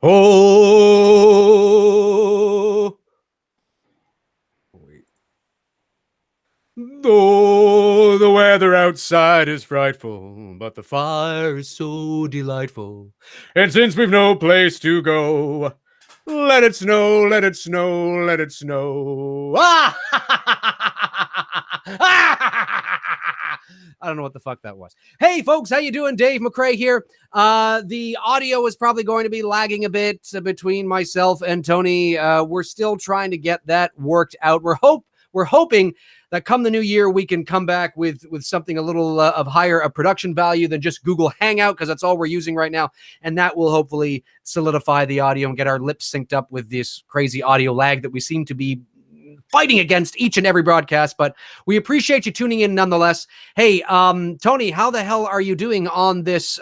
Oh, wait. Though the weather outside is frightful, but the fire is so delightful. And since we've no place to go, let it snow, let it snow, let it snow. Ah! I don't know what the fuck that was. Hey, folks, how you doing? Dave McRae here. The audio is probably going to be lagging a bit between myself and Tony. We're still trying to get that worked out. We're hoping that come the new year, we can come back with something a little of higher a production value than just Google Hangout, because that's all we're using right now. And that will hopefully solidify the audio and get our lips synced up with this crazy audio lag that we seem to be fighting against each and every broadcast. But we appreciate you tuning in nonetheless. Hey, Tony, how the hell are you doing on this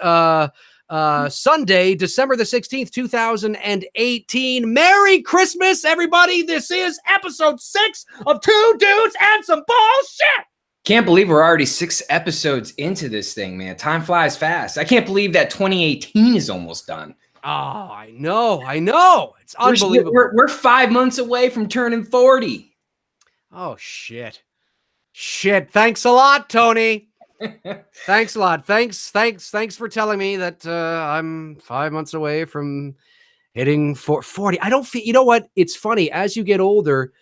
Sunday, December the 16th, 2018. Merry Christmas, everybody. This is episode 6 of Two Dudes and Some Bullshit. Can't believe we're already 6 episodes into this thing, man. Time flies fast. I can't believe that 2018 is almost done. Oh, I know. It's unbelievable. We're 5 months away from turning 40. Oh, shit. Thanks a lot, Tony. Thanks a lot. Thanks for telling me that I'm 5 months away from hitting 40. I don't feel, you know what? It's funny. As you get older,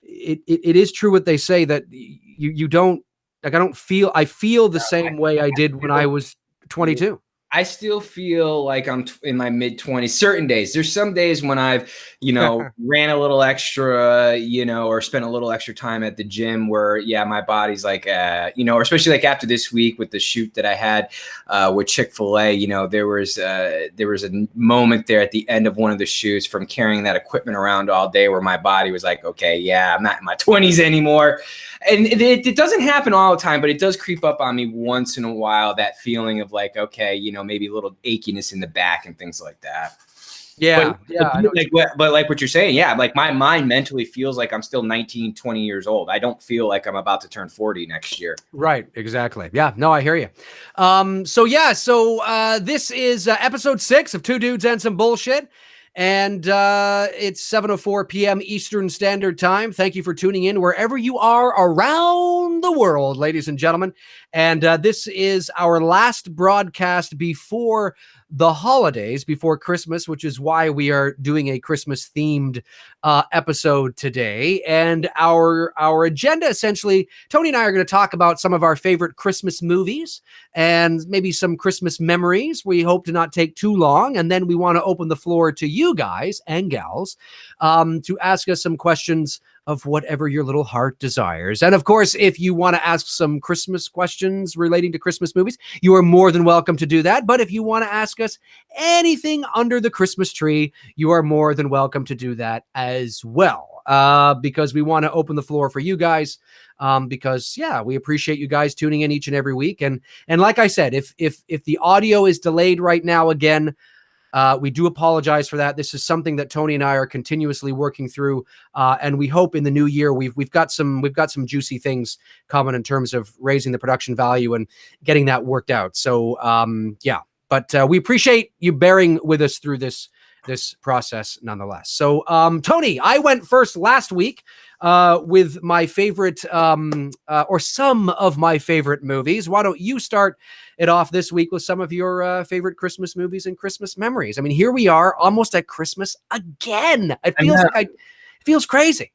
it is true what they say that you don't, like, I feel the same way I did when I was 22. I still feel like I'm in my mid-20s. Certain days. There's some days when I've, ran a little extra, or spent a little extra time at the gym where, my body's like, or especially like after this week with the shoot that I had with Chick-fil-A, there was a moment there at the end of one of the shoots from carrying that equipment around all day where my body was like, okay, I'm not in my 20s anymore. And it doesn't happen all the time, but it does creep up on me once in a while, that feeling of like, okay, maybe a little achiness in the back and things like that. Yeah. But like what you're saying, like my mind mentally feels like I'm still 19, 20 years old. I don't feel like I'm about to turn 40 next year. Right. Exactly. Yeah. No, I hear you. So this is episode 6 of Two Dudes and Some Bullshit. And it's 7:04 p.m. Eastern Standard Time. Thank you for tuning in wherever you are around the world, ladies and gentlemen. And this is our last broadcast before the holidays, before Christmas, which is why we are doing a Christmas-themed episode today. And our agenda, essentially, Tony and I are going to talk about some of our favorite Christmas movies and maybe some Christmas memories. We hope to not take too long. And then we want to open the floor to you guys and gals to ask us some questions of whatever your little heart desires. And of course, if you want to ask some Christmas questions relating to Christmas movies, you are more than welcome to do that. But if you want to ask us anything under the Christmas tree, you are more than welcome to do that as well. Because we want to open the floor for you guys. Because we appreciate you guys tuning in each and every week. And like I said, if the audio is delayed right now again, we do apologize for that. This is something that Tony and I are continuously working through, and we hope in the new year we've got some juicy things coming in terms of raising the production value and getting that worked out. So but we appreciate you bearing with us through this process nonetheless. So Tony, I went first last week with my favorite or some of my favorite movies. Why don't you start it off this week with some of your favorite Christmas movies and Christmas memories? I mean, here we are almost at Christmas again. It feels crazy.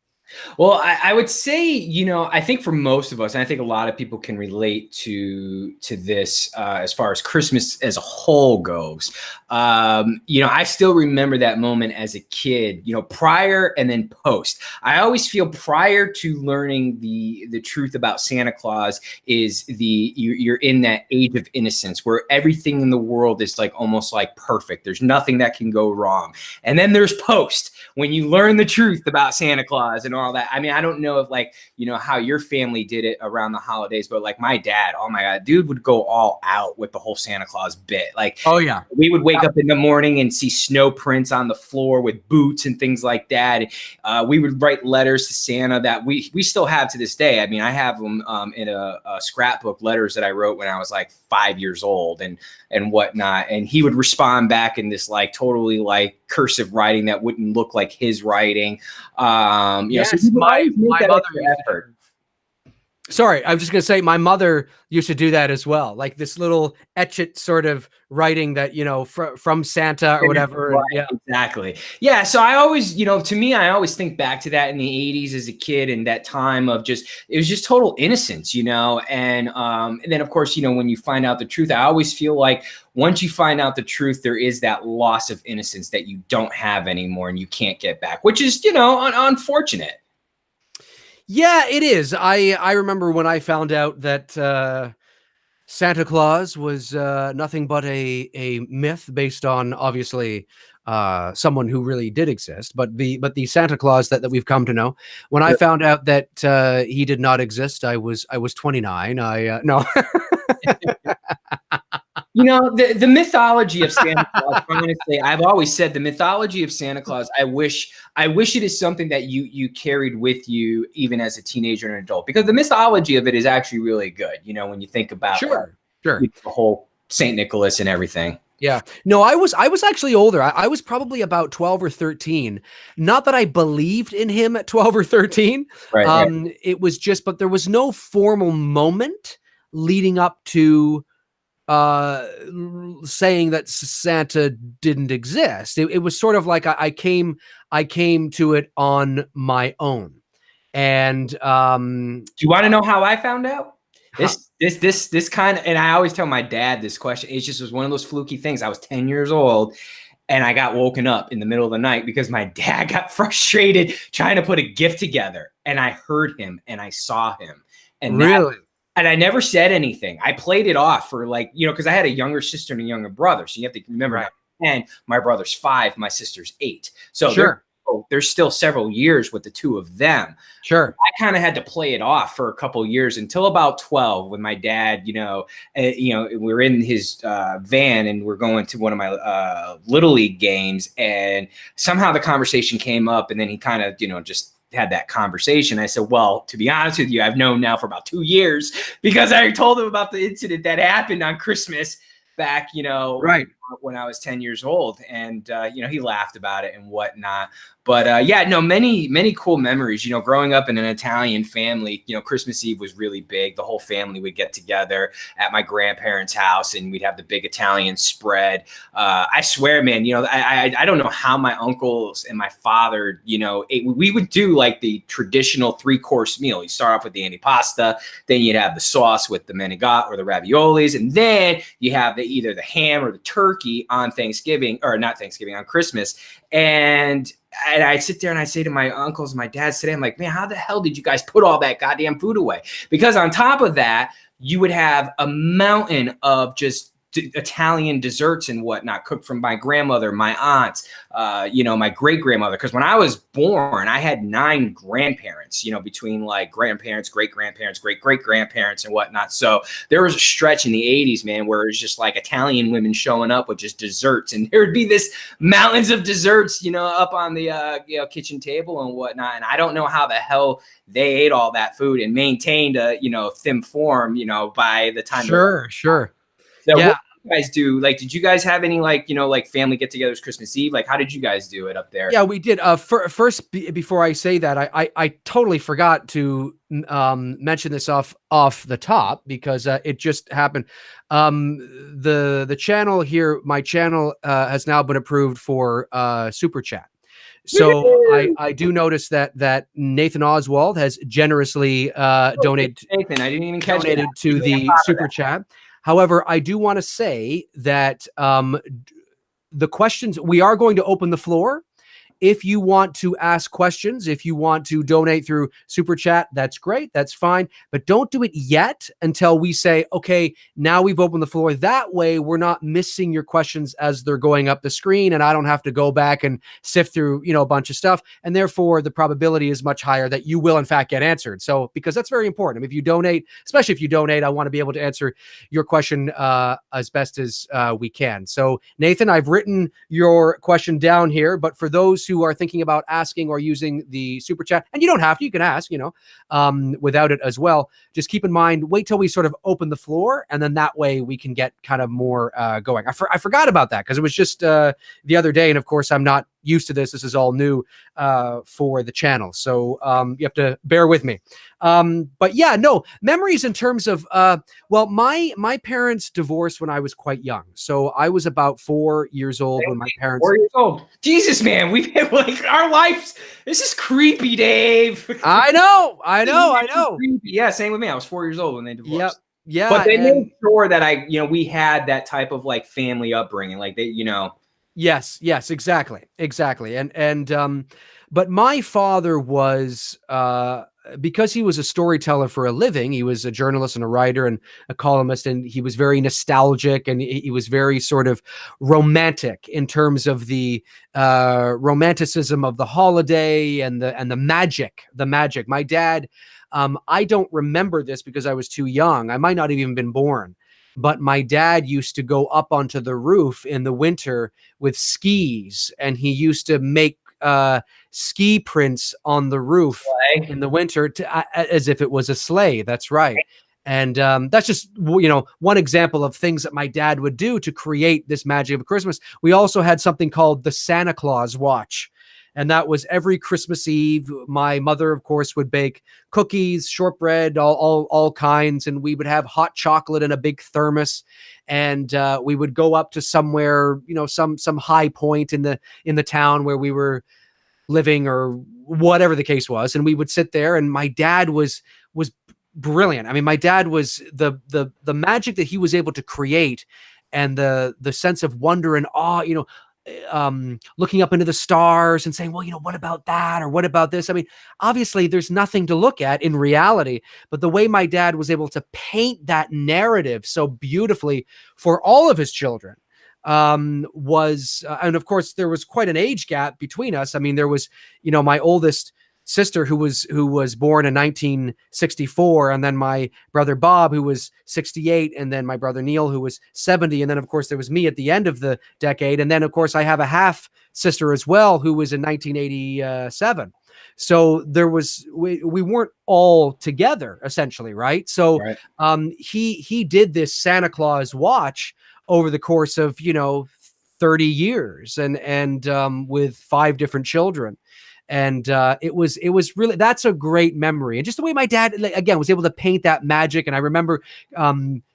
Well, I would say, I think for most of us, and I think a lot of people can relate to this as far as Christmas as a whole goes. I still remember that moment as a kid, prior and then post. I always feel prior to learning the truth about Santa Claus is you're in that age of innocence where everything in the world is like almost like perfect. There's nothing that can go wrong. And then there's post, when you learn the truth about Santa Claus and all that. I mean, I don't know if how your family did it around the holidays, but my dad, oh my God, dude would go all out with the whole Santa Claus bit. Oh yeah, we would wake wake up in the morning and see snow prints on the floor with boots and things like that. We would write letters to Santa that we still have to this day. I mean, I have them in a scrapbook, letters that I wrote when I was like 5 years old and whatnot. And he would respond back in this like totally like cursive writing that wouldn't look like his writing. Yes, so my mother effort. Sorry, I was just going to say my mother used to do that as well. Like this little etch-it sort of writing that, you know, from Santa or whatever. Right, yeah, exactly. Yeah. So I always, you know, to me, I always think back to that in the 80s as a kid and that time of just, it was just total innocence, you know? And then of course, you know, when you find out the truth, I always feel like once you find out the truth, there is that loss of innocence that you don't have anymore and you can't get back, which is, you know, unfortunate. Yeah, it is. I remember when I found out that Santa Claus was nothing but a myth based on obviously someone who really did exist, but the Santa Claus that we've come to know. When I found out that he did not exist, I was 29. No. You know, the mythology of Santa Claus, honestly, I've always said the mythology of Santa Claus, I wish it is something that you carried with you even as a teenager and an adult, because the mythology of it is actually really good. You know, when you think about Sure. the whole Saint Nicholas and everything. Yeah. No, I was actually older. I was probably about 12 or 13. Not that I believed in him at 12 or 13. Right. It was just, but there was no formal moment leading up to saying that Santa didn't exist. It was sort of like I came to it on my own. And do you want to know how I found out? This kind of, and I always tell my dad this question. It just was one of those fluky things. I was 10 years old and I got woken up in the middle of the night because my dad got frustrated trying to put a gift together, and I heard him and I saw him. And really? And I never said anything. I played it off for like, you know, because I had a younger sister and a younger brother. So you have to remember, Right. And my brother's 5, my sister's 8. So Sure. there's still several years with the two of them. Sure. I kind of had to play it off for a couple of years until about 12 when my dad, we were in his van and we're going to one of my Little League games, and somehow the conversation came up, and then he kind of, just had that conversation. I said, well, to be honest with you, I've known now for about 2 years, because I told him about the incident that happened on Christmas back, right, when I was 10 years old. And, he laughed about it and whatnot. But many cool memories, growing up in an Italian family. Christmas Eve was really big. The whole family would get together at my grandparents' house and we'd have the big Italian spread. I swear, man, I don't know how my uncles and my father, we would do like the traditional 3-course meal. You start off with the antipasta, then you'd have the sauce with the menegat or the raviolis, and then you have either the ham or the turkey on Thanksgiving, or not Thanksgiving, on Christmas. And I sit there and I say to my uncles and my dad today, I'm like, man, how the hell did you guys put all that goddamn food away? Because on top of that, you would have a mountain of just Italian desserts and whatnot cooked from my grandmother, my aunts, my great grandmother. Because when I was born, I had 9 grandparents, between like grandparents, great grandparents, great great grandparents, and whatnot. So there was a stretch in the 80s, man, where it was just like Italian women showing up with just desserts, and there would be this mountains of desserts, up on the kitchen table and whatnot. And I don't know how the hell they ate all that food and maintained a thin form, by the time. Sure. So yeah. what did you guys do? Like, did you guys have any like family get-togethers Christmas Eve? Like, how did you guys do it up there? Yeah, we did. First, before I say that, I totally forgot to mention this off the top, because it just happened. The channel here, my channel, has now been approved for Super Chat. So I do notice that Nathan Oswald has generously donated. Nathan, I didn't even catch donated that. to the Super Chat. However, I do want to say that the questions, we are going to open the floor. If you want to ask questions, if you want to donate through Super Chat, that's great. That's fine. But don't do it yet until we say, okay, now we've opened the floor. That way, we're not missing your questions as they're going up the screen, and I don't have to go back and sift through, a bunch of stuff. And therefore, the probability is much higher that you will, in fact, get answered. So, because that's very important. If you donate, especially if you donate, I want to be able to answer your question as best as we can. So, Nathan, I've written your question down here, but for those who are thinking about asking or using the Super Chat, and you don't have to, you can ask, without it as well. Just keep in mind, wait till we sort of open the floor, and then that way we can get kind of more going. I forgot about that because it was just the other day, and of course I'm not used to this. This is all new for the channel, so you have to bear with me. But yeah, no memories in terms of well, my parents divorced when I was quite young, so I was about 4 years old when my parents. 4 years old. Jesus, man, we've had like our lives. This is creepy, Dave. I know. Creepy. Yeah, same with me. I was 4 years old when they divorced. Yep. Yeah, but they made sure that we had that type of like family upbringing, like they, Yes, exactly. And but my father was because he was a storyteller for a living, he was a journalist and a writer and a columnist, and he was very nostalgic, and he was very sort of romantic in terms of the romanticism of the holiday and the magic. My dad, I don't remember this because I was too young. I might not have even been born. But my dad used to go up onto the roof in the winter with skis, and he used to make ski prints on the roof in the winter as if it was a sleigh. That's right. And that's just, one example of things that my dad would do to create this magic of Christmas. We also had something called the Santa Claus watch. And that was every Christmas Eve. My mother, of course, would bake cookies, shortbread, all kinds. And we would have hot chocolate in a big thermos. And we would go up to somewhere, some high point in the town where we were living or whatever the case was. And we would sit there, and my dad was brilliant. I mean, my dad was the magic that he was able to create, and the sense of wonder and awe, looking up into the stars and saying, well, what about that? Or what about this? I mean, obviously there's nothing to look at in reality, but the way my dad was able to paint that narrative so beautifully for all of his children was, and of course there was quite an age gap between us. I mean, there was, my oldest sister who was born in 1964, and then my brother Bob, who was 68, and then my brother Neil, who was 70, and then of course there was me at the end of the decade, and then of course I have a half sister as well who was in 1987. So there was we weren't all together essentially, right? So right. He did this Santa Claus watch over the course of 30 years and with 5 different children. And it was really, that's a great memory. And just the way my dad, again, was able to paint that magic. And I remember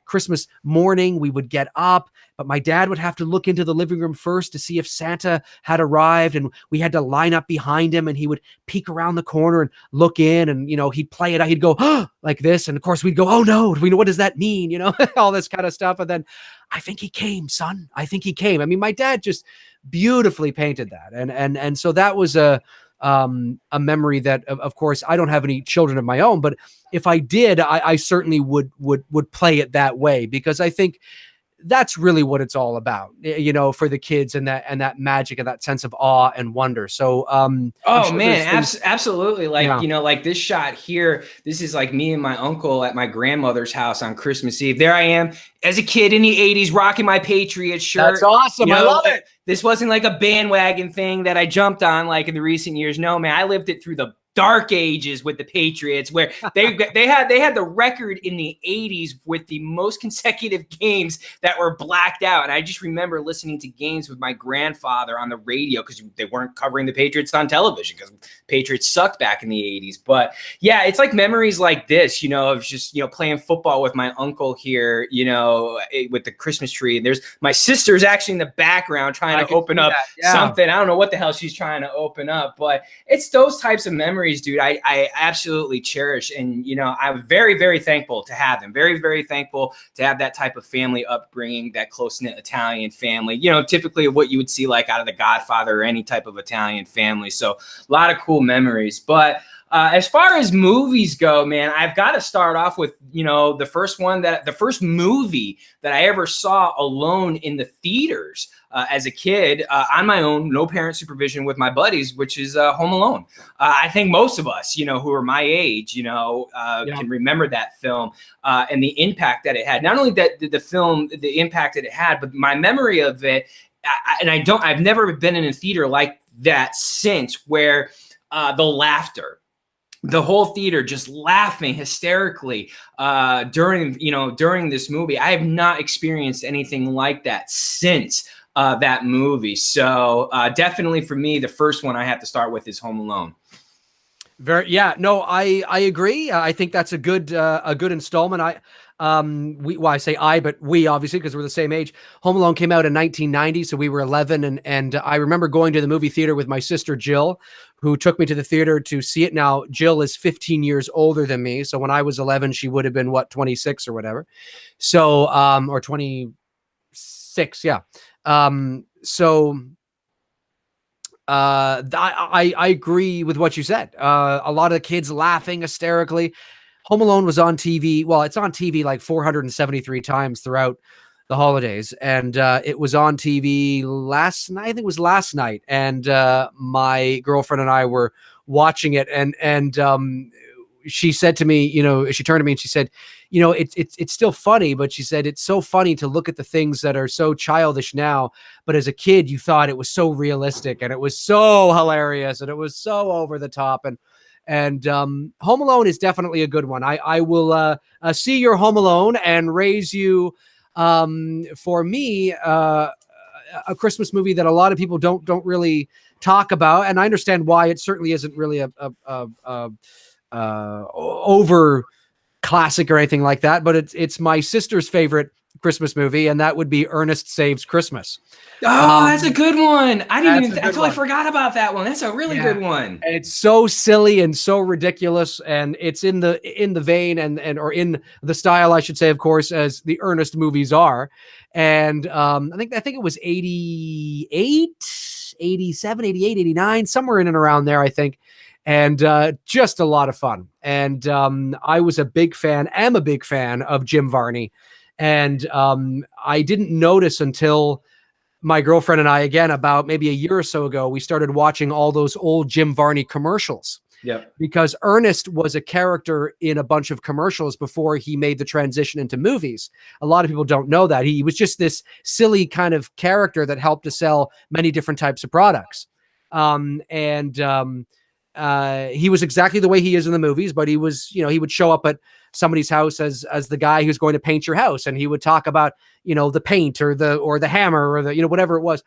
Christmas morning, we would get up, but my dad would have to look into the living room first to see if Santa had arrived. And we had to line up behind him, and he would peek around the corner and look in, and, he'd play it out. He'd go, oh, like this. And of course we'd go, oh no, what does that mean? All this kind of stuff. And then I think he came, son. I think he came. I mean, my dad just beautifully painted that. And so that was a memory that, of course, I don't have any children of my own, but if I did, I certainly would play it that way, because I think that's really what it's all about, for the kids, and that magic and that sense of awe and wonder. So, oh man, absolutely. Like, like this shot here, this is like me and my uncle at my grandmother's house on Christmas Eve. There I am as a kid in the 80s, rocking my Patriots shirt. That's awesome. I love it. This wasn't like a bandwagon thing that I jumped on like in the recent years. No, man, I lived it through the dark ages with the Patriots, where they had the record in the 80s with the most consecutive games that were blacked out. And I just remember listening to games with my grandfather on the radio, because they weren't covering the Patriots on television because Patriots sucked back in the 80s. But yeah, it's like memories like this, of just, playing football with my uncle here, with the Christmas tree. And there's my sister's actually in the background trying to open up something. I don't know what the hell she's trying to open up, but it's those types of memories memories, dude. I absolutely cherish, and you know, I'm very, very thankful to have them. Very, very thankful to have that type of family upbringing, that close knit Italian family. You know, typically what you would see like out of The Godfather or any type of Italian family. So a lot of cool memories. But as far as movies go, man, I've got to start off with, you know, the first movie that I ever saw alone in the theaters as a kid on my own, no parent supervision, with my buddies, which is Home Alone. I think most of us, you know, who are my age, you know, can remember that film and the impact that it had. Not only that the film, the impact that it had, but my memory of it. I've never been in a theater like that since, where the laughter, the whole theater just laughing hysterically during this movie. I have not experienced anything like that since that movie. So definitely for me, the first one I have to start with is Home Alone. I agree. I think that's a good installment. I say I, but we obviously, because we're the same age. Home Alone came out in 1990, so we were 11, and I remember going to the movie theater with my sister Jill, who took me to the theater to see it. Now, Jill is 15 years older than me, so when I was 11, she would have been 26 or whatever, so or 26, yeah. I agree with what you said. A lot of the kids laughing hysterically. Home Alone was on TV. Well, it's on TV like 473 times throughout the holidays. And it was on TV last night. I think it was last night. And my girlfriend and I were watching it. And she said to me, you know, she turned to me and she said, you know, it's still funny, but she said, it's so funny to look at the things that are so childish now. But as a kid, you thought it was so realistic and it was so hilarious and it was so over the top. And Home Alone is definitely a good one. I will see your Home Alone and raise you, for me, a Christmas movie that a lot of people don't really talk about. And I understand why. It certainly isn't really a over classic or anything like that, but it's my sister's favorite Christmas movie, and that would be Ernest Saves Christmas. Oh, that's a good one. I totally forgot about that one. That's a really good one. It's so silly and so ridiculous, and it's in the vein or in the style, I should say, of course, as the Ernest movies are. And I think it was 88, 87, 88, 89, somewhere in and around there, I think. And just a lot of fun. And I was am a big fan of Jim Varney. And I didn't notice until my girlfriend and I, again, about maybe a year or so ago, we started watching all those old Jim Varney commercials. Yep. Because Ernest was a character in a bunch of commercials before he made the transition into movies. A lot of people don't know that. He was just this silly kind of character that helped to sell many different types of products. He was exactly the way he is in the movies, but he was, you know, he would show up at somebody's house as the guy who's going to paint your house. And he would talk about, you know, the paint or the hammer or the, you know, whatever it was.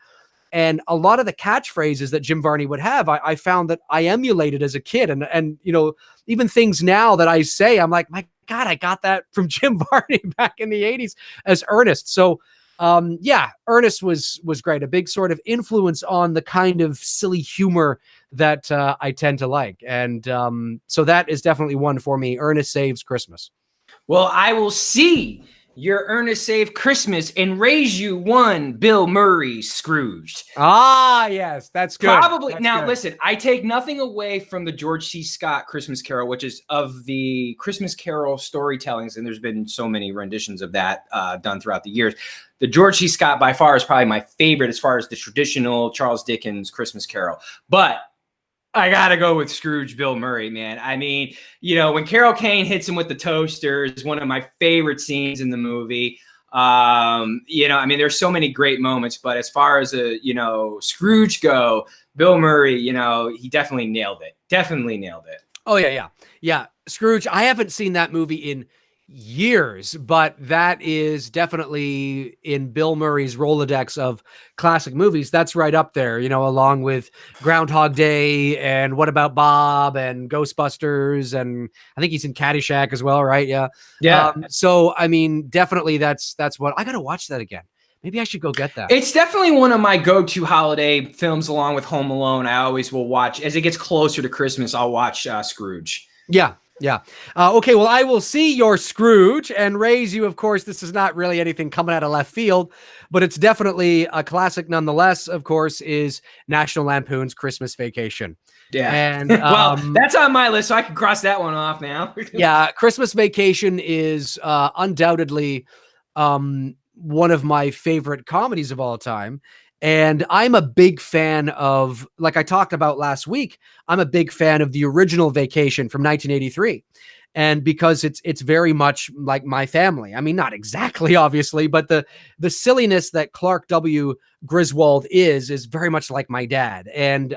And a lot of the catchphrases that Jim Varney would have, I found that I emulated as a kid. And, you know, even things now that I say, I'm like, my God, I got that from Jim Varney back in the 80s as Ernest. So, Ernest was great. A big sort of influence on the kind of silly humor that I tend to like. And so that is definitely one for me. Ernest Saves Christmas. Well, I will see your Ernest Save Christmas and raise you one Bill Murray Scrooge. Ah, yes, that's good. Probably. That's now, good. Listen, I take nothing away from the George C. Scott Christmas Carol, which is of the Christmas Carol storytellings, and there's been so many renditions of that done throughout the years. The George C. Scott, by far, is probably my favorite as far as the traditional Charles Dickens Christmas Carol. But I gotta go with Scrooge Bill Murray, man. I mean, you know, when Carol Kane hits him with the toaster is one of my favorite scenes in the movie. You know, I mean, there's so many great moments, but as far as Scrooge go, Bill Murray, you know, he definitely nailed it. Definitely nailed it. Oh yeah. Scrooge. I haven't seen that movie in years, but that is definitely in Bill Murray's Rolodex of classic movies. That's right up there, you know, along with Groundhog Day and What About Bob and Ghostbusters, and I think he's in Caddyshack as well, right? Yeah. Yeah. So I mean, definitely that's what I got to watch that again. Maybe I should go get that. It's definitely one of my go-to holiday films, along with Home Alone. I always will watch as it gets closer to Christmas. I'll watch Scrooge. Yeah. Okay, well, I will see your Scrooge and raise you. Of course, this is not really anything coming out of left field, but it's definitely a classic nonetheless, of course, is National Lampoon's Christmas Vacation. Yeah. And well, that's on my list, so I can cross that one off now. yeah, Christmas Vacation is undoubtedly one of my favorite comedies of all time. And I'm a big fan of, like I talked about last week, I'm a big fan of the original Vacation from 1983. And because it's very much like my family. I mean, not exactly, obviously, but the silliness that Clark W. Griswold is very much like my dad. And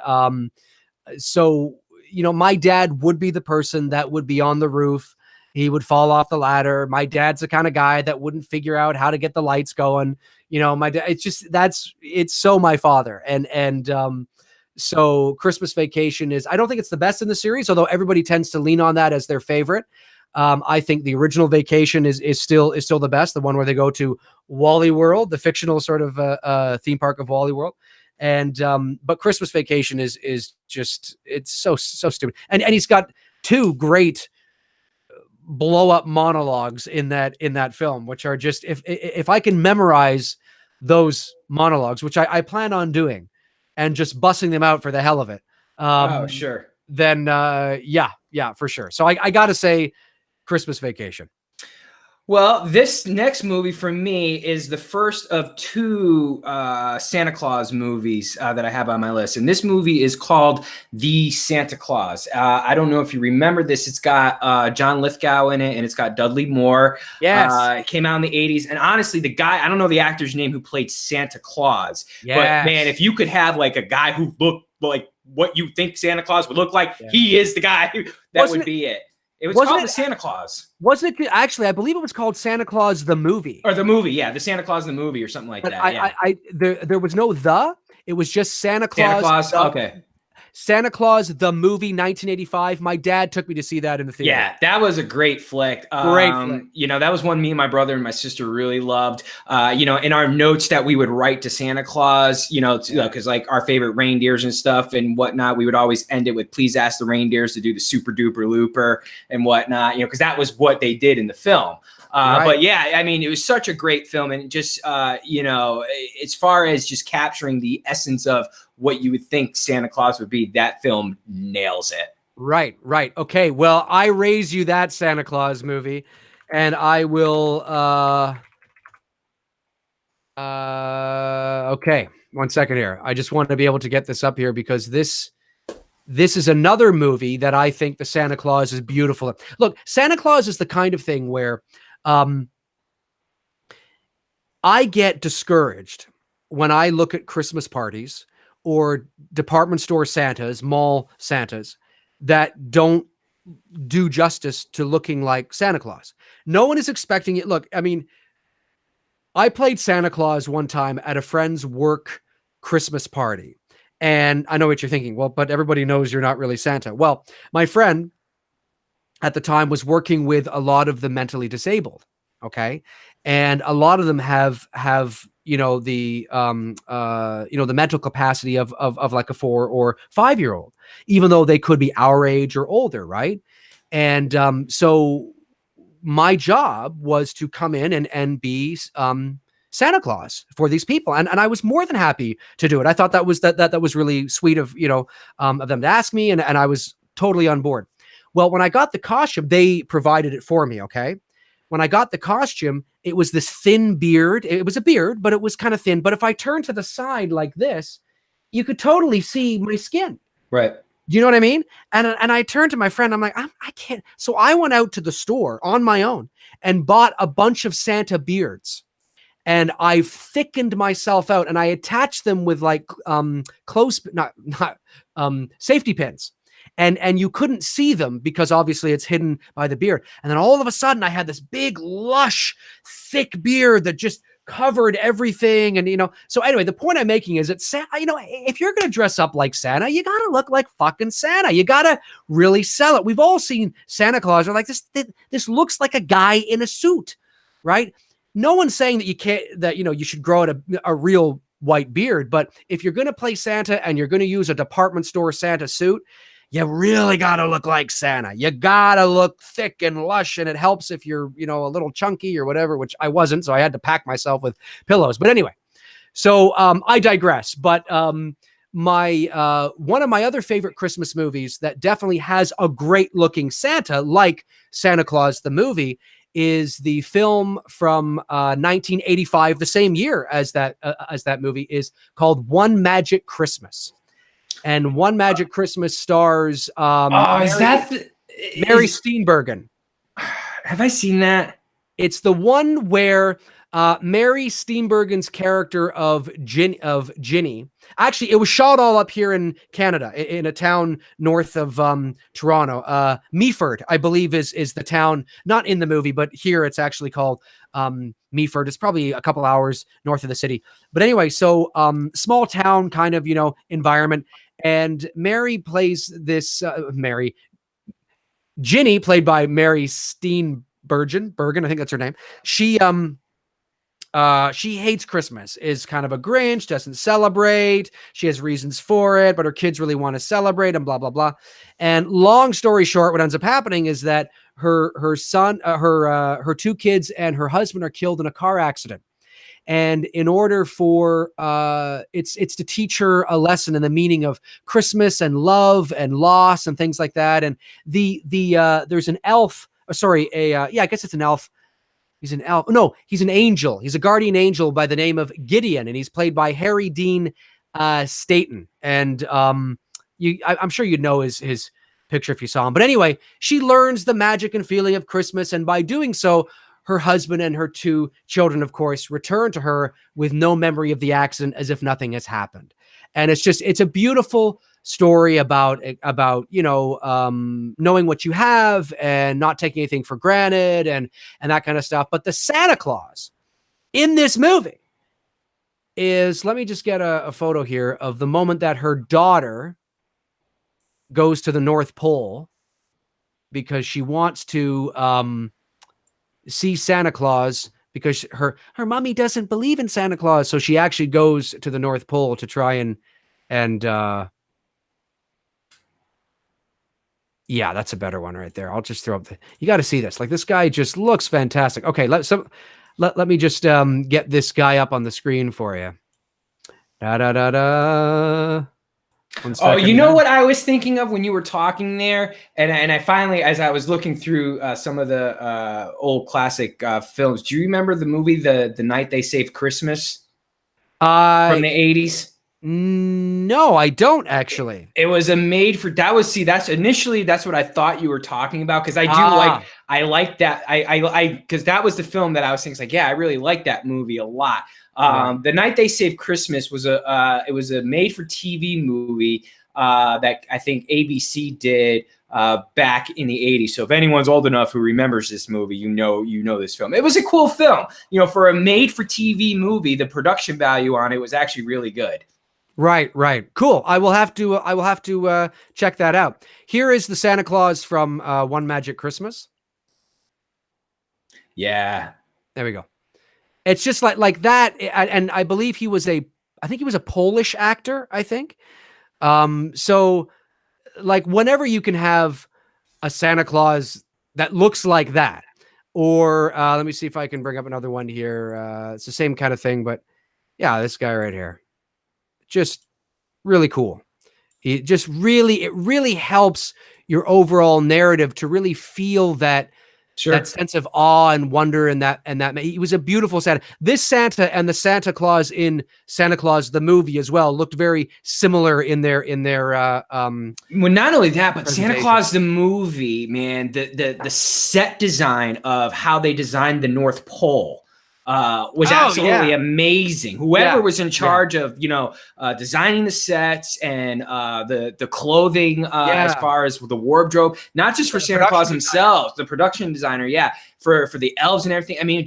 so, you know, my dad would be the person that would be on the roof. He would fall off the ladder. My dad's the kind of guy that wouldn't figure out how to get the lights going. You know, my dad, it's so my father. And so Christmas Vacation is, I don't think it's the best in the series, although everybody tends to lean on that as their favorite. I think the original Vacation is still the best. The one where they go to Wally World, the fictional sort of theme park of Wally World. And but Christmas Vacation is just, it's so stupid. And he's got two great blow up monologues in that film, which are just, if I can memorize those monologues, which I plan on doing, and just bussing them out for the hell of it. Sure. Then yeah, for sure. So I got to say Christmas Vacation. Well, this next movie for me is the first of two Santa Claus movies that I have on my list. And this movie is called The Santa Claus. I don't know if you remember this. It's got John Lithgow in it, and it's got Dudley Moore. Yes. It came out in the 80s. And honestly, the guy, I don't know the actor's name who played Santa Claus. Yes. But man, if you could have like a guy who looked like what you think Santa Claus would look like, he is the guy. That would be it. It was called The Santa Claus. Wasn't it? Actually, I believe it was called Santa Claus the movie. Or the movie, yeah. The Santa Claus the movie or something like that. There was no the. It was just Santa Claus. Santa Claus, okay. Santa Claus the movie, 1985. My dad took me to see that in the theater. Yeah, that was a great flick. You know, that was one me and my brother and my sister really loved. You know, in our notes that we would write to Santa Claus, you know, because like our favorite reindeers and stuff and whatnot, we would always end it with "Please ask the reindeers to do the super duper looper" and whatnot. You know, because that was what they did in the film. Right. But yeah, I mean, it was such a great film, and just you know, as far as just capturing the essence of what you would think Santa Claus would be, that film nails it. Right. Okay, well, I raise you that Santa Claus movie, and I will. Okay, 1 second here. I just want to be able to get this up here because this is another movie that I think the Santa Claus is beautiful. Look, Santa Claus is the kind of thing where I get discouraged when I look at Christmas parties or department store Santas, mall Santas, that don't do justice to looking like Santa Claus. No one is expecting it. Look, I mean, I played Santa Claus one time at a friend's work Christmas party. And I know what you're thinking. Well, but everybody knows you're not really Santa. Well, my friend at the time was working with a lot of the mentally disabled. Okay. And a lot of them have, you know, the mental capacity of like a 4 or 5 year old, even though they could be our age or older. Right. And so my job was to come in and be Santa Claus for these people. And I was more than happy to do it. I thought that was really sweet of, you know, of them to ask me. And I was totally on board. Well, when I got the costume, they provided it for me. Okay. When I got the costume, it was this thin beard. It was a beard, but it was kind of thin. But if I turned to the side like this, you could totally see my skin. Right. You know what I mean? And I turned to my friend. I'm like, I can't. So I went out to the store on my own and bought a bunch of Santa beards. And I thickened myself out and I attached them with like safety pins. And you couldn't see them because obviously it's hidden by the beard. And then all of a sudden I had this big, lush, thick beard that just covered everything. And, you know, so anyway, the point I'm making is that, you know, if you're going to dress up like Santa, you got to look like fucking Santa. You got to really sell it. We've all seen Santa Claus. We're like, this looks like a guy in a suit, right? no one's saying that you can't, that, you should grow out a real white beard, but if you're going to play Santa and you're going to use a department store Santa suit, you really got to look like Santa. You got to look thick and lush, and it helps if you're, a little chunky or whatever, which I wasn't, so I had to pack myself with pillows. But anyway, so I digress. But my one of my other favorite Christmas movies that definitely has a great looking Santa, like Santa Claus the movie, is the film from 1985, the same year as that movie, is called One Magic Christmas. And One Magic Christmas stars Mary Steenburgen. Have I seen that? It's the one where Mary Steenburgen's character of Ginny. Actually, it was shot all up here in Canada, in a town north of Toronto. Meaford, I believe, is the town. Not in the movie, but here it's actually called Meaford. It's probably a couple hours north of the city. But anyway, so small town kind of environment. And Mary plays this Ginny, played by Mary Steenburgen. I think that's her name. She hates Christmas, is kind of a Grinch, doesn't celebrate. She has reasons for it, but her kids really want to celebrate, and blah, blah, blah. And long story short, what ends up happening is that her son, her two kids and her husband are killed in a car accident. And in order for it's to teach her a lesson in the meaning of Christmas and love and loss and things like that. And there's an elf. I guess it's an elf. He's an elf. No, he's an angel. He's a guardian angel by the name of Gideon, and he's played by Harry Dean Stanton. And I'm sure you'd know his picture if you saw him. But anyway, she learns the magic and feeling of Christmas, and by doing so, her husband and her two children, of course, return to her with no memory of the accident, as if nothing has happened. And it's a beautiful story about knowing what you have and not taking anything for granted and that kind of stuff. But the Santa Claus in this movie is, let me just get a photo here of the moment that her daughter goes to the North Pole because she wants to see Santa Claus, because her mommy doesn't believe in Santa Claus. So she actually goes to the North Pole to try and yeah, that's a better one right there. I'll just throw up you got to see this. Like, this guy just looks fantastic. Okay. Let me just get this guy up on the screen for you. Oh, you know what I was thinking of when you were talking there? And I finally, as I was looking through some of the old classic films, do you remember the movie, The Night They Saved Christmas from the 80s? No, I don't actually. It was a made for, that's initially, that's what I thought you were talking about. Cause I like that. Cause that was the film that I was thinking, like, yeah, I really like that movie a lot. The Night They Saved Christmas was it was a made for TV movie that I think ABC did back in the 80s. So if anyone's old enough who remembers this movie, you know this film. It was a cool film. For a made for TV movie, the production value on it was actually really good. Right. Cool. I will have to check that out. Here is the Santa Claus from One Magic Christmas. Yeah. There we go. It's just like that. And I believe he was a Polish actor, I think. So like, whenever you can have a Santa Claus that looks like that, or let me see if I can bring up another one here. It's the same kind of thing, but yeah, this guy right here. Just really cool. It really helps your overall narrative to really feel that sense of awe and wonder, and that it was a beautiful Santa. This Santa and the Santa Claus in Santa Claus the movie as well looked very similar in their well, not only that, but Santa Claus the movie, man, the set design of how they designed the North Pole was absolutely amazing. Whoever was in charge of, designing the sets and the clothing as far as the wardrobe, not just for Santa Claus himself, the production designer, for the elves and everything. I mean,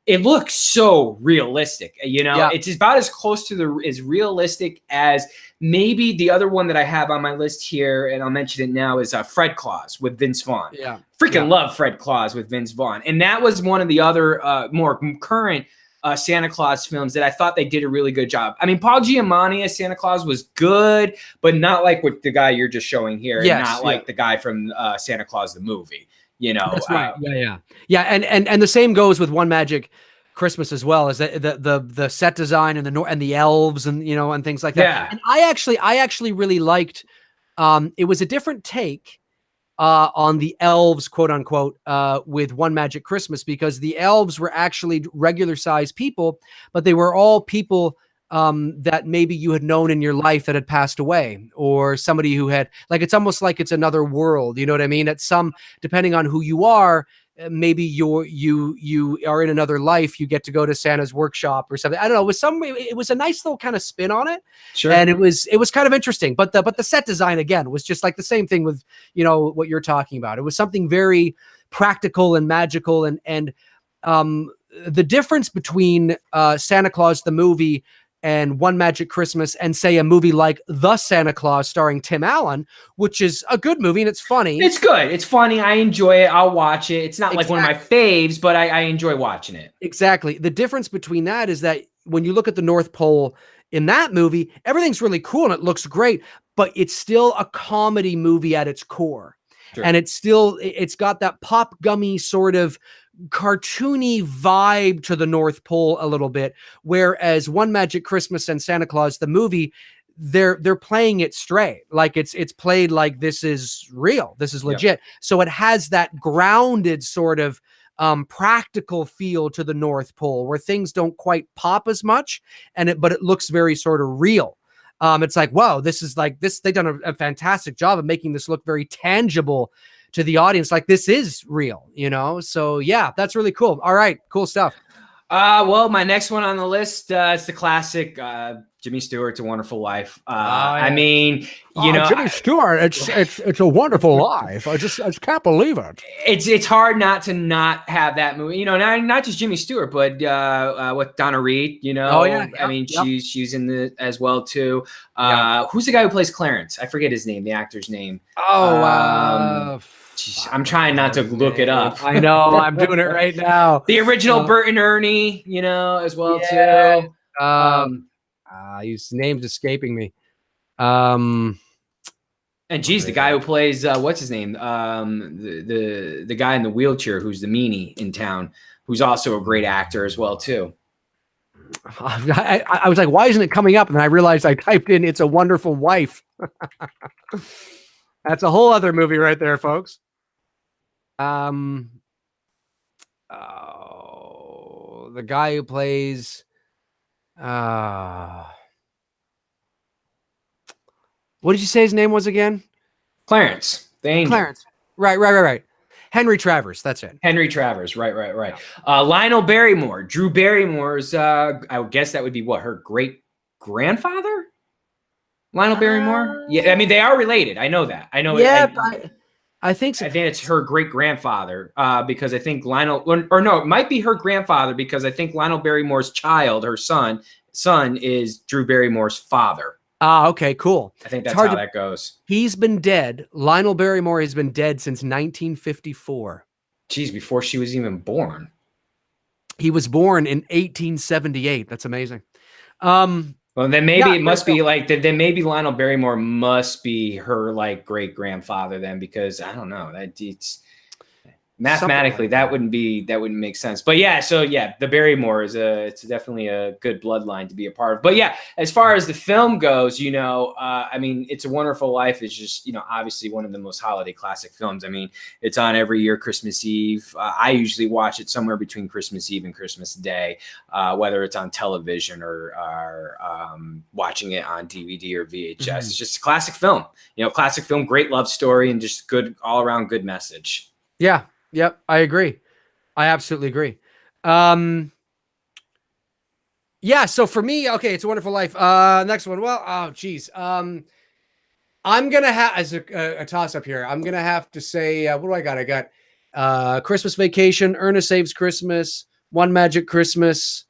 it looks so realistic. You know, Yeah. it's about as close to as realistic as maybe the other one that I have on my list here, and I'll mention it now, is Fred Claus with Vince Vaughn. Yeah. Freaking love Fred Claus with Vince Vaughn. And that was one of the other more current Santa Claus films that I thought they did a really good job. I mean, Paul Giamatti as Santa Claus was good, but not like with the guy you're just showing here, and not like the guy from Santa Claus the movie. You know, that's right. Yeah. And the same goes with One Magic Christmas as well, as the set design and the elves and and things like that. Yeah. And I actually really liked. It was a different take on the elves, quote unquote, with One Magic Christmas, because the elves were actually regular sized people, but they were all people that maybe you had known in your life that had passed away, or somebody who had, like, it's almost like it's another world. You know what I mean? At some, depending on who you are, maybe you are in another life. You get to go to Santa's workshop or something. I don't know. It was a nice little kind of spin on it. Sure. And it was kind of interesting. But the set design again was just like the same thing with what you're talking about. It was something very practical and magical, and the difference between Santa Claus the movie and One Magic Christmas, and say a movie like The Santa Claus starring Tim Allen, which is a good movie and it's funny. It's good. It's funny. I enjoy it. I'll watch it. It's not like one of my faves, but I enjoy watching it. Exactly. The difference between that is that when you look at the North Pole in that movie, everything's really cool and it looks great, but it's still a comedy movie at its core. Sure. And it's got that pop gummy sort of cartoony vibe to the North Pole a little bit, whereas One Magic Christmas and Santa Claus the movie, they're playing it straight, like it's played like this is real, this is legit. So it has that grounded sort of practical feel to the North Pole, where things don't quite pop as much, but it looks very sort of real. It's like, whoa, this is like this. They've done a fantastic job of making this look very tangible to the audience, like this is real, So yeah, that's really cool. All right, cool stuff. Well, my next one on the list, it's the classic Jimmy Stewart's A Wonderful Life. I mean, Jimmy Stewart, it's a wonderful life. I just can't believe it. It's hard not to not have that movie. Not just Jimmy Stewart, but with Donna Reed. I mean, she's in the as well too. Who's the guy who plays Clarence? I forget his name, the actor's name. I'm trying not to look it up. I know, I'm doing it right now. The original Bert and Ernie, as well too. His name's escaping me. And geez, the guy who plays what's his name? The guy in the wheelchair who's the meanie in town, who's also a great actor as well too. I was like, why isn't it coming up? And then I realized I typed in "It's a Wonderful Wife." That's a whole other movie right there, folks. The guy who plays what did you say his name was again? Clarence. The angel. Clarence. Right. Henry Travers. That's it. Henry Travers. Right. Lionel Barrymore. Drew Barrymore's, I would guess that would be what, her great grandfather? Lionel Barrymore? Yeah, I mean, they are related. I know that. I know. Yeah, I think so. I think it's her great grandfather because I think Lionel, or no, it might be her grandfather because I think Lionel Barrymore's child, her son is Drew Barrymore's father. Okay, cool. I think that's how that goes. He's been dead. Lionel Barrymore has been dead since 1954. Geez, before she was even born. He was born in 1878. That's amazing. Well, then maybe it must be like then maybe Lionel Barrymore must be her like great grandfather then, because I don't know, that it's mathematically that wouldn't make sense. But yeah, so yeah, the Barrymore is it's definitely a good bloodline to be a part of. But yeah, as far as the film goes, I mean, It's a Wonderful Life is just, obviously one of the most holiday classic films. I mean, it's on every year Christmas Eve. I usually watch it somewhere between Christmas Eve and Christmas Day, whether it's on television or watching it on DVD or VHS. Mm-hmm. It's just a classic film. Classic film, great love story, and just good all around good message. Yeah. Yep, I agree. I absolutely agree. Yeah, so for me, okay, It's a Wonderful Life. Next one. Well, geez. I'm gonna have as a toss up here. I'm gonna have to say, what do I got? I got Christmas Vacation, Ernest Saves Christmas, One Magic Christmas.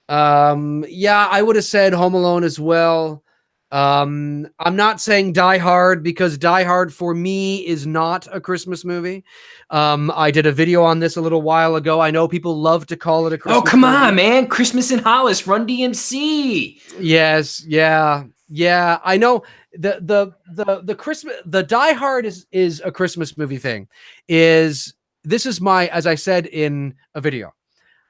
Yeah, I would have said Home Alone as well. I'm not saying Die Hard because Die Hard for me is not a Christmas movie. I did a video on this a little while ago. I know people love to call it a Christmas Oh, come movie. on, man. Christmas in Hollis, Run DMC. Yes, yeah. I know the Christmas, the Die Hard is a Christmas movie thing. This is my, as I said in a video,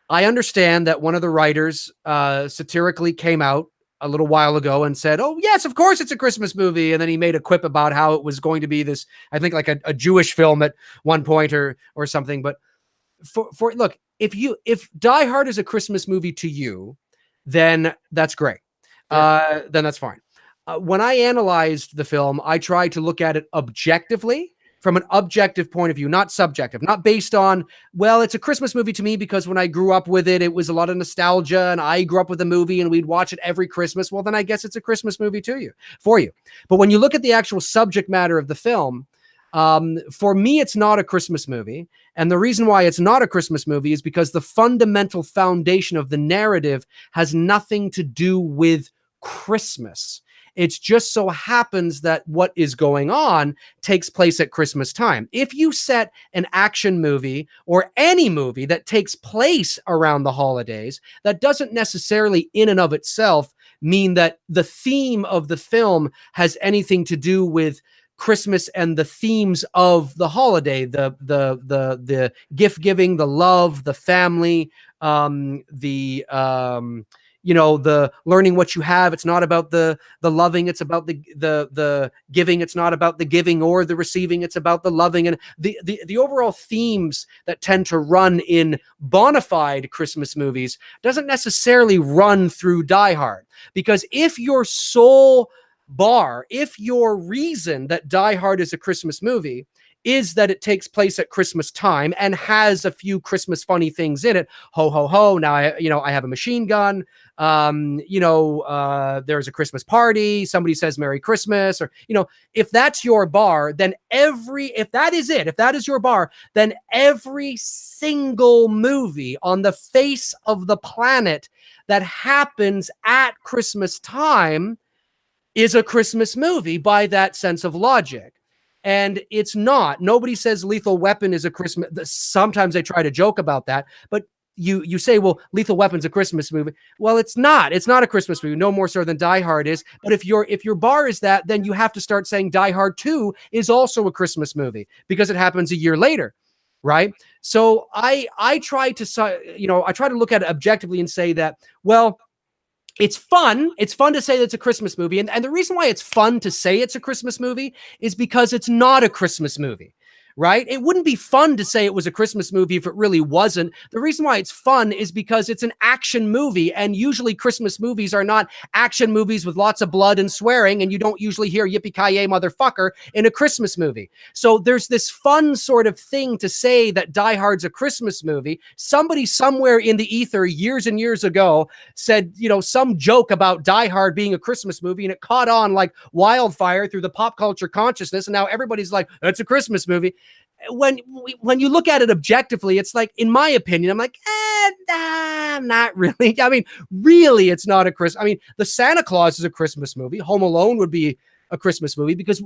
I understand that one of the writers satirically came out a little while ago and said, "Oh yes, of course it's a Christmas movie," and then he made a quip about how it was going to be this, I think, like a Jewish film at one point or something. But for look, if Die Hard is a Christmas movie to you, then that's great. Then that's fine. When I analyzed the film, I tried to look at it objectively, from an objective point of view, not subjective, not based on, well, it's a Christmas movie to me because when I grew up with it, it was a lot of nostalgia and I grew up with the movie and we'd watch it every Christmas. Well, then I guess it's a Christmas movie for you. But when you look at the actual subject matter of the film, for me, it's not a Christmas movie. And the reason why it's not a Christmas movie is because the fundamental foundation of the narrative has nothing to do with Christmas. It's just so happens that what is going on takes place at Christmas time. If you set an action movie or any movie that takes place around the holidays, that doesn't necessarily in and of itself mean that the theme of the film has anything to do with Christmas and the themes of the holiday, the gift giving, the love, the family, the learning what you have. It's not about the loving. It's about the giving. It's not about the giving or the receiving. It's about the loving. And the overall themes that tend to run in bona fide Christmas movies doesn't necessarily run through Die Hard. Because if your sole bar, if your reason that Die Hard is a Christmas movie is that it takes place at Christmas time and has a few Christmas funny things in it. Ho, ho, ho. Now, I have a machine gun. There's a Christmas party. Somebody says Merry Christmas, or, if that's your bar, then if that is your bar, then every single movie on the face of the planet that happens at Christmas time is a Christmas movie by that sense of logic. And it's not. Nobody says Lethal Weapon is a Christmas. Sometimes they try to joke about that, but you say, well, Lethal Weapon's a Christmas movie. Well, it's not. It's not a Christmas movie, no more so than Die Hard is. But if your bar is that, then you have to start saying Die Hard 2 is also a Christmas movie because it happens a year later, right? So I try to look at it objectively and say that, well, it's fun. It's fun to say that it's a Christmas movie. And the reason why it's fun to say it's a Christmas movie is because it's not a Christmas movie, right? It wouldn't be fun to say it was a Christmas movie if it really wasn't. The reason why it's fun is because it's an action movie, and usually Christmas movies are not action movies with lots of blood and swearing, and you don't usually hear yippee-ki-yay motherfucker in a Christmas movie. So there's this fun sort of thing to say that Die Hard's a Christmas movie. Somebody somewhere in the ether years and years ago said, some joke about Die Hard being a Christmas movie, and it caught on like wildfire through the pop culture consciousness, and now everybody's like, that's a Christmas movie. When you look at it objectively, it's like, in my opinion, I'm like, not really. I mean, really, it's not a Christmas. I mean, the Santa Claus is a Christmas movie. Home Alone would be a Christmas movie because,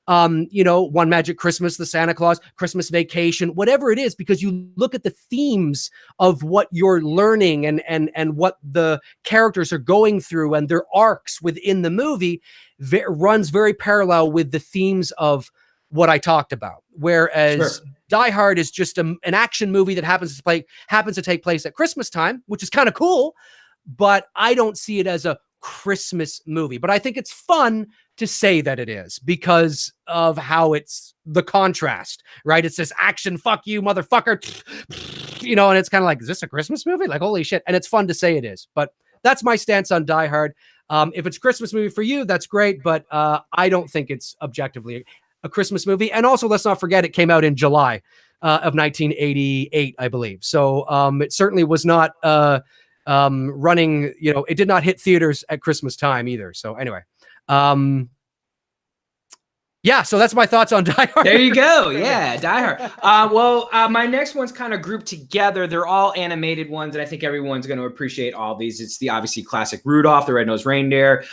One Magic Christmas, the Santa Claus, Christmas Vacation, whatever it is, because you look at the themes of what you're learning and what the characters are going through and their arcs within the movie runs very parallel with the themes of what I talked about. Whereas Sure. Die Hard is just an action movie that happens to take place at Christmas time, which is kind of cool, but I don't see it as a Christmas movie. But I think it's fun to say that it is because of how it's the contrast, right? It's this action, fuck you, motherfucker, and it's kind of like, is this a Christmas movie? Like, holy shit. And it's fun to say it is, but that's my stance on Die Hard. If it's a Christmas movie for you, that's great, but I don't think it's objectively a Christmas movie. And also, let's not forget, it came out in July of 1988, I believe. So it certainly was not running, it did not hit theaters at Christmas time either. So anyway, yeah, Yeah, so that's my thoughts on Die Hard. There you go. Yeah, Die Hard. My next one's kind of grouped together. They're all animated ones, and I think everyone's going to appreciate all these. It's the obviously classic Rudolph the Red-Nosed Reindeer,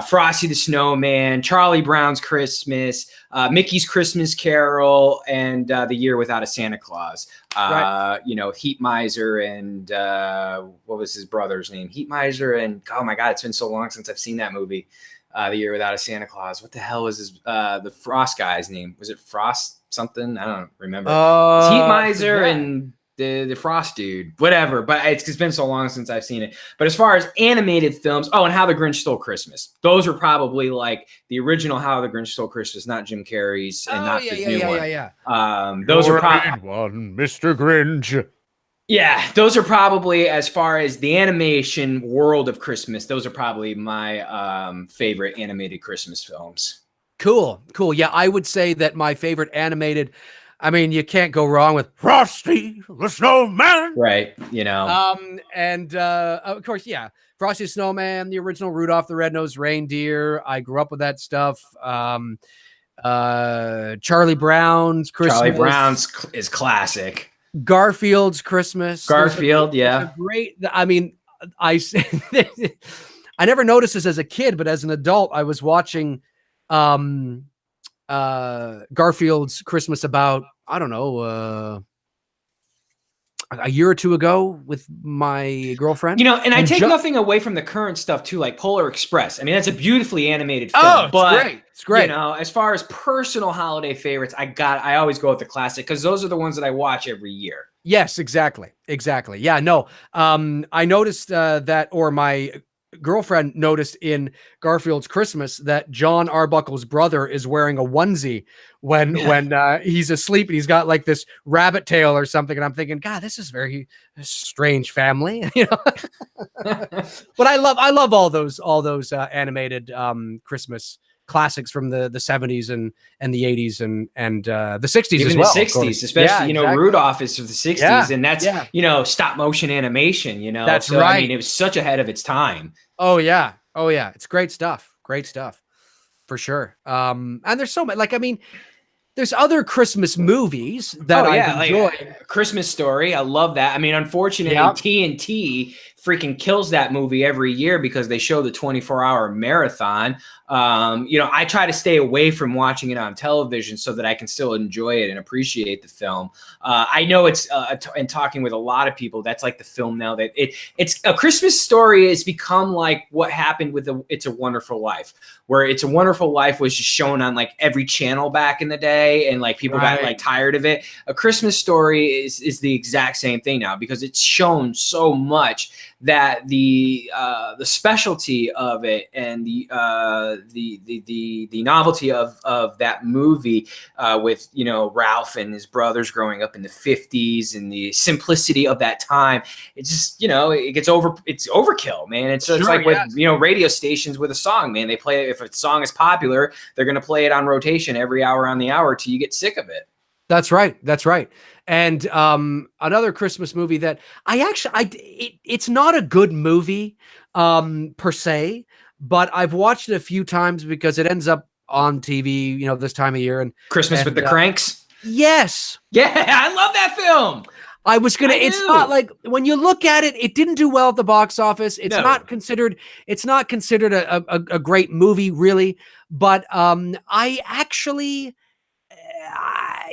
Frosty the Snowman, Charlie Brown's Christmas, Mickey's Christmas Carol, and The Year Without a Santa Claus. Right. Heat Miser and what was his brother's name? Heat Miser and oh my God, it's been so long since I've seen that movie. The Year Without a Santa Claus. What the hell was his the Frost guy's name? Was it Frost something? I don't remember. It's Heat Miser and the Frost dude, whatever. But it's been so long since I've seen it. But as far as animated films, and How the Grinch Stole Christmas. Those are probably like the original How the Grinch Stole Christmas, not Jim Carrey's and not this new one. Those are probably one, Mr. Grinch. Yeah, those are probably, as far as the animation world of Christmas, those are probably my favorite animated Christmas films. Cool. Yeah, I would say that my favorite animated, I mean, you can't go wrong with Frosty the Snowman. Right, And of course, yeah, Frosty the Snowman, the original Rudolph the Red-Nosed Reindeer. I grew up with that stuff. Charlie Brown's Christmas. Charlie Brown's is classic. Garfield's Christmas. Garfield, yeah. Great. I mean, I never noticed this as a kid, but as an adult, I was watching Garfield's Christmas about, I don't know, a year or two ago with my girlfriend. And I take nothing away from the current stuff too, like Polar Express. I mean, that's a beautifully animated film. Oh, it's great. As far as personal holiday favorites, I always go with the classic because those are the ones that I watch every year. Yes, exactly. Yeah, no. I noticed that, or my girlfriend noticed in Garfield's Christmas that John Arbuckle's brother is wearing a onesie when he's asleep, and he's got like this rabbit tail or something. And I'm thinking, God, this is very strange family, But I love all those animated Christmas classics from the 70s and the 80s and the 60s. Even as well, the 60s, especially, exactly. Rudolph is from the 60s, and that's, stop motion animation, That's right. I mean, it was such ahead of its time. Oh yeah. It's great stuff. For sure. And there's so much, like, I mean, there's other Christmas movies that I enjoy. Like Christmas Story. I love that. I mean, unfortunately, TNT freaking kills that movie every year because they show the 24-hour marathon. I try to stay away from watching it on television so that I can still enjoy it and appreciate the film. I know it's and talking with a lot of people, that's like the film now that it's A Christmas Story has become like what happened with It's a Wonderful Life, where It's a Wonderful Life was just shown on like every channel back in the day, and like people got like tired of it. A Christmas Story is the exact same thing now because it's shown so much that the specialty of it and the novelty of that movie with Ralph and his brothers growing up in the 50s and the simplicity of that time, it just it's overkill, man. It's like with radio stations with a song, man. They play it, if a song is popular, they're gonna play it on rotation every hour on the hour till you get sick of it. That's right. And another Christmas movie that it's not a good movie per se, but I've watched it a few times because it ends up on TV, this time of year. And Christmas with the Cranks. Yes. Yeah, I love that film. It's not like, when you look at it, it didn't do well at the box office. It's not considered a great movie, really. But I actually,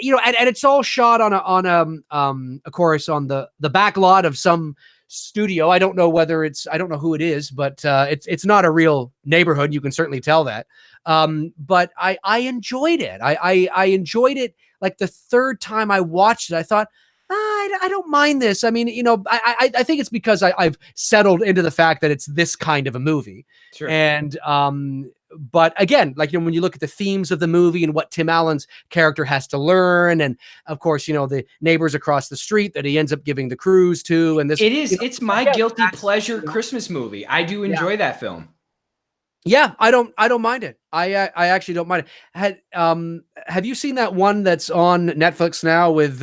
and it's all shot on of course, on the back lot of some studio. I don't know who it is, but it's not a real neighborhood. You can certainly tell that. But I enjoyed it. I enjoyed it. Like the third time I watched it, I thought, I don't mind this. I mean, I think it's because I've settled into the fact that it's this kind of a movie. Sure. And but again, like, when you look at the themes of the movie and what Tim Allen's character has to learn, and of course, the neighbors across the street that he ends up giving the cruise to, and this it's my guilty pleasure Christmas movie. I do enjoy that film. Yeah, I don't mind it. I actually don't mind it. Have you seen that one that's on Netflix now with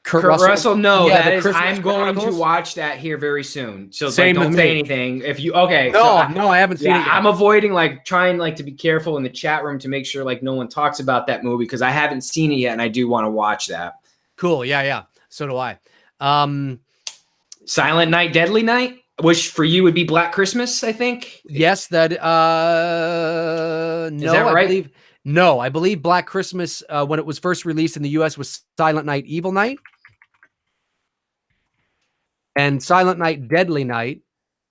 Kurt Russell? No, Yeah, that the is. Christmas I'm going to Chronicles? watch that here very soon. So Same like, with don't say me. anything. If you okay, No, so I haven't seen it yet. I'm avoiding like trying like to be careful in the chat room to make sure like no one talks about that movie because I haven't seen it yet and I do want to watch that. Cool. Yeah. So do I. Silent Night, Deadly Night, which for you would be Black Christmas, I think. Yes, that Is that right? I believe Black Christmas when it was first released in the US was Silent Night, Evil Night. And Silent Night, Deadly Night.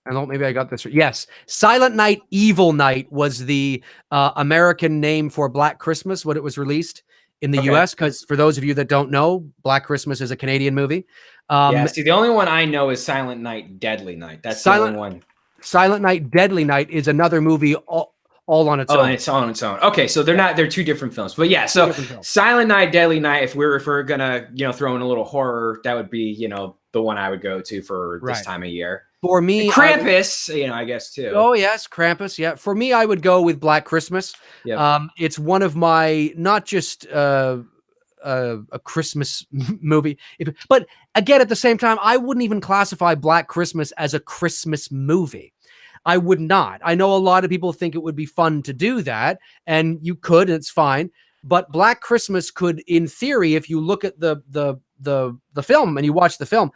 I don't maybe I got this right. Yes. Silent Night, Evil Night was the American name for Black Christmas when it was released in the US, because for those of you that don't know, Black Christmas is a Canadian movie. Yeah, see, the only one I know is Silent Night, Deadly Night. That's the only one. Silent Night, Deadly Night is another movie all on its own. Oh, and it's on its own. Okay, so they're two different films. But yeah, so Silent Night, Deadly Night, if we're gonna, throw in a little horror, that would be, the one I would go to for this time of year. For me, and Krampus, I guess too. Oh yes, Krampus. Yeah, for me, I would go with Black Christmas. Yep. It's one of my not just a Christmas movie, but again, at the same time, I wouldn't even classify Black Christmas as a Christmas movie. I would not. I know a lot of people think it would be fun to do that, and you could, and it's fine. But Black Christmas could, in theory, if you look at the film and you watch the film,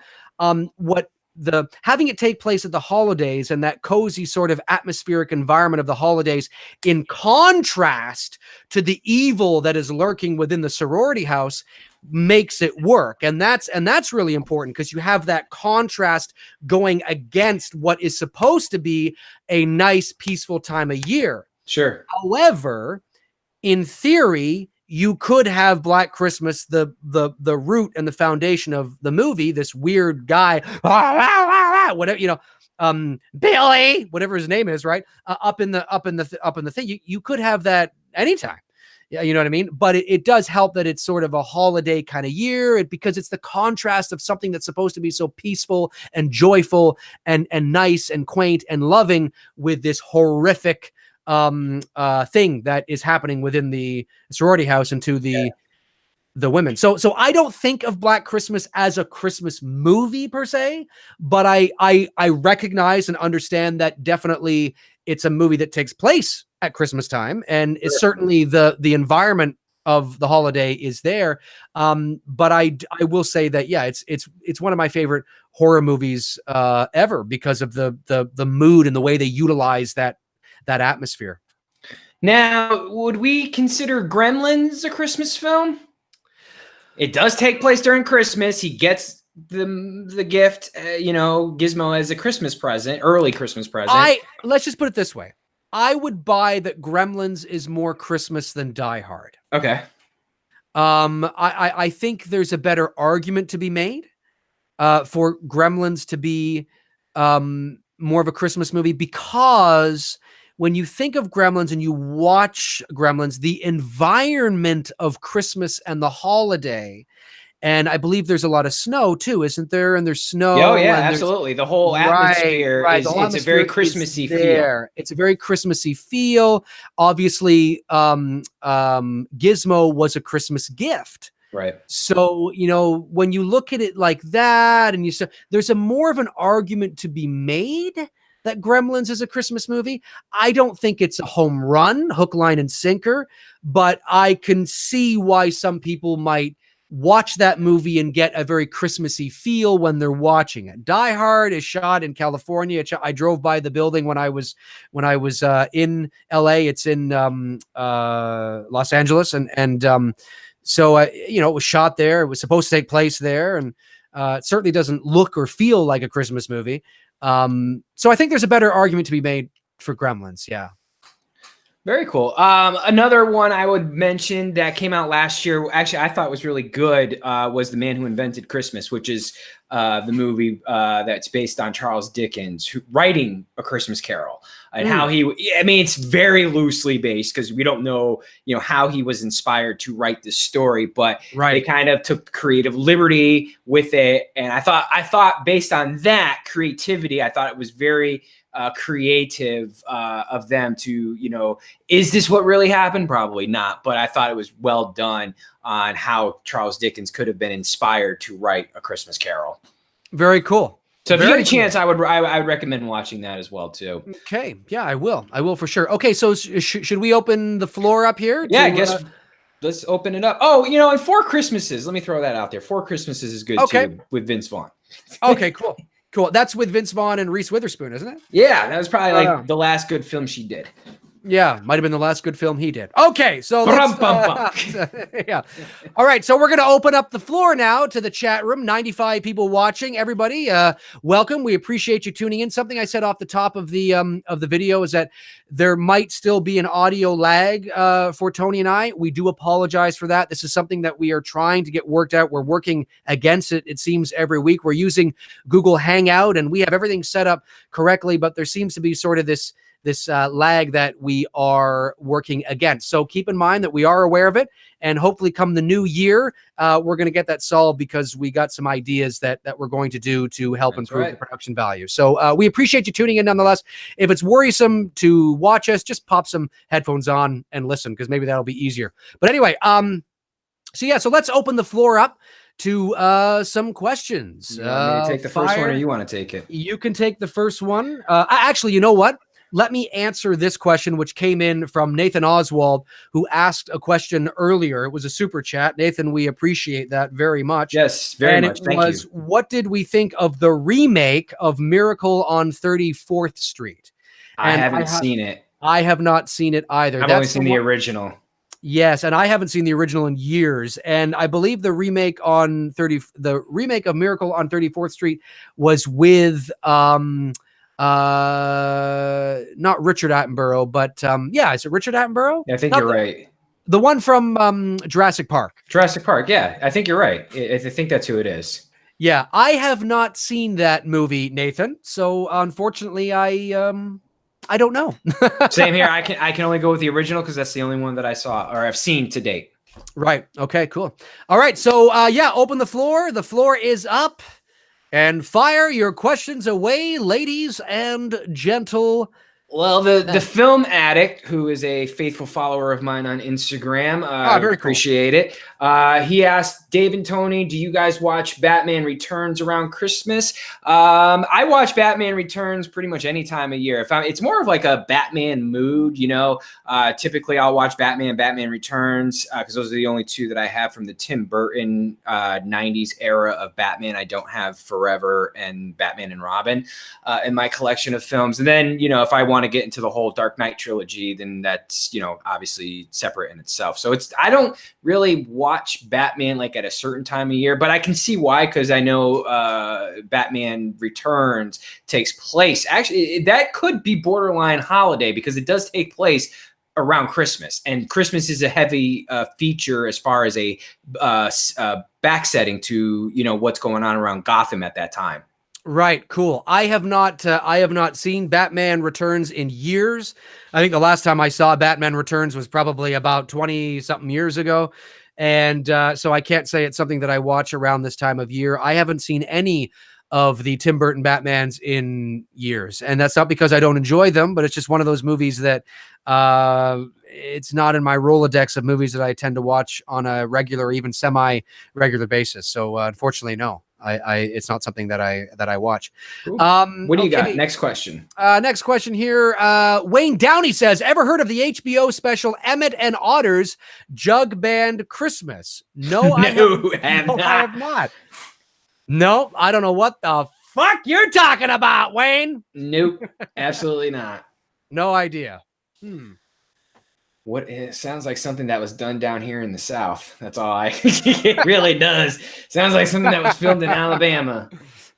having it take place at the holidays and that cozy sort of atmospheric environment of the holidays, in contrast to the evil that is lurking within the sorority house, makes it work. And that's really important, because you have that contrast going against what is supposed to be a nice, peaceful time of year. Sure. However, in theory, you could have Black Christmas, the root and the foundation of the movie, this weird guy, whatever, Billy, whatever his name is, right? Up in the thing. You could have that anytime. Yeah, you know what I mean? But it does help that it's sort of a holiday kind of year, because it's the contrast of something that's supposed to be so peaceful and joyful and nice and quaint and loving with this horrific thing that is happening within the sorority house and to the women. So I don't think of Black Christmas as a Christmas movie per se, but I recognize and understand that definitely it's a movie that takes place at Christmas time, and it's certainly the environment of the holiday is there. But I will say that it's one of my favorite horror movies ever, because of the mood and the way they utilize that atmosphere. Now, would we consider Gremlins a Christmas film? It does take place during Christmas. He gets the gift, Gizmo, as a Christmas present, early Christmas present. Let's just put it this way. I would buy that Gremlins is more Christmas than Die Hard. Okay. I think there's a better argument to be made for Gremlins to be more of a Christmas movie, because when you think of Gremlins and you watch Gremlins, the environment of Christmas and the holiday, and I believe there's a lot of snow too, isn't there? And there's snow. Oh yeah, absolutely. The whole atmosphere it's a very Christmassy feel. It's a very Christmassy feel. Obviously, Gizmo was a Christmas gift. Right. So, when you look at it like that, and there's more of an argument to be made that Gremlins is a Christmas movie. I don't think it's a home run, hook, line, and sinker, but I can see why some people might watch that movie and get a very Christmassy feel when they're watching it. Die Hard is shot in California. I drove by the building when I was in LA. It's in Los Angeles, and so it was shot there. It was supposed to take place there, and it certainly doesn't look or feel like a Christmas movie. So I think there's a better argument to be made for Gremlins. Yeah. Very cool. Another one I would mention that came out last year, actually I thought was really good, was The Man Who Invented Christmas, which is the movie that's based on Charles Dickens writing A Christmas Carol. and how I mean, it's very loosely based because we don't know, how he was inspired to write this story, but they kind of took creative liberty with it. And I thought based on that creativity, I thought it was very creative of them to, is this what really happened? Probably not, but I thought it was well done on how Charles Dickens could have been inspired to write A Christmas Carol. Very cool. So if you get a chance, I would recommend watching that as well too. Okay, yeah, I will for sure. Okay, so should we open the floor up here? Yeah, I guess let's open it up. Oh, and Four Christmases. Let me throw that out there. Four Christmases is good too with Vince Vaughn. Okay, cool. That's with Vince Vaughn and Reese Witherspoon, isn't it? Yeah, that was probably like the last good film she did. Yeah, might have been the last good film he did. Okay, so yeah. All right, so we're going to open up the floor now to the chat room. 95 people watching. Everybody, welcome. We appreciate you tuning in. Something I said off the top of the video is that there might still be an audio lag for Tony and I. We do apologize for that. This is something that we are trying to get worked out. We're working against it, it seems, every week. We're using Google Hangout, and we have everything set up correctly, but there seems to be sort of this lag that we are working against. So keep in mind that we are aware of it, and hopefully come the new year, we're going to get that solved because we got some ideas that we're going to do to help improve the production value. So we appreciate you tuning in nonetheless. If it's worrisome to watch us, just pop some headphones on and listen, because maybe that'll be easier. But anyway, so let's open the floor up to some questions. You want me to take the first one, or you want to take it? You can take the first one. Actually, you know what? Let me answer this question, which came in from Nathan Oswald, who asked a question earlier. It was a super chat. Nathan, we appreciate that very much. Yes, very much. Thank you. What did we think of the remake of Miracle on 34th Street? I haven't seen it. I have not seen it either. I've only seen the original. Yes, and I haven't seen the original in years. And I believe the remake of Miracle on 34th Street was with not Richard Attenborough, but is it Richard Attenborough? Yeah, I think you're right. The one from Jurassic Park. Jurassic Park, yeah. I think you're right. I think that's who it is. Yeah, I have not seen that movie, Nathan. So unfortunately, I don't know. Same here. I can only go with the original because that's the only one that I saw or I've seen to date. Right. Okay, cool. All right. So open the floor. The floor is up. And fire your questions away, ladies and gentlemen. Well, the film addict, who is a faithful follower of mine on Instagram, very appreciate it. He asked, Dave and Tony, do you guys watch Batman Returns around Christmas? I watch Batman Returns pretty much any time of year. It's more of like a Batman mood, Typically, I'll watch Batman Returns because those are the only two that I have from the Tim Burton 90s era of Batman. I don't have Forever and Batman and Robin in my collection of films. And then, if I want to get into the whole Dark Knight trilogy, then that's, obviously separate in itself. So I don't really watch Batman like at a certain time of year, but I can see why, because I know Batman Returns takes place. Actually, that could be borderline holiday because it does take place around Christmas, and Christmas is a heavy feature as far as a backsetting to what's going on around Gotham at that time. Right. Cool. I have not seen Batman Returns in years. I think the last time I saw Batman Returns was probably about 20 something years ago. And so I can't say it's something that I watch around this time of year. I haven't seen any of the Tim Burton Batmans in years. And that's not because I don't enjoy them, but it's just one of those movies that it's not in my Rolodex of movies that I tend to watch on a regular or even semi-regular basis. So unfortunately, no. It's not something that I watch. Cool. What do you got? Next question. Next question here. Wayne Downey says, ever heard of the HBO special Emmett and Otter's Jug Band Christmas? No, I have not. No, I don't know what the fuck you're talking about, Wayne. Nope, absolutely not. No idea. What it sounds like something that was done down here in the South. That's all it really does. Sounds like something that was filmed in Alabama.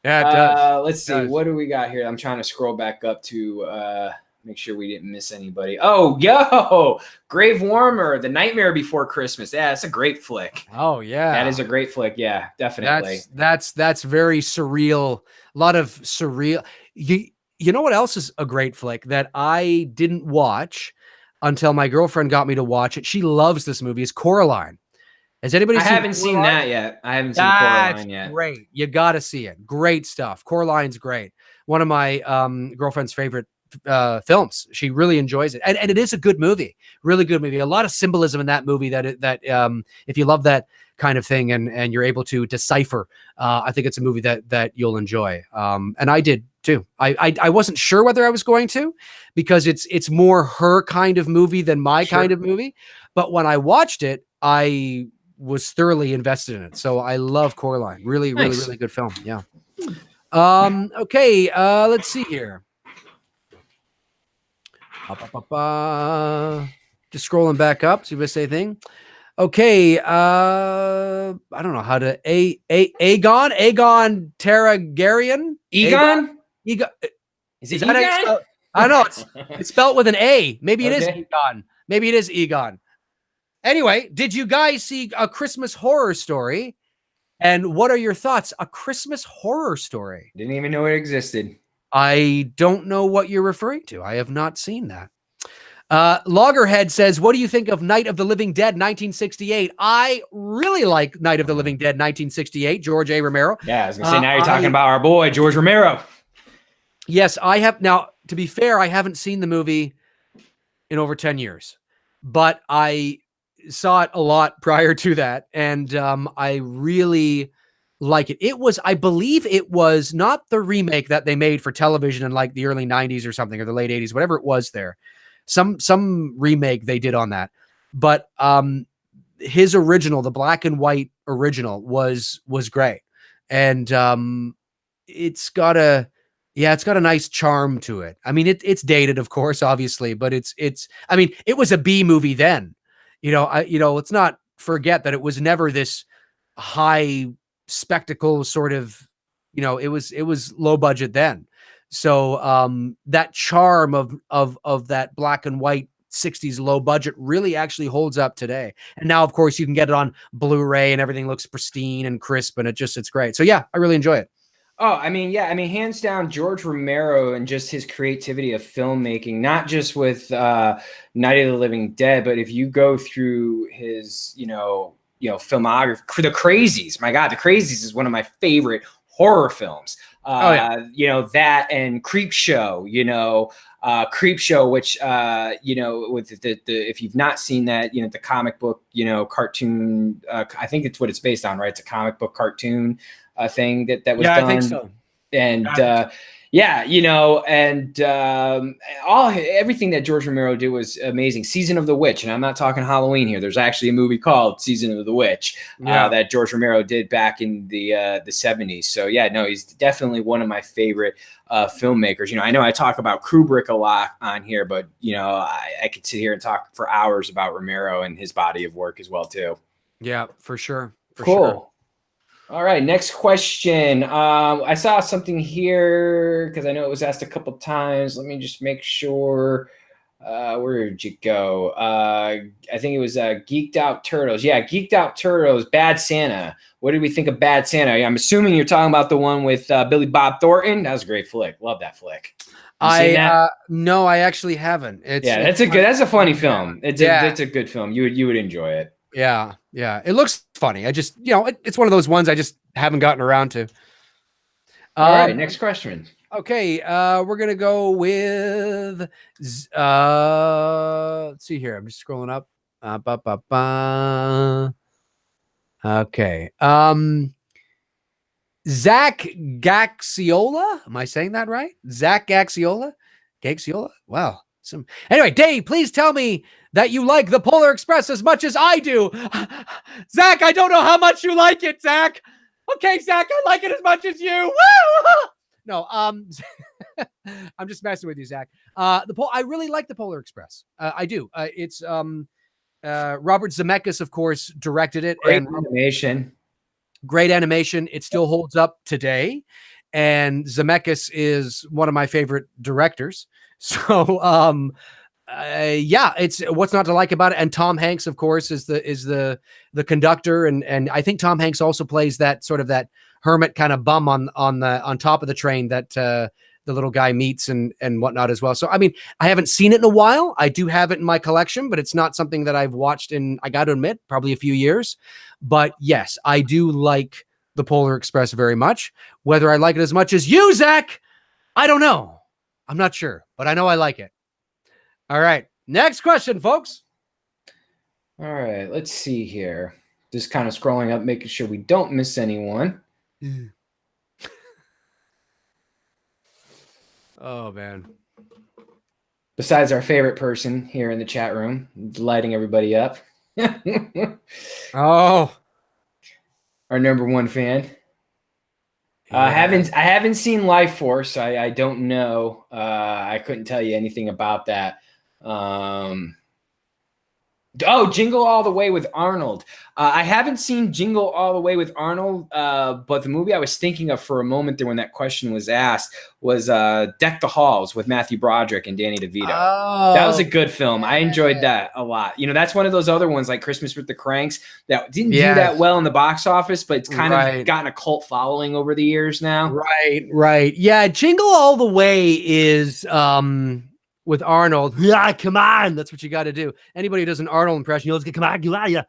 Yeah, it does. Let's see. What do we got here? I'm trying to scroll back up to make sure we didn't miss anybody. Oh, Grave Warmer, The Nightmare Before Christmas. Yeah, it's a great flick. Oh, yeah. That is a great flick. Yeah, definitely. That's very surreal. A lot of surreal. You know what else is a great flick that I didn't watch until my girlfriend got me to watch it? She loves this movie. Is Coraline. Has anybody I seen haven't seen Coraline? that yet. I haven't seen That's Coraline yet. great. You got to see it. Great stuff. Coraline's great. One of my girlfriend's favorite films. She really enjoys it. And it is a good movie. Really good movie. A lot of symbolism in that movie that if you love that kind of thing and you're able to decipher, I think it's a movie that you'll enjoy. And I did too. I wasn't sure whether I was going to, because it's more her kind of movie than my kind of movie. But when I watched it, I was thoroughly invested in it. So I love Coraline. Really, Nice. really, really good film. Yeah. Okay. Let's see here. Just scrolling back up. See if I say anything. Okay. I don't know how to Aegon Targaryen. Egon? Egon. Is it that how you Egon? spell it? I know it's spelled with an A. Maybe it is Okay. Egon. Maybe it is Egon. Anyway, did you guys see A Christmas Horror Story? And what are your thoughts? A Christmas Horror Story. Didn't even know it existed. I don't know what you're referring to. I have not seen that. Loggerhead says, what do you think of Night of the Living Dead 1968? I really like Night of the Living Dead 1968, George A. Romero. Yeah, I was going to say, now you're talking about our boy, George Romero. Yes, I have. Now, to be fair, I haven't seen the movie in over 10 years, but I saw it a lot prior to that, and I really like it. It was, I believe it was not the remake that they made for television in like the early 90s or something, or the late 80s, whatever it was there. Some remake they did on that. But his original, the black and white original, was great. And it's got a nice charm to it. I mean, it's dated, of course, obviously, but it's I mean, it was a B movie then. Let's not forget that it was never this high spectacle sort of, it was low budget then. So that charm of that black and white 60s low budget really actually holds up today. And now, of course, you can get it on Blu-ray and everything looks pristine and crisp, and it's great. So yeah, I really enjoy it. Oh, I mean, yeah, hands down, George Romero and just his creativity of filmmaking, not just with Night of the Living Dead, but if you go through his, filmography, The Crazies. My God, The Crazies is one of my favorite horror films. That and Creepshow, Creepshow, which with the if you've not seen that, the comic book, cartoon, I think it's what it's based on, right? It's a comic book cartoon thing that was done. I think so. And everything that George Romero did was amazing. Season of the Witch, and I'm not talking Halloween here. There's actually a movie called Season of the Witch that George Romero did back in the 70s. So yeah, no, he's definitely one of my favorite filmmakers. I know I talk about Kubrick a lot on here, but I could sit here and talk for hours about Romero and his body of work as well too. Yeah, for sure. Cool. Sure. All right, next question. I saw something here because I know it was asked a couple times. Let me just make sure. Where did you go? I think it was Geeked Out Turtles. Yeah, Geeked Out Turtles, Bad Santa. What did we think of Bad Santa? I'm assuming you're talking about the one with Billy Bob Thornton. That was a great flick. Love that flick. No, I actually haven't. That's a funny film. It's a good film. You would enjoy it. Yeah. It looks funny. I just, it's one of those ones I just haven't gotten around to. All right, next question. Okay, we're gonna go with let's see here. I'm just scrolling up. Okay. Zach Gaxiola. Am I saying that right? Zach Gaxiola? Wow. Anyway, Dave, please tell me that you like the Polar Express as much as I do. Zach, I don't know how much you like it, Zach. Okay, Zach, I like it as much as you. Woo! No, I'm just messing with you, Zach. I really like the Polar Express. I do. It's Robert Zemeckis, of course, directed it. Great animation. It still holds up today. And Zemeckis is one of my favorite directors. So, it's what's not to like about it. And Tom Hanks, of course, is the conductor. And I think Tom Hanks also plays that sort of that hermit kind of bum on top of the train that the little guy meets and whatnot as well. So, I mean, I haven't seen it in a while. I do have it in my collection, but it's not something that I've watched in, I got to admit, probably a few years. But yes, I do like the Polar Express very much. Whether I like it as much as you, Zach, I don't know. I'm not sure, but I know I like it. All right. Next question, folks. All right. Let's see here. Just kind of scrolling up, making sure we don't miss anyone. Oh, man. Besides our favorite person here in the chat room, lighting everybody up. Oh. Our number one fan. Yeah. I haven't seen Life Force. I don't know. I couldn't tell you anything about that. Jingle All the Way with Arnold. I haven't seen Jingle All the Way with Arnold, but the movie I was thinking of for a moment there when that question was asked was Deck the Halls with Matthew Broderick and Danny DeVito. Oh, that was a good film. I enjoyed that a lot. You know, that's one of those other ones like Christmas with the Cranks that didn't do that well in the box office, but it's kind of gotten a cult following over the years now. Right. Yeah, Jingle All the Way is with Arnold. Yeah, come on. That's what you got to do. Anybody who does an Arnold impression, you'll just get, come on, yeah.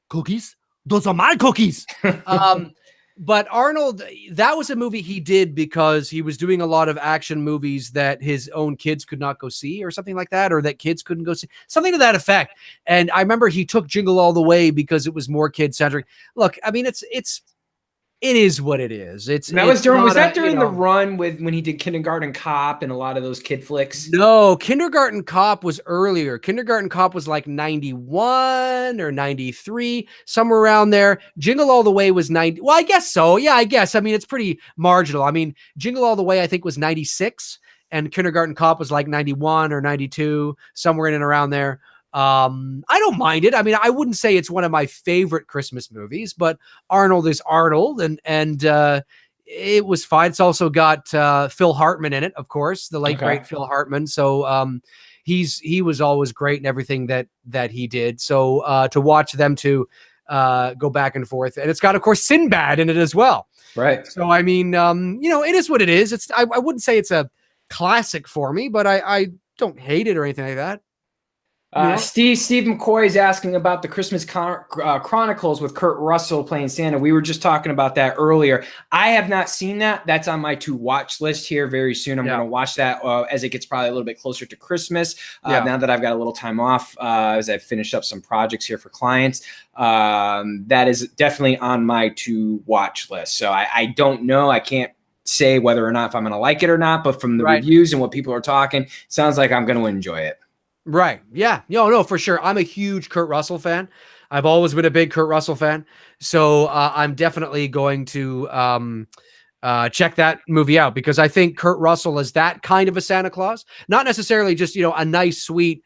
Cookies? Those are my cookies. But Arnold, that was a movie he did because he was doing a lot of action movies that his own kids could not go see or something like that, or that kids couldn't go see, something to that effect. And I remember he took Jingle All the Way because it was more kid-centric. Look, I mean, it is what it is. Was that during the run with when he did Kindergarten Cop and a lot of those kid flicks? No, Kindergarten Cop was earlier. Kindergarten Cop was like 91 or 93, somewhere around there. Jingle All the Way was 90. Well, I guess so. Yeah, I guess. I mean, it's pretty marginal. I mean, Jingle All the Way, I think, was 96, and Kindergarten Cop was like 91 or 92, somewhere in and around there. I don't mind it. I mean, I wouldn't say it's one of my favorite Christmas movies, but Arnold is Arnold, and it was fine. It's also got Phil Hartman in it, of course, the late great Phil Hartman. So he was always great in everything that he did. So to watch them two go back and forth, and it's got, of course, Sinbad in it as well. Right. So I mean, it is what it is. I wouldn't say it's a classic for me, but I don't hate it or anything like that. Steve McCoy is asking about the Christmas Chronicles with Kurt Russell playing Santa. We were just talking about that earlier. I have not seen that. That's on my to-watch list here very soon. I'm going to watch that as it gets probably a little bit closer to Christmas. Now that I've got a little time off as I finish up some projects here for clients. That is definitely on my to-watch list. So I don't know. I can't say whether or not if I'm going to like it or not, but from the reviews and what people are talking, sounds like I'm going to enjoy it. Right. Yeah. No, for sure. I'm a huge Kurt Russell fan. I've always been a big Kurt Russell fan. So I'm definitely going to check that movie out because I think Kurt Russell is that kind of a Santa Claus. Not necessarily just, a nice, sweet,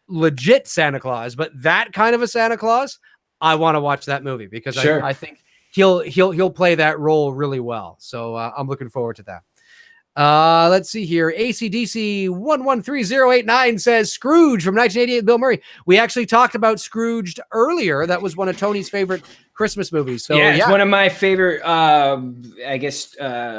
legit Santa Claus, but that kind of a Santa Claus. I want to watch that movie because I think he'll play that role really well. So I'm looking forward to that. Let's see here. ACDC 113089 says Scrooge from 1988, Bill Murray. We actually talked about Scrooge earlier. That was one of Tony's favorite Christmas movies. So it's one of my favorite,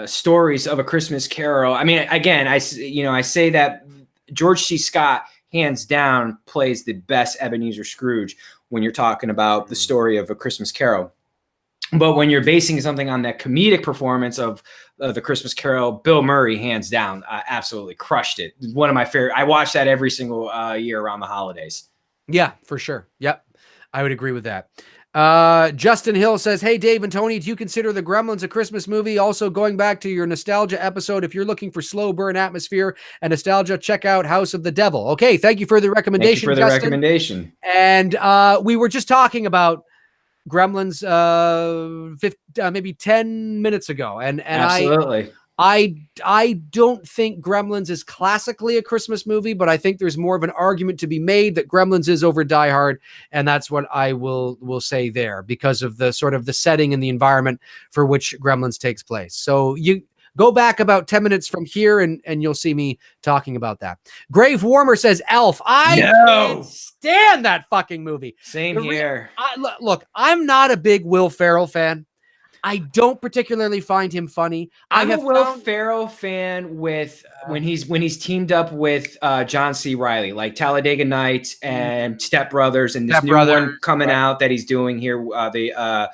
stories of A Christmas Carol. I mean, again, I say that George C. Scott, hands down, plays the best Ebenezer Scrooge when you're talking about the story of A Christmas Carol. But when you're basing something on that comedic performance of the Christmas Carol, Bill Murray, hands down, absolutely crushed it. One of my favorite. I watch that every single year around the holidays. Yeah, for sure. Yep. I would agree with that. Justin Hill says, hey, Dave and Tony, do you consider The Gremlins a Christmas movie? Also, going back to your nostalgia episode, if you're looking for slow burn atmosphere and nostalgia, check out House of the Devil. Okay, thank you for the recommendation, Thank you for the recommendation. And we were just talking about Gremlins maybe 10 minutes ago. And absolutely. I don't think Gremlins is classically a Christmas movie, but I think there's more of an argument to be made that Gremlins is over Die Hard, and that's what I will say there because of the sort of the setting and the environment for which Gremlins takes place. So you go back about 10 minutes from here and you'll see me talking about that. Grave Warmer says Elf. I can't stand that fucking movie. Same here. Look, I'm not a big Will Ferrell fan. I don't particularly find him funny. I'm a Will Ferrell fan with when he's teamed up with John C. Reilly, like Talladega Nights and Step Brothers, and this new one coming out that he's doing here, the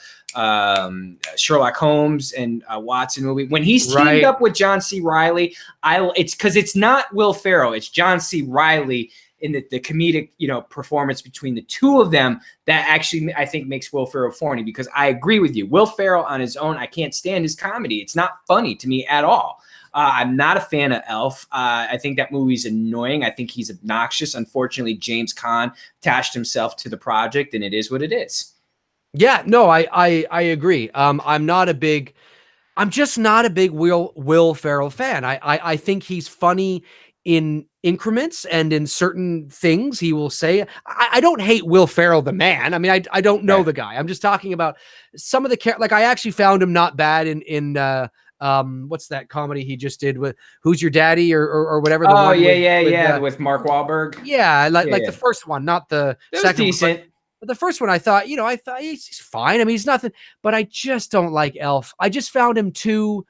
Sherlock Holmes and Watson movie. When he's teamed up with John C. Reilly, it's because it's not Will Ferrell, it's John C. Reilly in the comedic, performance between the two of them that actually I think makes Will Ferrell funny, because I agree with you. Will Ferrell on his own, I can't stand his comedy. It's not funny to me at all. I'm not a fan of Elf. I think that movie's annoying. I think he's obnoxious. Unfortunately, James Caan attached himself to the project, and it is what it is. Yeah, no, I agree. I'm just not a big Will Ferrell fan. I think he's funny in increments and in certain things he will say. I don't hate Will Ferrell, the man. I mean, I don't know the guy. I'm just talking about some of the like I actually found him not bad in what's that comedy he just did with Who's Your Daddy or whatever. The one with, with Mark Wahlberg. Yeah, like the first one, not the second. Decent. But the first one, I thought he's fine. I mean, he's nothing, but I just don't like Elf. I just found him too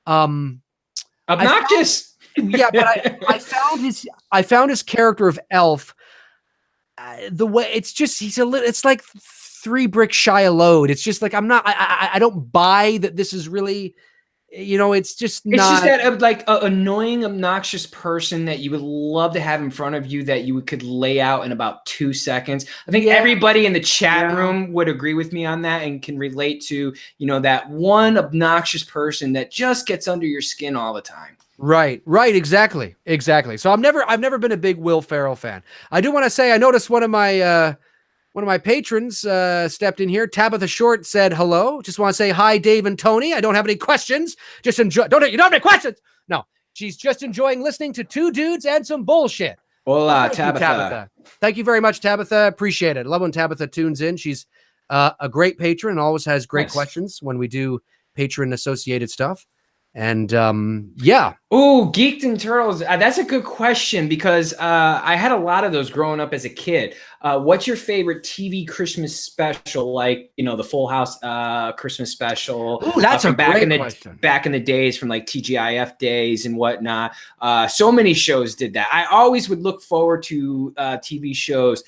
obnoxious. But I found his character of Elf the way it's like 3 bricks shy of load. It's just like I don't buy that this is really, it's just that like annoying, obnoxious person that you would love to have in front of you that you could lay out in about 2 seconds. I think everybody in the chat room would agree with me on that and can relate to, that one obnoxious person that just gets under your skin all the time. Right, exactly. So I've never been a big Will Ferrell fan. I do want to say I noticed one of my patrons stepped in here. Tabitha Short said hello. Just want to say hi, Dave and Tony. I don't have any questions. Just enjoy. You don't have any questions? No, she's just enjoying listening to 2 dudes and some bullshit. Hola, Tabitha. Thank you very much, Tabitha. Appreciate it. I love when Tabitha tunes in. She's a great patron. Always has great questions when we do patron associated stuff. And yeah. Ooh, Geeked and Turtles. That's a good question, because I had a lot of those growing up as a kid. What's your favorite TV Christmas special? Like, the Full House Christmas special. Ooh, that's a great question. Back in the days, from like TGIF days and whatnot. So many shows did that. I always would look forward to TV shows,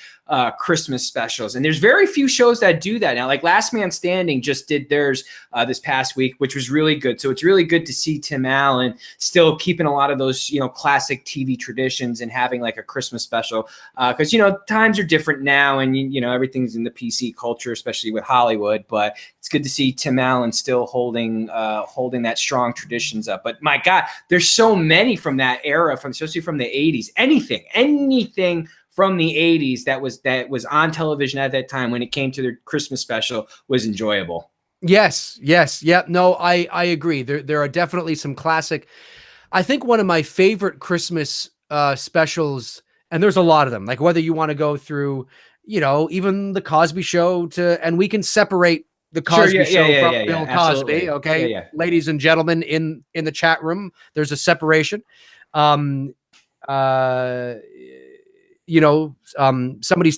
Christmas specials. And there's very few shows that do that now. Like Last Man Standing just did theirs this past week, which was really good. So it's really good to see Tim Allen still keeping a lot of those, classic TV traditions and having like a Christmas special. Because, times are different now, and, everything's in the PC culture, especially with Hollywood. But it's good to see Tim Allen still holding that strong traditions up. But my God, there's so many from that era, especially from the 80s. Anything from the 80s that was on television at that time when it came to their Christmas special was enjoyable. Yes. Yep. No, I agree. There are definitely some classic. I think one of my favorite Christmas specials, and there's a lot of them, like whether you want to go through, even the Cosby Show and we can separate the Cosby Show from Bill Cosby. Absolutely. Okay. Ladies and gentlemen in the chat room, there's a separation. Somebody's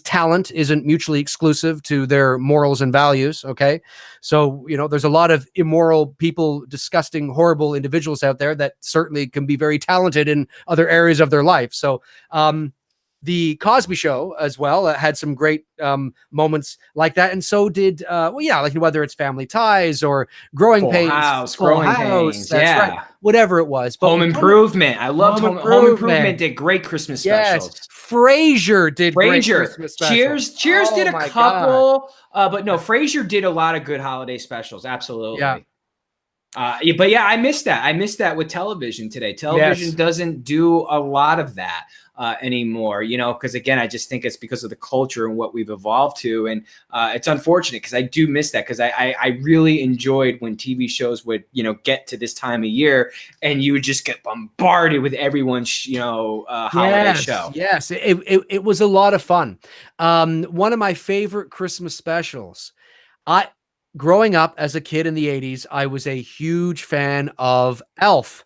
talent isn't mutually exclusive to their morals and values. Okay. So, there's a lot of immoral people, disgusting, horrible individuals out there that certainly can be very talented in other areas of their life. So, the Cosby Show as well had some great moments like that, and so did like whether it's Family Ties or Growing Pains, Growing Pains, that's right, whatever it was. But Home Improvement, I loved Home Improvement. Did great Christmas specials. Frasier did great Christmas specials. Cheers did a couple, but no, Frasier did a lot of good holiday specials. Absolutely. Yeah. But yeah, I missed that with television today. Television doesn't do a lot of that anymore, because again, I just think it's because of the culture and what we've evolved to. And it's unfortunate, because I do miss that, because I really enjoyed when TV shows would, get to this time of year and you would just get bombarded with everyone's, holiday show. Yes, it was a lot of fun. One of my favorite Christmas specials, growing up as a kid in the 80s, I was a huge fan of Elf.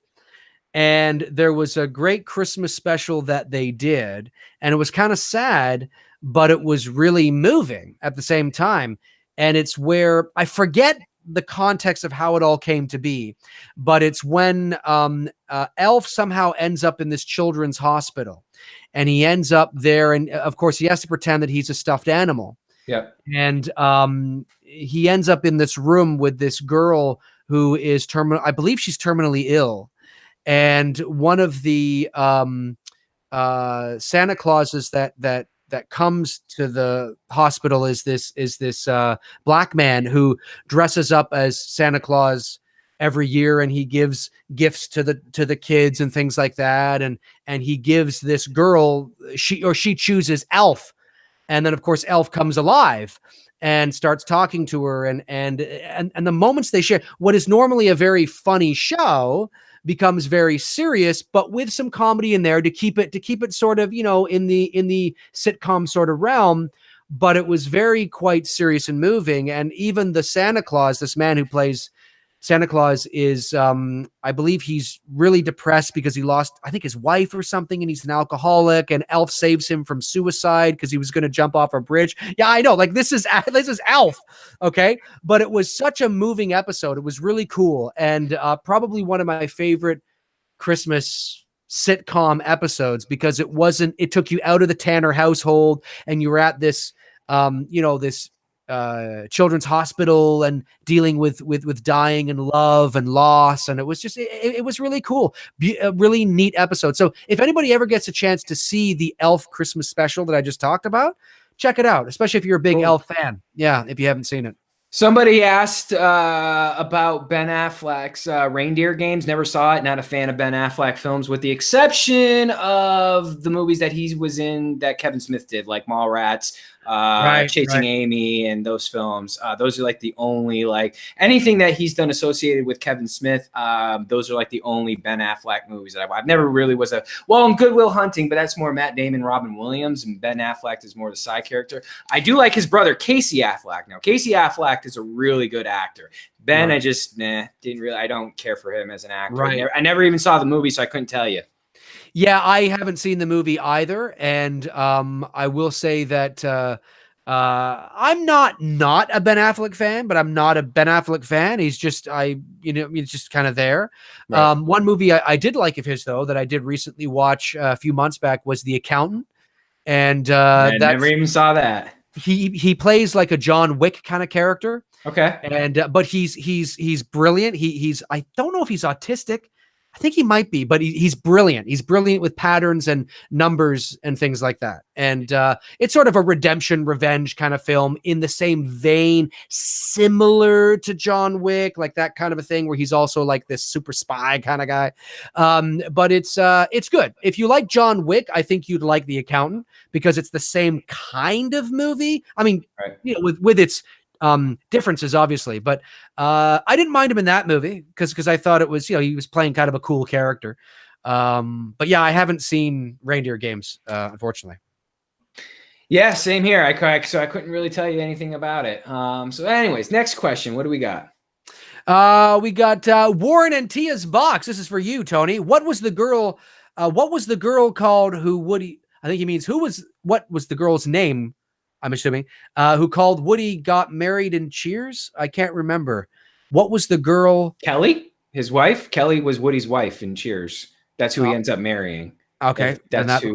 And there was a great Christmas special that they did, and it was kind of sad, but it was really moving at the same time. And it's where I forget the context of how it all came to be, but it's when Elf somehow ends up in this children's hospital, and he ends up there, and of course he has to pretend that he's a stuffed animal. Yep. And he ends up in this room with this girl who is terminal. I believe she's terminally ill, and one of the Santa Clauses that comes to the hospital is this black man who dresses up as Santa Claus every year, and he gives gifts to the kids and things like that, and he gives this girl, she chooses Elf, and then of course Elf comes alive and starts talking to her, and the moments they share, what is normally a very funny show becomes very serious, but with some comedy in there to keep it sort of, in the sitcom sort of realm. But it was very quite serious and moving. And even the Santa Claus, this man who plays Santa Claus, is I believe he's really depressed because he lost, I think, his wife or something, and he's an alcoholic, and Elf saves him from suicide because he was going to jump off a bridge. Yeah, I know, like this is Elf, okay? But it was such a moving episode. It was really cool, and probably one of my favorite Christmas sitcom episodes, because it took you out of the Tanner household, and you were at this this children's hospital and dealing with dying and love and loss, and it was just it was really cool, a really neat episode. So if anybody ever gets a chance to see the Elf Christmas special that I just talked about, check it out, especially if you're a big Elf fan. Yeah, if you haven't seen it. Somebody asked about Ben Affleck's Reindeer Games. Never saw it. Not a fan of Ben Affleck films, with the exception of the movies that he was in that Kevin Smith did, like Mallrats, Chasing Amy, and those films. Those are like the only, like, anything that he's done associated with Kevin Smith. Those are like the only Ben Affleck movies that I've never really was in Good Will Hunting, but that's more Matt Damon, Robin Williams, and Ben Affleck is more the side character. I do like his brother Casey Affleck. Now Casey Affleck is a really good actor. Ben, right. I just didn't really. I don't care for him as an actor. Right. I never even saw the movie, so I couldn't tell you. Yeah, I haven't seen the movie either, and I will say that I'm not a Ben Affleck fan, but I'm not a Ben Affleck fan. He's just it's just kind of there. Right. One movie I did like of his, though, that I did recently watch a few months back was The Accountant, and I never even saw that. He plays like a John Wick kind of character. Okay. And but he's brilliant. He's I don't know if he's autistic. I think he might be, but he's brilliant. He's brilliant with patterns and numbers and things like that. And it's sort of a redemption, revenge kind of film in the same vein, similar to John Wick, like that kind of a thing, where he's also like this super spy kind of guy. But it's good. If you like John Wick, I think you'd like The Accountant, because it's the same kind of movie. I mean, right. With its differences, obviously, but I didn't mind him in that movie because I thought it was, he was playing kind of a cool character. But yeah, I haven't seen Reindeer Games, unfortunately. Yeah, same here. So I couldn't really tell you anything about it. So anyways, next question. What do we got? We got Warren and Tia's box. This is for you, Tony. What was the girl called who Woody, I think he means what was the girl's name, I'm assuming, who called Woody got married in Cheers? I can't remember. What was the girl? Kelly, his wife. Kelly was Woody's wife in Cheers. That's who he ends up marrying. Okay. That's who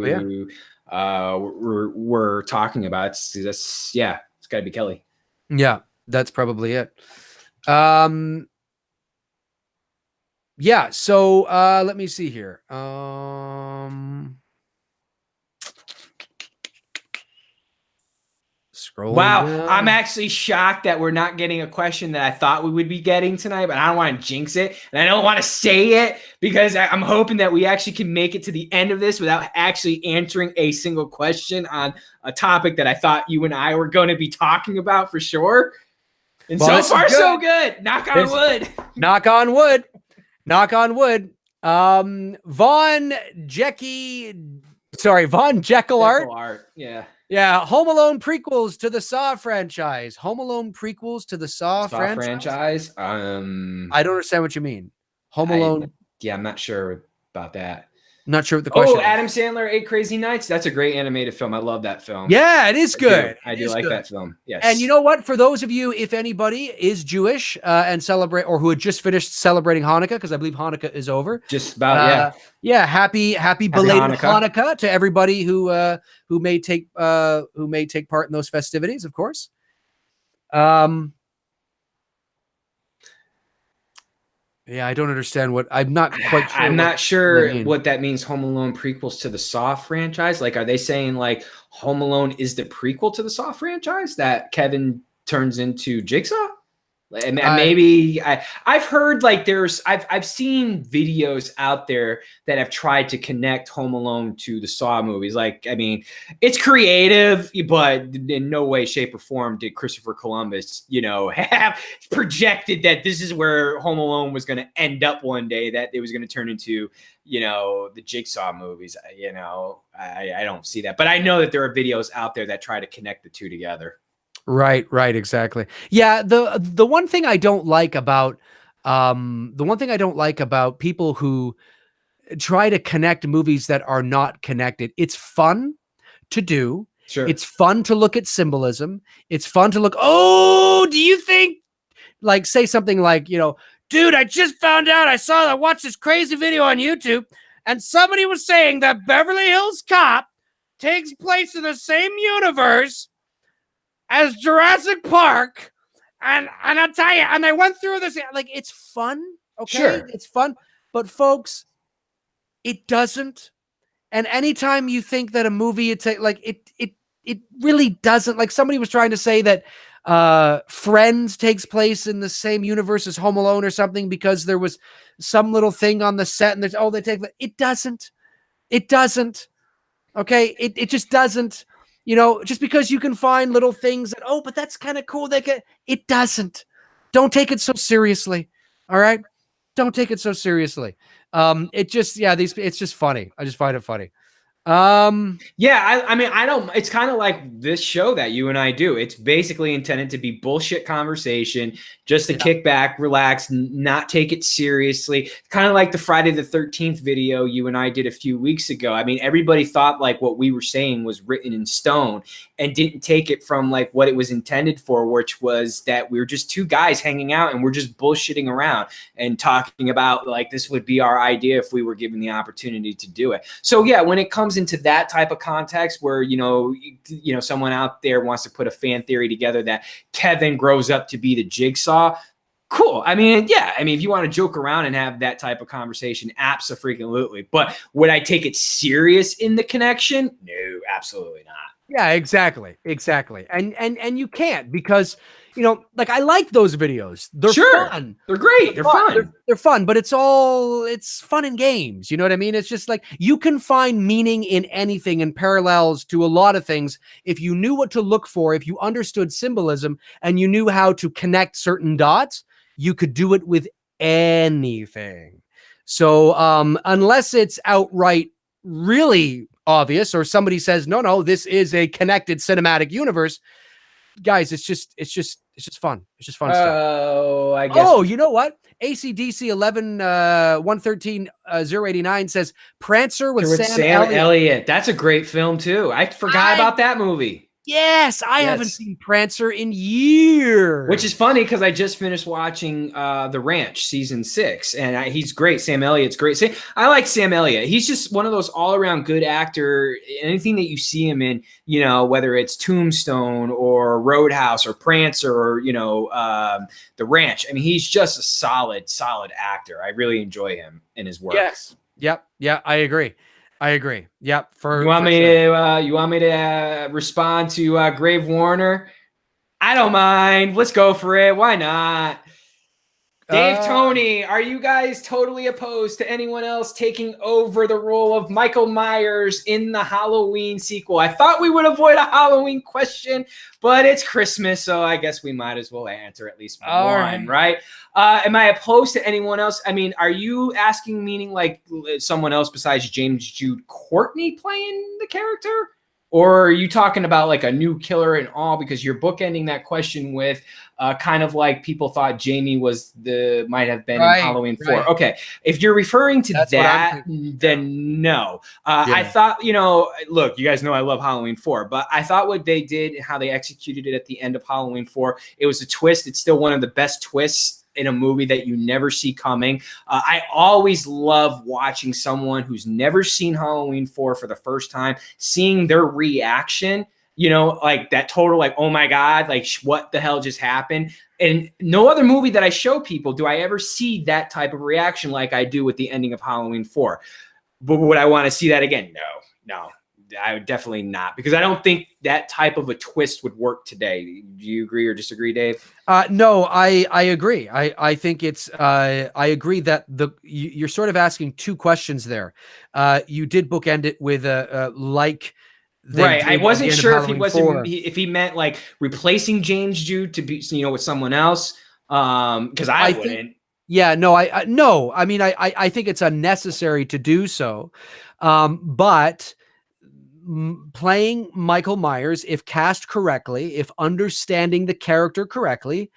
we're talking about. It's got to be Kelly. Yeah, that's probably it. Yeah, so let me see here. Wow, down. I'm actually shocked that we're not getting a question that I thought we would be getting tonight, but I don't want to jinx it, and I don't want to say it because I'm hoping that we actually can make it to the end of this without actually answering a single question on a topic that I thought you and I were going to be talking about for sure. And so far, so good. Knock on wood. Knock on wood. Knock on wood. Vaughn Jekyll Art. Yeah. Yeah, Home Alone prequels to the Saw franchise. Home Alone prequels to the Saw franchise. I don't understand what you mean. Home Alone. I'm not sure about that. Not sure what the question Oh, is. Adam Sandler, Eight Crazy Nights. That's a great animated film. I love that film. Yeah, it is good. I do like that film. Yes. And you know what? For those of you, if anybody is Jewish and celebrate, or who had just finished celebrating Hanukkah, because I believe Hanukkah is over. Just about, yeah. Happy belated Hanukkah. to everybody who may take part in those festivities, of course. Yeah, I don't understand what I'm not quite sure. I'm not sure what that means. Home Alone prequels to the Saw franchise. Like, are they saying like Home Alone is the prequel to the Saw franchise that Kevin turns into Jigsaw? And maybe I've heard like I've seen videos out there that have tried to connect Home Alone to the Saw movies. Like, I mean, it's creative, but in no way, shape, or form did Christopher Columbus, have projected that this is where Home Alone was going to end up one day, that it was going to turn into, the Jigsaw movies. I don't see that, but I know that there are videos out there that try to connect the two together. Right, exactly. Yeah, the one thing I don't like about people who try to connect movies that are not connected. It's fun to do. Sure. It's fun to look at symbolism. It's fun to look, oh, do you think, like, say something like, dude, I just found out, I watched this crazy video on YouTube, and somebody was saying that Beverly Hills Cop takes place in the same universe as Jurassic Park, and I'll tell you, and I went through this, like, it's fun, okay? Sure. It's fun, but folks, it doesn't. And anytime you think that a movie, it really doesn't. Like, somebody was trying to say that Friends takes place in the same universe as Home Alone or something because there was some little thing on the set, and it doesn't. It doesn't. Okay, it just doesn't. Just because you can find little things that, but that's kind of cool. It doesn't. Don't take it so seriously. All right. Don't take it so seriously. It's just funny. I just find it funny. I mean, it's kind of like this show that you and I do. It's basically intended to be bullshit conversation, just to kick back, relax, not take it seriously. Kind of like the Friday the 13th video you and I did a few weeks ago. I mean, everybody thought like what we were saying was written in stone and didn't take it from like what it was intended for, which was that we were just two guys hanging out and we're just bullshitting around and talking about like this would be our idea if we were given the opportunity to do it. So yeah, when it comes into that type of context where, someone out there wants to put a fan theory together that Kevin grows up to be the Jigsaw, cool. I mean, yeah. I mean, if you want to joke around and have that type of conversation, absolutely. But would I take it serious in the connection? No, absolutely not. Yeah, exactly. And you can't, because, like, I like those videos. They're fun. They're great. They're fun. They're fun, but it's fun and games. You know what I mean? It's just like, you can find meaning in anything and parallels to a lot of things if you knew what to look for, if you understood symbolism and you knew how to connect certain dots, you could do it with anything. So unless it's outright really obvious, or somebody says, no, this is a connected cinematic universe, guys, it's just fun. It's just fun stuff. Oh, I guess. Oh, you know what? ACDC 113-089 says Prancer with Sam Elliott. That's a great film too. I forgot about that movie. Yes, I haven't seen Prancer in years. Which is funny because I just finished watching The Ranch season 6, and he's great. Sam Elliott's great. I like Sam Elliott. He's just one of those all-around good actor. Anything that you see him in, whether it's Tombstone or Roadhouse or Prancer or The Ranch. I mean, he's just a solid actor. I really enjoy him in his work. Yes. Yep. Yeah, I agree. Yep. You want me to respond to Grave Warner? I don't mind. Let's go for it. Why not? Dave Tony, are you guys totally opposed to anyone else taking over the role of Michael Myers in the Halloween sequel? I thought we would avoid a Halloween question, but it's Christmas, so I guess we might as well answer at least one, right? Am I opposed to anyone else? I mean, are you asking, meaning like someone else besides James Jude Courtney playing the character? Or are you talking about like a new killer and all? Because you're bookending that question with kind of like people thought Jamie might have been in Halloween 4. Okay, if you're referring to That's that, then no. I thought, look, you guys know I love Halloween 4, but I thought what they did and how they executed it at the end of Halloween 4, it was a twist. It's still one of the best twists in a movie that you never see coming. I always love watching someone who's never seen Halloween 4 for the first time, seeing their reaction, like that total, like, oh my God, like what the hell just happened? And no other movie that I show people do I ever see that type of reaction like I do with the ending of Halloween 4. But would I want to see that again? No. I would definitely not, because I don't think that type of a twist would work today. Do you agree or disagree, Dave? No, I agree. I think it's I agree that you're sort of asking two questions there. You did bookend it with like. Right. I wasn't sure if he meant like replacing James Jude to be, with someone else. Because I wouldn't. No, I mean, I think it's unnecessary to do so. But playing Michael Myers, if cast correctly, if understanding the character correctly,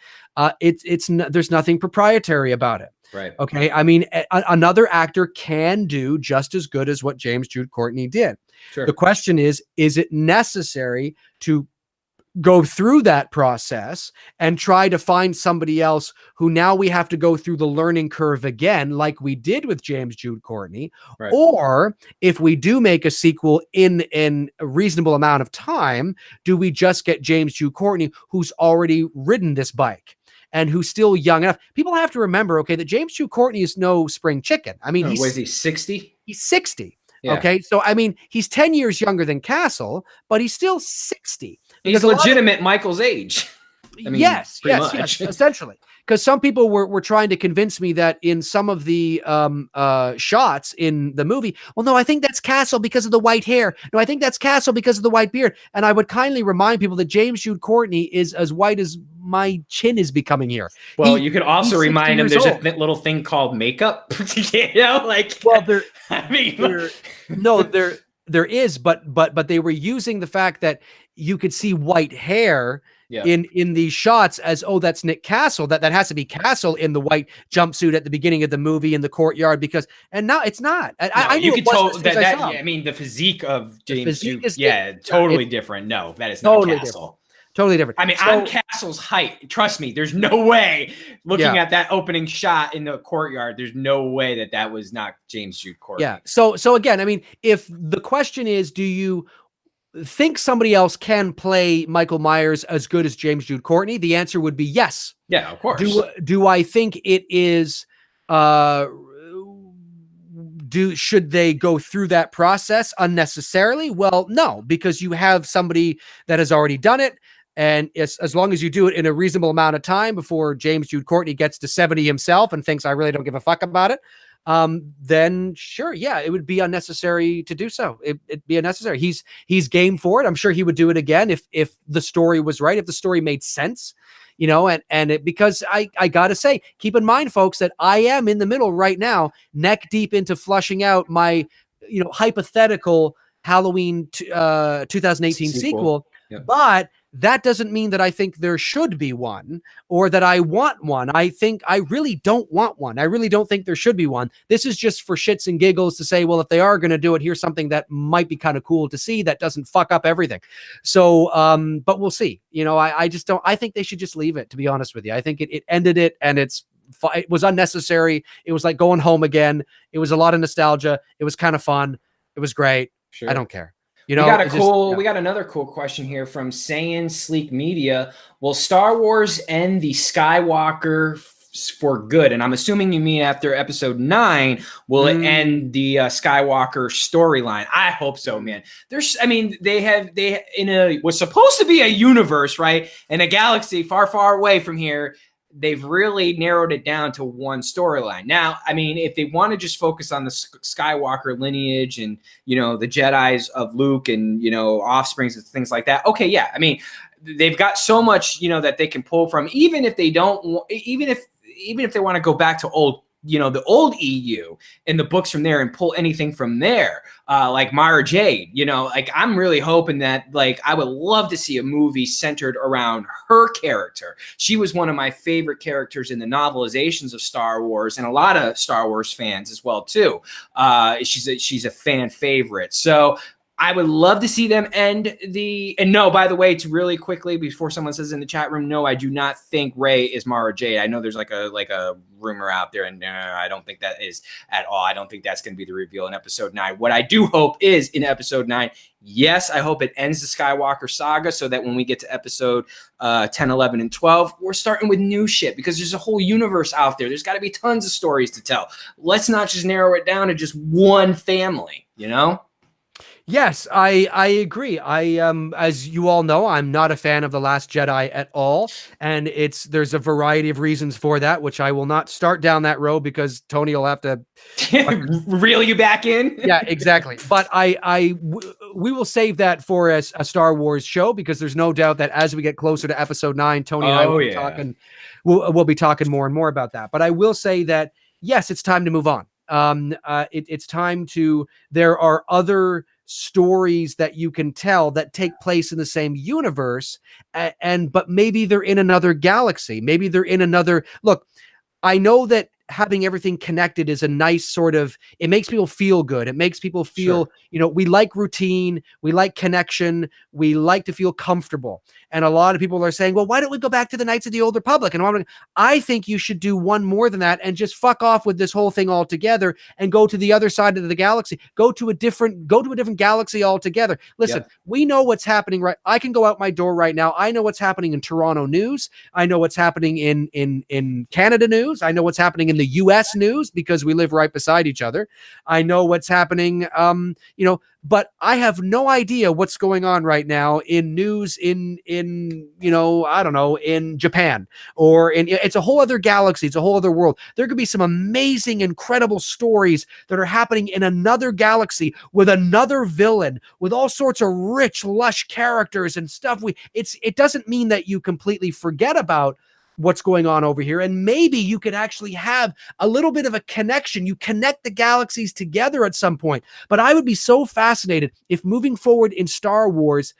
there's nothing proprietary about it. Right. Okay. I mean, another actor can do just as good as what James Jude Courtney did. Sure. The question is it necessary to go through that process and try to find somebody else who now we have to go through the learning curve again, like we did with James Jude Courtney? Right. Or if we do make a sequel in a reasonable amount of time, do we just get James Jude Courtney, who's already ridden this bike and who's still young enough? People have to remember, okay, that James Jude Courtney is no spring chicken. I mean, was he 60? He's 60. Yeah. Okay. So, I mean, he's 10 years younger than Castle, but he's still 60. He's legitimate Michael's age. I mean, yes, essentially. Because some people were trying to convince me that in some of the shots in the movie, well, no, I think that's Castle because of the white hair. No, I think that's Castle because of the white beard. And I would kindly remind people that James Jude Courtney is as white as my chin is becoming here. Well, you could also remind him there's a little thing called makeup. Well, there is, but they were using the fact that you could see white hair in these shots as, oh, that's Nick Castle. That has to be Castle in the white jumpsuit at the beginning of the movie in the courtyard, and now it's not. I knew you could tell that. I mean, the physique of James Jude, totally different. No, that is not Castle. Totally different. I mean, I'm Castle's height. Trust me, there's no way. Looking at that opening shot in the courtyard, there's no way that was not James Jude Courtney. Yeah. So again, I mean, if the question is, do you think somebody else can play Michael Myers as good as James Jude Courtney? The answer would be yes. Yeah, of course. Do I think it is? Should they go through that process unnecessarily? Well, no, because you have somebody that has already done it. And as long as you do it in a reasonable amount of time before James Jude Courtney gets to 70 himself and thinks I really don't give a fuck about it, then sure, it would be unnecessary to do so. It'd be unnecessary. He's game for it. I'm sure he would do it again if the story was right, if the story made sense, because I gotta say, keep in mind, folks, that I am in the middle right now, neck deep into flushing out my, hypothetical Halloween 2018 sequel. Yep. But that doesn't mean that I think there should be one or that I want one. I really don't want one. I really don't think there should be one. This is just for shits and giggles to say, well, if they are going to do it, here's something that might be kind of cool to see that doesn't fuck up everything. So, but we'll see. I just don't, I think they should just leave it, to be honest with you. I think it ended it, and it was unnecessary. It was like going home again. It was a lot of nostalgia. It was kind of fun. It was great. Sure. I don't care. We got another cool question here from Saiyan Sleek Media. Will Star Wars end the Skywalker for good? And I'm assuming you mean after episode 9, will it end the Skywalker storyline? I hope so, man. Was supposed to be a universe, right? In a galaxy far, far away from here. They've really narrowed it down to one storyline. Now, I mean, if they want to just focus on the Skywalker lineage and, the Jedis of Luke and, offsprings and things like that. Okay. Yeah. I mean, they've got so much, that they can pull from, even if they don't, even if they want to go back to old the old EU and the books from there and pull anything from there, like Mara Jade. Like I'm really hoping that, like, I would love to see a movie centered around her character. She was one of my favorite characters in the novelizations of Star Wars, and a lot of Star Wars fans as well too. She's a fan favorite. So I would love to see them end and no, by the way, to really quickly, before someone says in the chat room, no, I do not think Rey is Mara Jade. I know there's like a rumor out there, and no, I don't think that is at all. I don't think that's going to be the reveal in episode 9. What I do hope is in episode 9, yes, I hope it ends the Skywalker saga so that when we get to episode 10, 11, and 12, we're starting with new shit, because there's a whole universe out there. There's got to be tons of stories to tell. Let's not just narrow it down to just one family, Yes, I agree. As you all know, I'm not a fan of The Last Jedi at all, and there's a variety of reasons for that, which I will not start down that road because Tony will have to reel you back in. Yeah, exactly. But we will save that for a Star Wars show, because there's no doubt that as we get closer to episode 9, Tony and I will be talking. We'll be talking more and more about that. But I will say that yes, it's time to move on. It's time to. There are other stories that you can tell that take place in the same universe, but maybe they're in another galaxy. Maybe they're in another. Look, I know that having everything connected is a nice sort of, it makes people feel good. It makes people feel, we like routine, we like connection, we like to feel comfortable. And a lot of people are saying, well, why don't we go back to the Knights of the Old Republic? And I think you should do one more than that and just fuck off with this whole thing altogether and go to the other side of the galaxy. Go to a different galaxy altogether. Listen, we know what's happening, right? I can go out my door right now. I know what's happening in Toronto news. I know what's happening in Canada news. I know what's happening in the US news, because we live right beside each other. I know what's happening, but I have no idea what's going on right now in news in I don't know, in Japan, or it's a whole other galaxy. It's a whole other world. There could be some amazing, incredible stories that are happening in another galaxy with another villain, with all sorts of rich, lush characters and stuff. It doesn't mean that you completely forget about what's going on over here. And maybe you could actually have a little bit of a connection. You connect the galaxies together at some point. But I would be so fascinated if moving forward in Star Wars,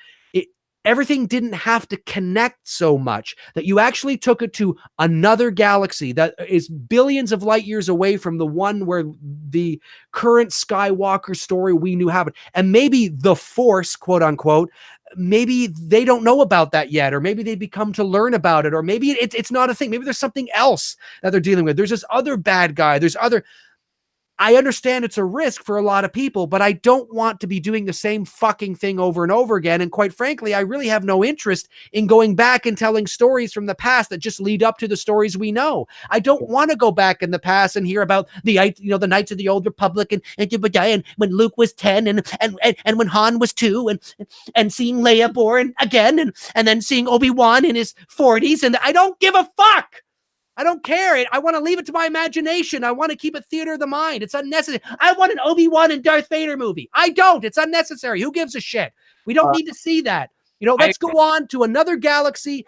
everything didn't have to connect so much, that you actually took it to another galaxy that is billions of light years away from the one where the current Skywalker story we knew happened. And maybe the Force, quote unquote, maybe they don't know about that yet, or maybe they become to learn about it, or maybe it's not a thing. Maybe there's something else that they're dealing with. There's this other bad guy. I understand it's a risk for a lot of people, but I don't want to be doing the same fucking thing over and over again. And quite frankly, I really have no interest in going back and telling stories from the past that just lead up to the stories we know. I don't want to go back in the past and hear about the Knights of the Old Republic and when Luke was 10 and when Han was 2 and seeing Leia born again and then seeing Obi-Wan in his 40s. And I don't give a fuck. I don't care. I want to leave it to my imagination. I want to keep it theater of the mind. It's unnecessary. I want an Obi-Wan and Darth Vader movie. I don't. It's unnecessary. Who gives a shit? We don't need to see that. Let's go on to another galaxy,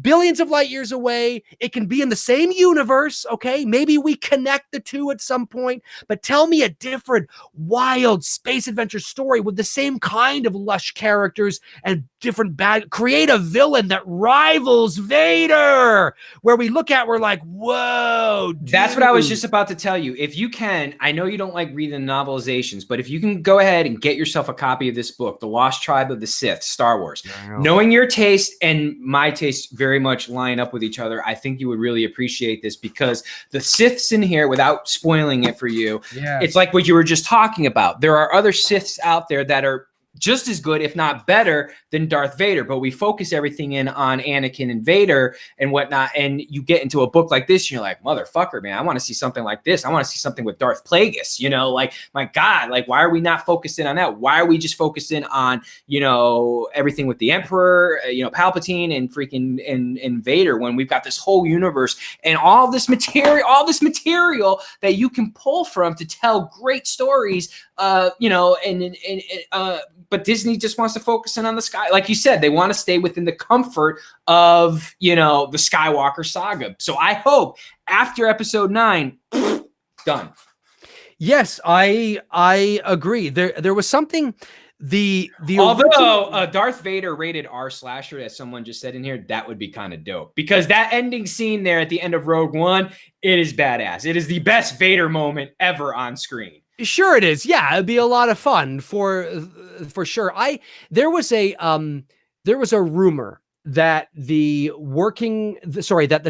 billions of light years away. It can be in the same universe, okay? Maybe we connect the two at some point, but tell me a different, wild space adventure story with the same kind of lush characters and different create a villain that rivals Vader, where we look at, we're like, whoa, dude. That's what I was just about to tell you. If you can, I know you don't like reading novelizations, but if you can go ahead and get yourself a copy of this book, The Lost Tribe of the Sith, Star Wars, knowing your taste and my taste very much line up with each other, I think you would really appreciate this, because the Siths in here, without spoiling it for you, it's like what you were just talking about. There are other Siths out there that are just as good, if not better, than Darth Vader, but we focus everything in on Anakin and Vader and whatnot. And you get into a book like this, and you're like, motherfucker, man, I want to see something like this. I want to see something with Darth Plagueis, like, my God, like, why are we not focusing on that? Why are we just focusing on, everything with the Emperor, Palpatine and freaking and Vader, when we've got this whole universe and all this material that you can pull from to tell great stories, but Disney just wants to focus in on the sky. Like you said, they want to stay within the comfort of, the Skywalker saga. So I hope after episode 9, Done. Yes, I agree. There was something. Although Darth Vader rated R slasher, as someone just said in here, that would be kind of dope, because that ending scene there at the end of Rogue One, it is badass. It is the best Vader moment ever on screen. Sure it is. Yeah, it'd be a lot of fun for sure. There was a rumor that the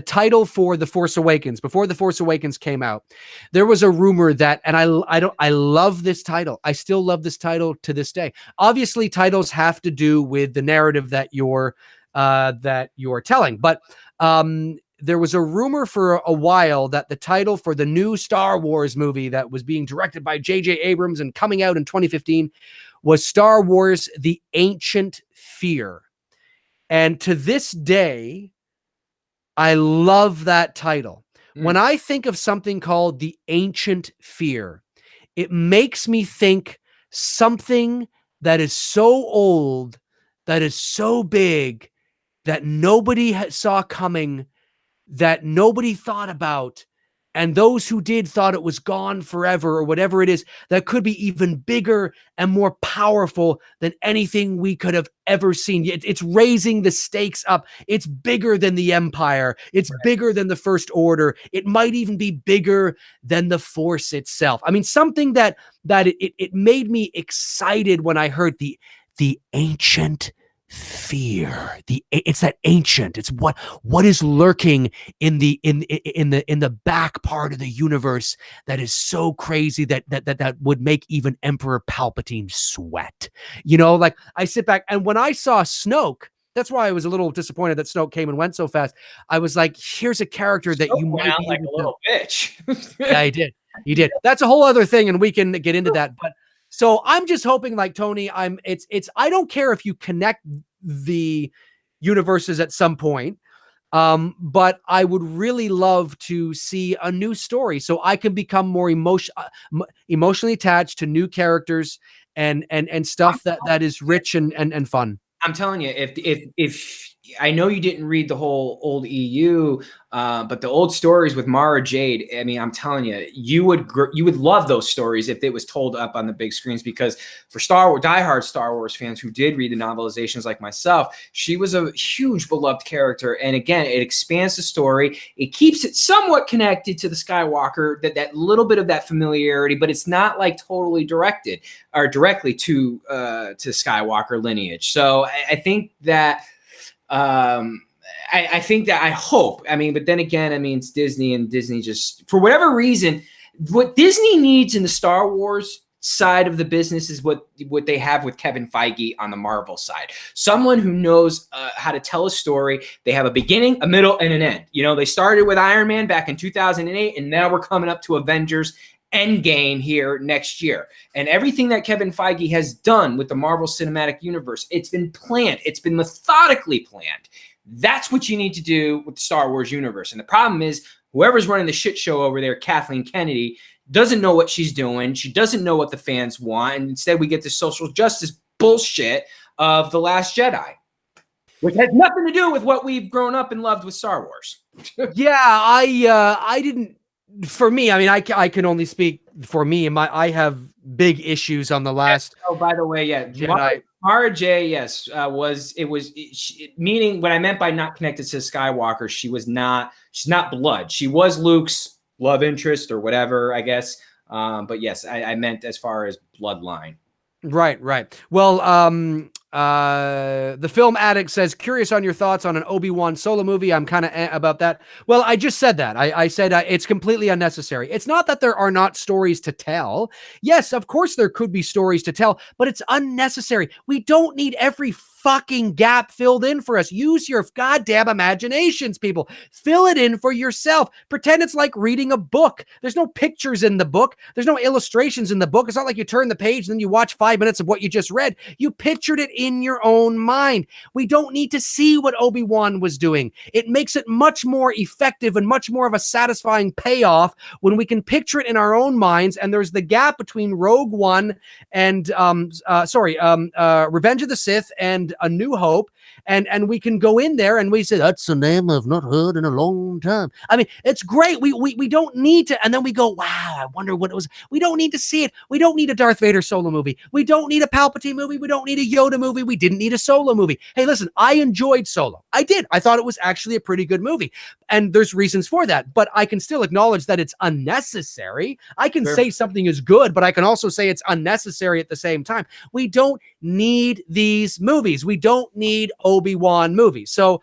title for The Force Awakens, before The Force Awakens came out, there was a rumor that, and I love this title. I still love this title to this day. Obviously, titles have to do with the narrative that you're telling, but there was a rumor for a while that the title for the new Star Wars movie that was being directed by J.J. Abrams and coming out in 2015 was Star Wars: The Ancient Fear. And to this day, I love that title. When I think of something called The Ancient Fear, it makes me think something that is so old, that is so big, that nobody saw coming, that nobody thought about, and those who did thought it was gone forever, or whatever it is, that could be even bigger and more powerful than anything we could have ever seen. It's raising the stakes up. It's bigger than the Empire. It's bigger than the First Order. It might even be bigger than the Force itself. I mean, something that it made me excited when I heard the Ancient Fear. It's that ancient. It's what is lurking in the back part of the universe that is so crazy that would make even Emperor Palpatine sweat. Like, I sit back, and when I saw Snoke, that's why I was a little disappointed that Snoke came and went so fast. I was like, here's a character that you might be like a little bitch. Yeah, he did. That's a whole other thing, and we can get into that. But so I'm just hoping, like Tony, I don't care if you connect the universes at some point, but I would really love to see a new story so I can become more emotionally attached to new characters and stuff that is rich and fun. I'm telling you, if I know you didn't read the whole old EU, but the old stories with Mara Jade, I mean, I'm telling you, you would love those stories if it was told up on the big screens, because for diehard Star Wars fans who did read the novelizations like myself, she was a huge beloved character. And again, it expands the story. It keeps it somewhat connected to the Skywalker, that little bit of that familiarity, but it's not like totally directed or directly to Skywalker lineage. So I think that I hope, I mean, but then again, I mean, it's Disney, and Disney just, for whatever reason, what Disney needs in the Star Wars side of the business is what they have with Kevin Feige on the Marvel side. Someone who knows how to tell a story. They have a beginning, a middle, and an end. They started with Iron Man back in 2008, and now we're coming up to Avengers Endgame here next year. And everything that Kevin Feige has done with the Marvel Cinematic Universe, it's been planned. It's been methodically planned. That's what you need to do with the Star Wars universe. And the problem is, whoever's running the shit show over there, Kathleen Kennedy, doesn't know what she's doing. She doesn't know what the fans want. And instead, we get this social justice bullshit of The Last Jedi, which has nothing to do with what we've grown up and loved with Star Wars. Yeah, I didn't. For me, I mean, I can only speak for me. I have big issues on The Last. Oh, by the way, yeah, Jedi. Mara J, yes, meaning what I meant by not connected to Skywalker. She's not blood. She was Luke's love interest or whatever, I guess. But yes, I meant as far as bloodline. Right. Well, the Film Addict says, curious on your thoughts on an Obi-Wan Solo movie. I'm kind of about that. Well, I just said that. I said it's completely unnecessary. It's not that there are not stories to tell. Yes, of course there could be stories to tell, but it's unnecessary. We don't need every fucking gap filled in for us. Use your goddamn imaginations, people. Fill it in for yourself. Pretend it's like reading a book. There's no pictures in the book. There's no illustrations in the book. It's not like you turn the page and then you watch 5 minutes of what you just read. You pictured it in your own mind. We don't need to see what Obi-Wan was doing. It makes it much more effective and much more of a satisfying payoff when we can picture it in our own minds. And there's the gap between Rogue One and Revenge of the Sith and A New Hope. and we can go in there and we say, that's a name I've not heard in a long time. I mean, it's great. We don't need to, and then we go, wow, I wonder what it was. We don't need to see it. We don't need a Darth Vader solo movie. We don't need a Palpatine movie. We don't need a Yoda movie. We didn't need a Solo movie. Hey, listen, I enjoyed Solo. I did. I thought it was actually a pretty good movie. And there's reasons for that, but I can still acknowledge that it's unnecessary. I can say something is good, but I can also say it's unnecessary at the same time. We don't need these movies. We don't need Obi-Wan movies. So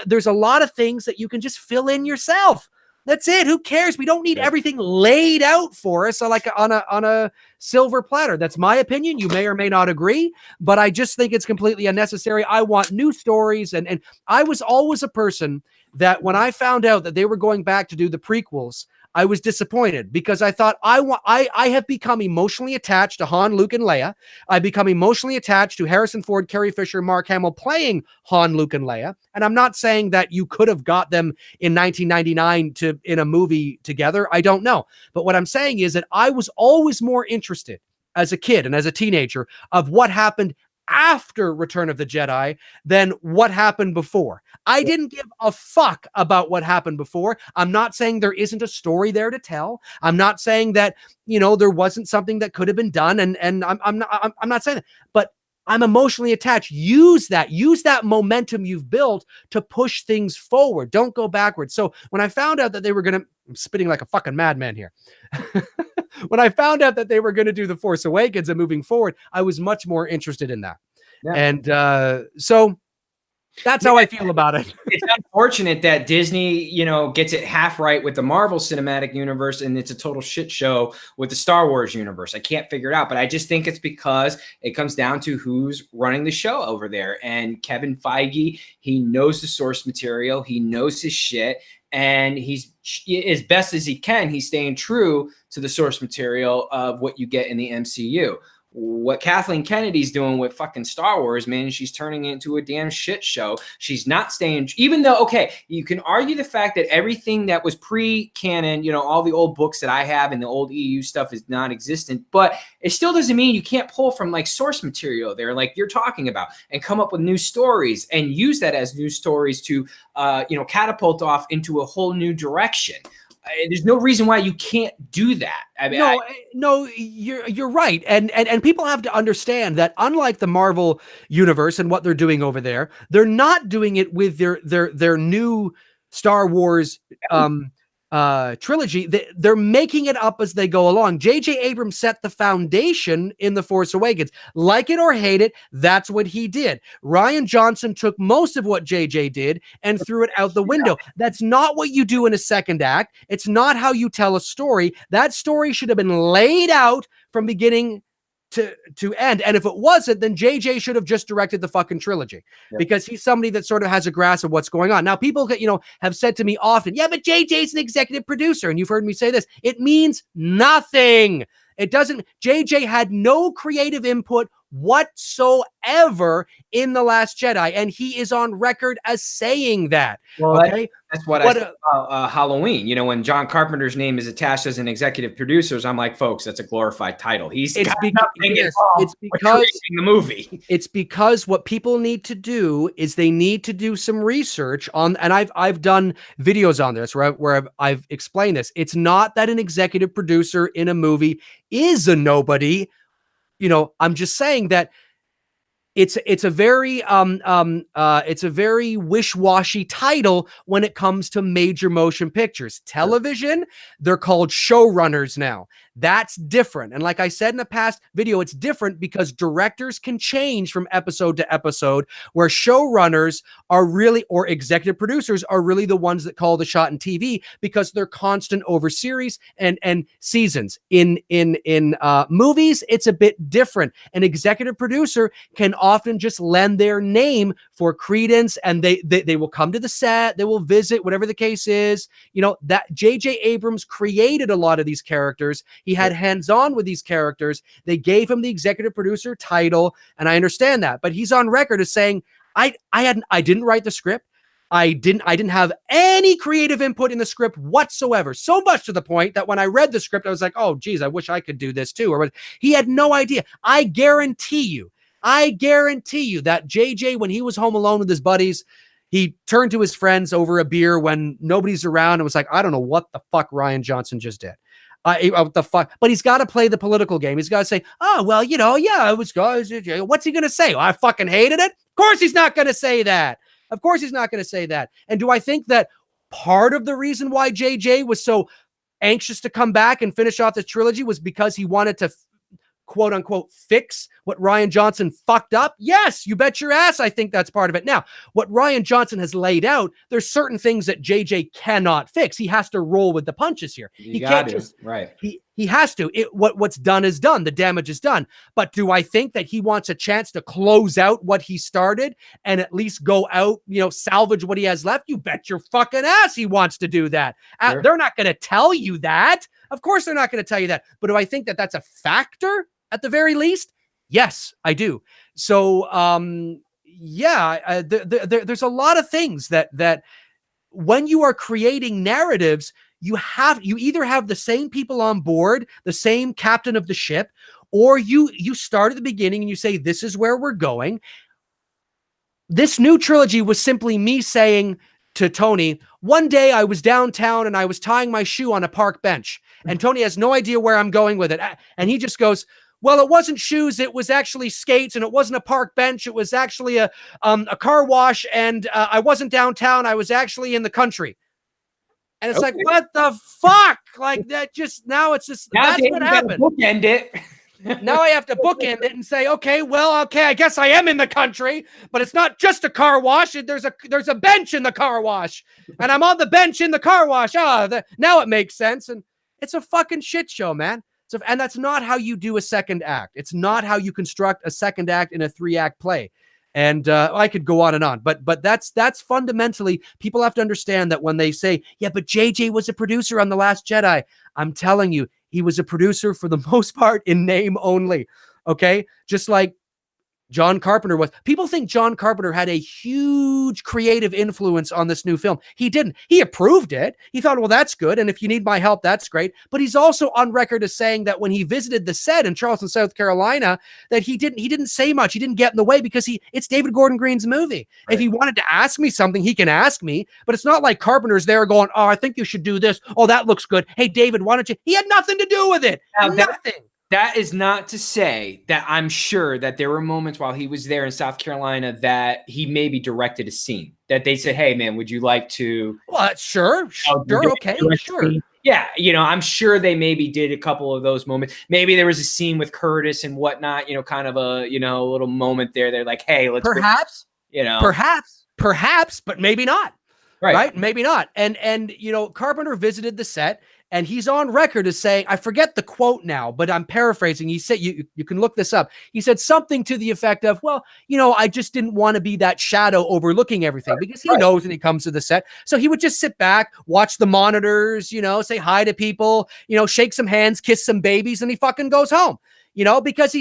there's a lot of things that you can just fill in yourself. That's it. Who cares? We don't need everything laid out for us like on a silver platter. That's my opinion. You may or may not agree, but I just think it's completely unnecessary. I want new stories. And I was always a person that when I found out that they were going back to do the prequels, I was disappointed because I thought I have become emotionally attached to Han, Luke, and Leia. I've become emotionally attached to Harrison Ford, Carrie Fisher, Mark Hamill playing Han, Luke, and Leia. And I'm not saying that you could have got them in 1999 in a movie together. I don't know. But what I'm saying is that I was always more interested as a kid and as a teenager of what happened after Return of the Jedi than what happened before. I didn't give a fuck about what happened before. I'm not saying there isn't a story there to tell. I'm not saying that, there wasn't something that could have been done. And I'm not saying that, but I'm emotionally attached. Use that momentum you've built to push things forward. Don't go backwards. So when I found out that they were I'm spitting like a fucking madman here. When I found out that they were going to do The Force Awakens and moving forward, I was much more interested in that. Yeah. And so that's how I feel about it. It's unfortunate that Disney, gets it half right with the Marvel Cinematic Universe, and it's a total shit show with the Star Wars universe. I can't figure it out, but I just think it's because it comes down to who's running the show over there. And Kevin Feige, he knows the source material, he knows his shit, and he's as best as he can, he's staying true to the source material of what you get in the MCU. What Kathleen Kennedy's doing with fucking Star Wars, man, she's turning it into a damn shit show. She's not staying, even though, okay, you can argue the fact that everything that was pre-canon, all the old books that I have and the old EU stuff is non-existent, but it still doesn't mean you can't pull from like source material there, like you're talking about, and come up with new stories and use that as new stories to, catapult off into a whole new direction. There's no reason why you can't do that. I mean, no, you're right, and people have to understand that unlike the Marvel universe and what they're doing over there, they're not doing it with their new Star Wars trilogy. They're making it up as they go along. J.J. Abrams set the foundation in The Force Awakens. Like it or hate it, that's what he did. Rian Johnson took most of what J.J. did and threw it out the window. That's not what you do in a second act. It's not how you tell a story. That story should have been laid out from beginning to end. And if it wasn't, then JJ should have just directed the fucking trilogy because he's somebody that sort of has a grasp of what's going on. Now, people have said to me often, yeah, but JJ's an executive producer. And you've heard me say this. It means nothing. It doesn't. JJ had no creative input whatsoever in The Last Jedi, and he is on record as saying that. Well, okay, that's what I said about Halloween. When John Carpenter's name is attached as an executive producer, I'm like, folks, that's a glorified title. It's because the movie. It's because what people need to do is they need to do some research on, and I've done videos on this where I've explained this. It's not that an executive producer in a movie is a nobody. I'm just saying that it's a very wish-washy title when it comes to major motion pictures. Television, they're called showrunners now. That's different. And like I said in a past video, it's different because directors can change from episode to episode, where showrunners are really, or executive producers are really the ones that call the shot in TV because they're constant over series and seasons. In movies, it's a bit different. An executive producer can often just lend their name for credence, and they will come to the set, they will visit, whatever the case is. That J.J. Abrams created a lot of these characters. He had hands-on with these characters. They gave him the executive producer title, and I understand that. But he's on record as saying, I didn't write the script. I didn't have any creative input in the script whatsoever. So much to the point that when I read the script, I was like, oh, geez, I wish I could do this too. He had no idea. I guarantee you, I guarantee you that JJ, when he was home alone with his buddies, he turned to his friends over a beer when nobody's around and was like, I don't know what the fuck Rian Johnson just did. What the fuck? But he's got to play the political game. He's got to say, oh, well, yeah, it was, what's he going to say? Oh, I fucking hated it. Of course he's not going to say that. Of course he's not going to say that. And do I think that part of the reason why JJ was so anxious to come back and finish off this trilogy was because he wanted to quote unquote fix what Rian Johnson fucked up? Yes, you bet your ass. I think that's part of it. Now, what Rian Johnson has laid out, there's certain things that JJ cannot fix. He has to roll with the punches here. He can't just, right. He has to. What's done is done. The damage is done. But do I think that he wants a chance to close out what he started and at least go out, salvage what he has left? You bet your fucking ass he wants to do that. Sure. They're not going to tell you that. Of course they're not going to tell you that. But do I think that that's a factor at the very least? Yes, I do. So, there's a lot of things that when you are creating narratives, you either have the same people on board, the same captain of the ship, or you start at the beginning and you say, this is where we're going. This new trilogy was simply me saying to Tony, one day I was downtown and I was tying my shoe on a park bench, and Tony has no idea where I'm going with it. And he just goes, well, it wasn't shoes. It was actually skates, and it wasn't a park bench. It was actually a car wash, and I wasn't downtown. I was actually in the country. And it's like, what the fuck? Like that just, that's what happened. Bookend it. Now I have to bookend it and say, okay, I guess I am in the country, but it's not just a car wash. There's a bench in the car wash, and I'm on the bench in the car wash. Now it makes sense. And it's a fucking shit show, man. So, and that's not how you do a second act. It's not how you construct a second act in a 3-act play. And I could go on and on, but that's fundamentally, people have to understand that when they say, yeah, but JJ was a producer on The Last Jedi. I'm telling you, he was a producer for the most part in name only. Okay. Just like John Carpenter was. People think John Carpenter had a huge creative influence on this new film. He didn't. He approved it. He thought, well, that's good. And if you need my help, that's great. But he's also on record as saying that when he visited the set in Charleston, South Carolina, that he didn't say much. He didn't get in the way because it's David Gordon Green's movie. Right. If he wanted to ask me something, he can ask me, but it's not like Carpenter's there going, oh, I think you should do this. Oh, that looks good. Hey, David, why don't you? He had nothing to do with it. Nothing. That is not to say that I'm sure that there were moments while he was there in South Carolina that he maybe directed a scene that they said, hey, man, would you like to? Well, sure. Okay, sure. Yeah, I'm sure they maybe did a couple of those moments. Maybe there was a scene with Curtis and whatnot, kind of a, a little moment there. They're like, hey, let's perhaps, perhaps, but maybe not. Right? Maybe not. And Carpenter visited the set. And he's on record as saying, I forget the quote now, but I'm paraphrasing. He said, you can look this up. He said something to the effect of, well, I just didn't want to be that shadow overlooking everything, because he knows when he comes to the set. So he would just sit back, watch the monitors, say hi to people, shake some hands, kiss some babies, and he fucking goes home. Because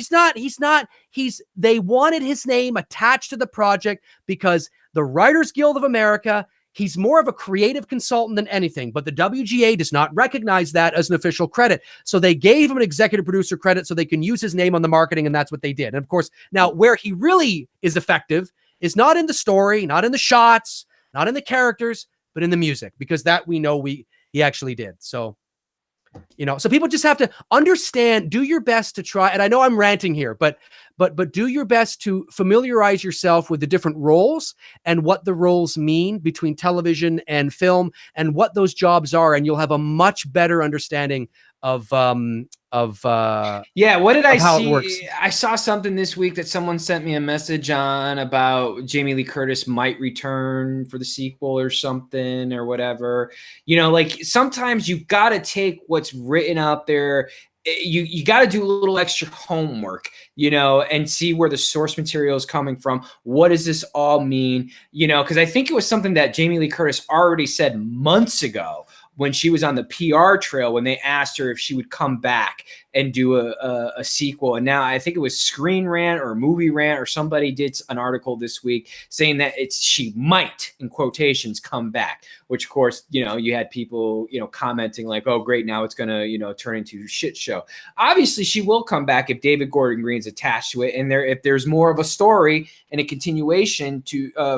they wanted his name attached to the project because the Writers Guild of America, he's more of a creative consultant than anything, but the WGA does not recognize that as an official credit. So they gave him an executive producer credit so they can use his name on the marketing, and that's what they did. And of course, now where he really is effective is not in the story, not in the shots, not in the characters, but in the music, because that we know he actually did. So, so people just have to understand, do your best to try. And I know I'm ranting here, but do your best to familiarize yourself with the different roles and what the roles mean between television and film and what those jobs are. And you'll have a much better understanding of what did I see? I saw something this week that someone sent me a message on about Jamie Lee Curtis might return for the sequel or something or whatever. Sometimes you got to take what's written out there. You got to do a little extra homework, and see where the source material is coming from. What does this all mean? Because I think it was something that Jamie Lee Curtis already said months ago when she was on the PR trail, when they asked her if she would come back and do a sequel. And now I think it was Screen Rant or Movie Rant or somebody did an article this week saying that she might, in quotations, come back, which of course, you had people, commenting like, oh, great, now it's going to, turn into a shit show. Obviously she will come back if David Gordon Green's attached to it. And if there's more of a story and a continuation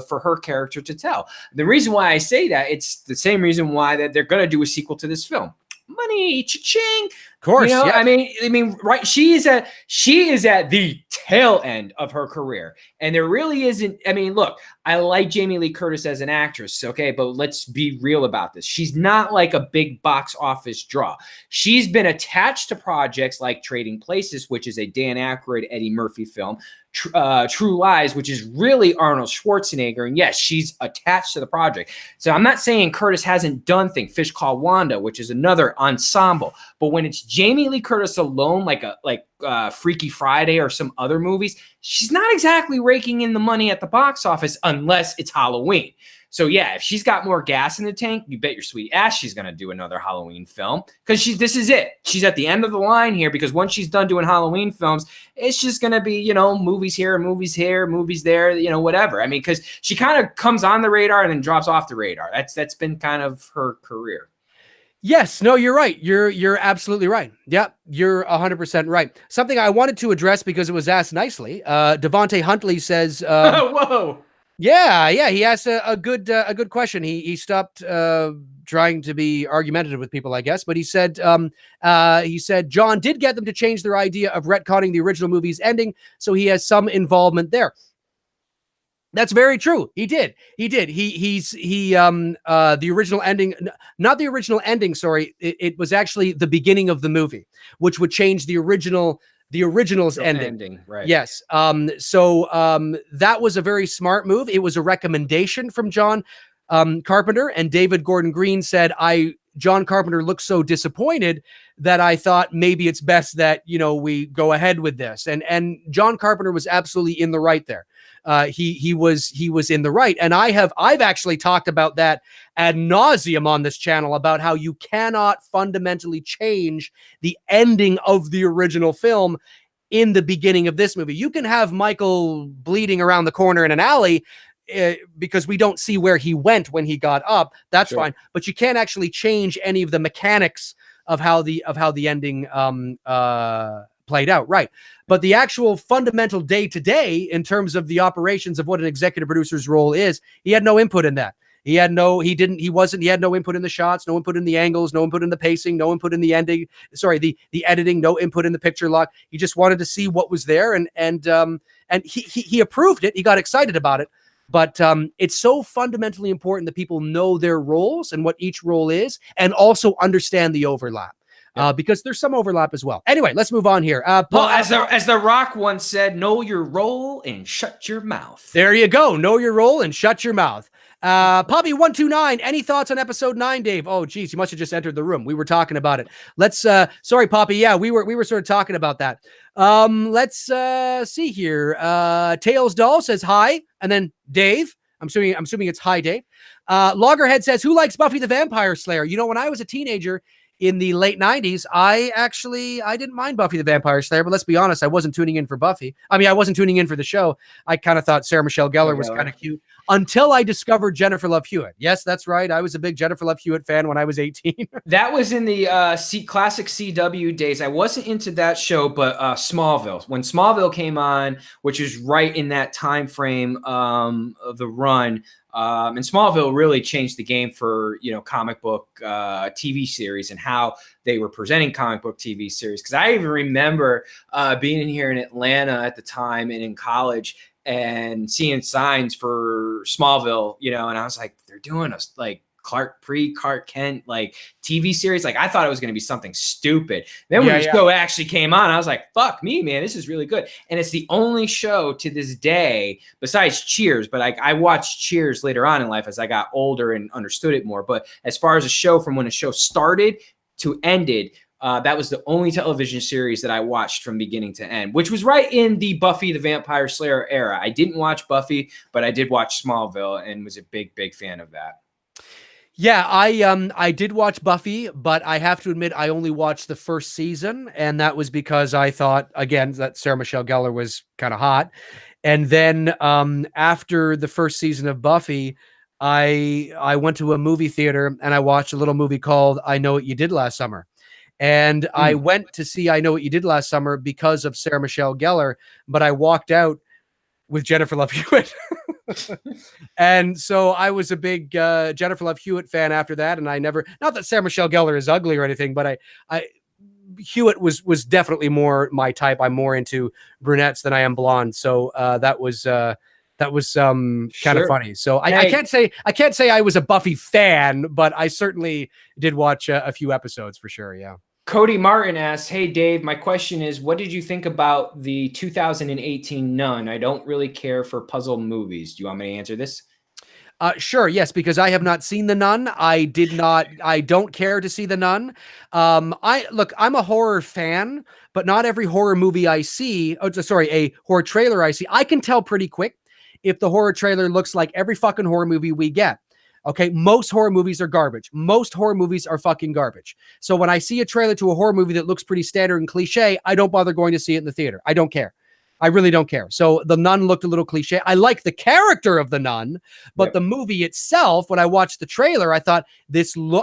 for her character to tell. The reason why I say that, it's the same reason why that they're going to do a sequel to this film. Money, cha-ching. Of course, yeah. I mean, right? She is at the tail end of her career, and there really isn't. I mean, look, I like Jamie Lee Curtis as an actress, okay, but let's be real about this. She's not like a big box office draw. She's been attached to projects like Trading Places, which is a Dan Aykroyd, Eddie Murphy film. True Lies, which is really Arnold Schwarzenegger, and yes, she's attached to the project. So I'm not saying Curtis hasn't done things. Fish Call Wanda, which is another ensemble, but when it's Jamie Lee Curtis alone, like Freaky Friday or some other movies, she's not exactly raking in the money at the box office unless it's Halloween. So yeah, if she's got more gas in the tank, you bet your sweet ass she's going to do another Halloween film, because this is it. She's at the end of the line here, because once she's done doing Halloween films, it's just going to be, movies here, movies there, whatever. I mean, because she kind of comes on the radar and then drops off the radar. That's been kind of her career. Yes, no, you're right. You're absolutely right. Yeah, you're 100% right. Something I wanted to address because it was asked nicely. Devontae Huntley says, "Whoa, yeah." He asked a good question. He stopped trying to be argumentative with people, I guess, but he said John did get them to change their idea of retconning the original movie's ending, so he has some involvement there. That's very true. He did. The original ending, not the original ending. Sorry. It was actually the beginning of the movie, which would change the original's ending. Right. Yes. That was a very smart move. It was a recommendation from John Carpenter, and David Gordon Green said, John Carpenter looked so disappointed that I thought maybe it's best that, we go ahead with this. And John Carpenter was absolutely in the right there. He was in the right. And I've actually talked about that ad nauseum on this channel, about how you cannot fundamentally change the ending of the original film in the beginning of this movie. You can have Michael bleeding around the corner in an alley, because we don't see where he went when he got up. That's sure. Fine. But you can't actually change any of the mechanics of how the ending played out. Right. But the actual fundamental day to day, in terms of the operations of what an executive producer's role is, he had no input in that. He had no input in the shots, no input in the angles, no input in the pacing, no input in the ending. Sorry, the editing, no input in the picture lock. He just wanted to see what was there. And he approved it. He got excited about it. But it's so fundamentally important that people know their roles and what each role is, and also understand the overlap, because there's some overlap as well. Anyway, let's move on here. Well, as the Rock once said, know your role and shut your mouth. There you go. Know your role and shut your mouth. Poppy129, any thoughts on episode 9, Dave? Oh, geez, you must have just entered the room. We were talking about it. Let's, sorry, Poppy. Yeah, we were sort of talking about that. Let's see here. Tails Doll says hi, and then Dave. I'm assuming it's hi, Dave. Loggerhead says, who likes Buffy the Vampire Slayer? When I was a teenager in the late 90s, I didn't mind Buffy the Vampire Slayer, but let's be honest, I wasn't tuning in for Buffy. I mean, I wasn't tuning in for the show. I kind of thought Sarah Michelle Gellar was kind of cute until I discovered Jennifer Love Hewitt. Yes, that's right. I was a big Jennifer Love Hewitt fan when I was 18. That was in the classic CW days. I wasn't into that show, but Smallville. When Smallville came on, which is right in that time frame of the run, and Smallville really changed the game for, comic book TV series and how they were presenting comic book TV series. Because I even remember being here in Atlanta at the time and in college and seeing signs for Smallville, and I was like, they're doing a Clark Kent TV series. I thought it was going to be something stupid. Then when the show actually came on, I was like, fuck me, man, this is really good. And it's the only show to this day besides Cheers, but I watched Cheers later on in life as I got older and understood it more. But as far as a show, from when a show started to ended, that was the only television series that I watched from beginning to end, which was right in the Buffy the Vampire Slayer era. I didn't watch Buffy, but I did watch Smallville and was a big, big fan of that. Yeah, I did watch Buffy, but I have to admit I only watched the first season, and that was because I thought again that Sarah Michelle Gellar was kind of hot. And then after the first season of Buffy, I went to a movie theater and I watched a little movie called I Know What You Did Last Summer. And I Mm. went to see I Know What You Did Last Summer because of Sarah Michelle Gellar, but I walked out with Jennifer Love Hewitt. And so I was a big Jennifer Love Hewitt fan after that. And I never, not that Sarah Michelle Gellar is ugly or anything, but Hewitt was definitely more my type. I'm more into brunettes than I am blonde. So that was kind of Sure. funny. So I Hey, can't say I was a Buffy fan, but I certainly did watch a few episodes for sure. Yeah. Cody Martin asks, "Hey Dave, my question is, what did you think about the 2018 Nun? I don't really care for puzzle movies. Do you want me to answer this?" Sure, yes, because I have not seen The Nun. I don't care to see The Nun. I'm a horror fan, but not every horror movie I see, a horror trailer I see, I can tell pretty quick if the horror trailer looks like every fucking horror movie we get. Okay, most horror movies are garbage. Most horror movies are fucking garbage. So when I see a trailer to a horror movie that looks pretty standard and cliche, I don't bother going to see it in the theater. I don't care. I really don't care. So The Nun looked a little cliche. I like the character of the nun, but Yep. the movie itself, when I watched the trailer, I thought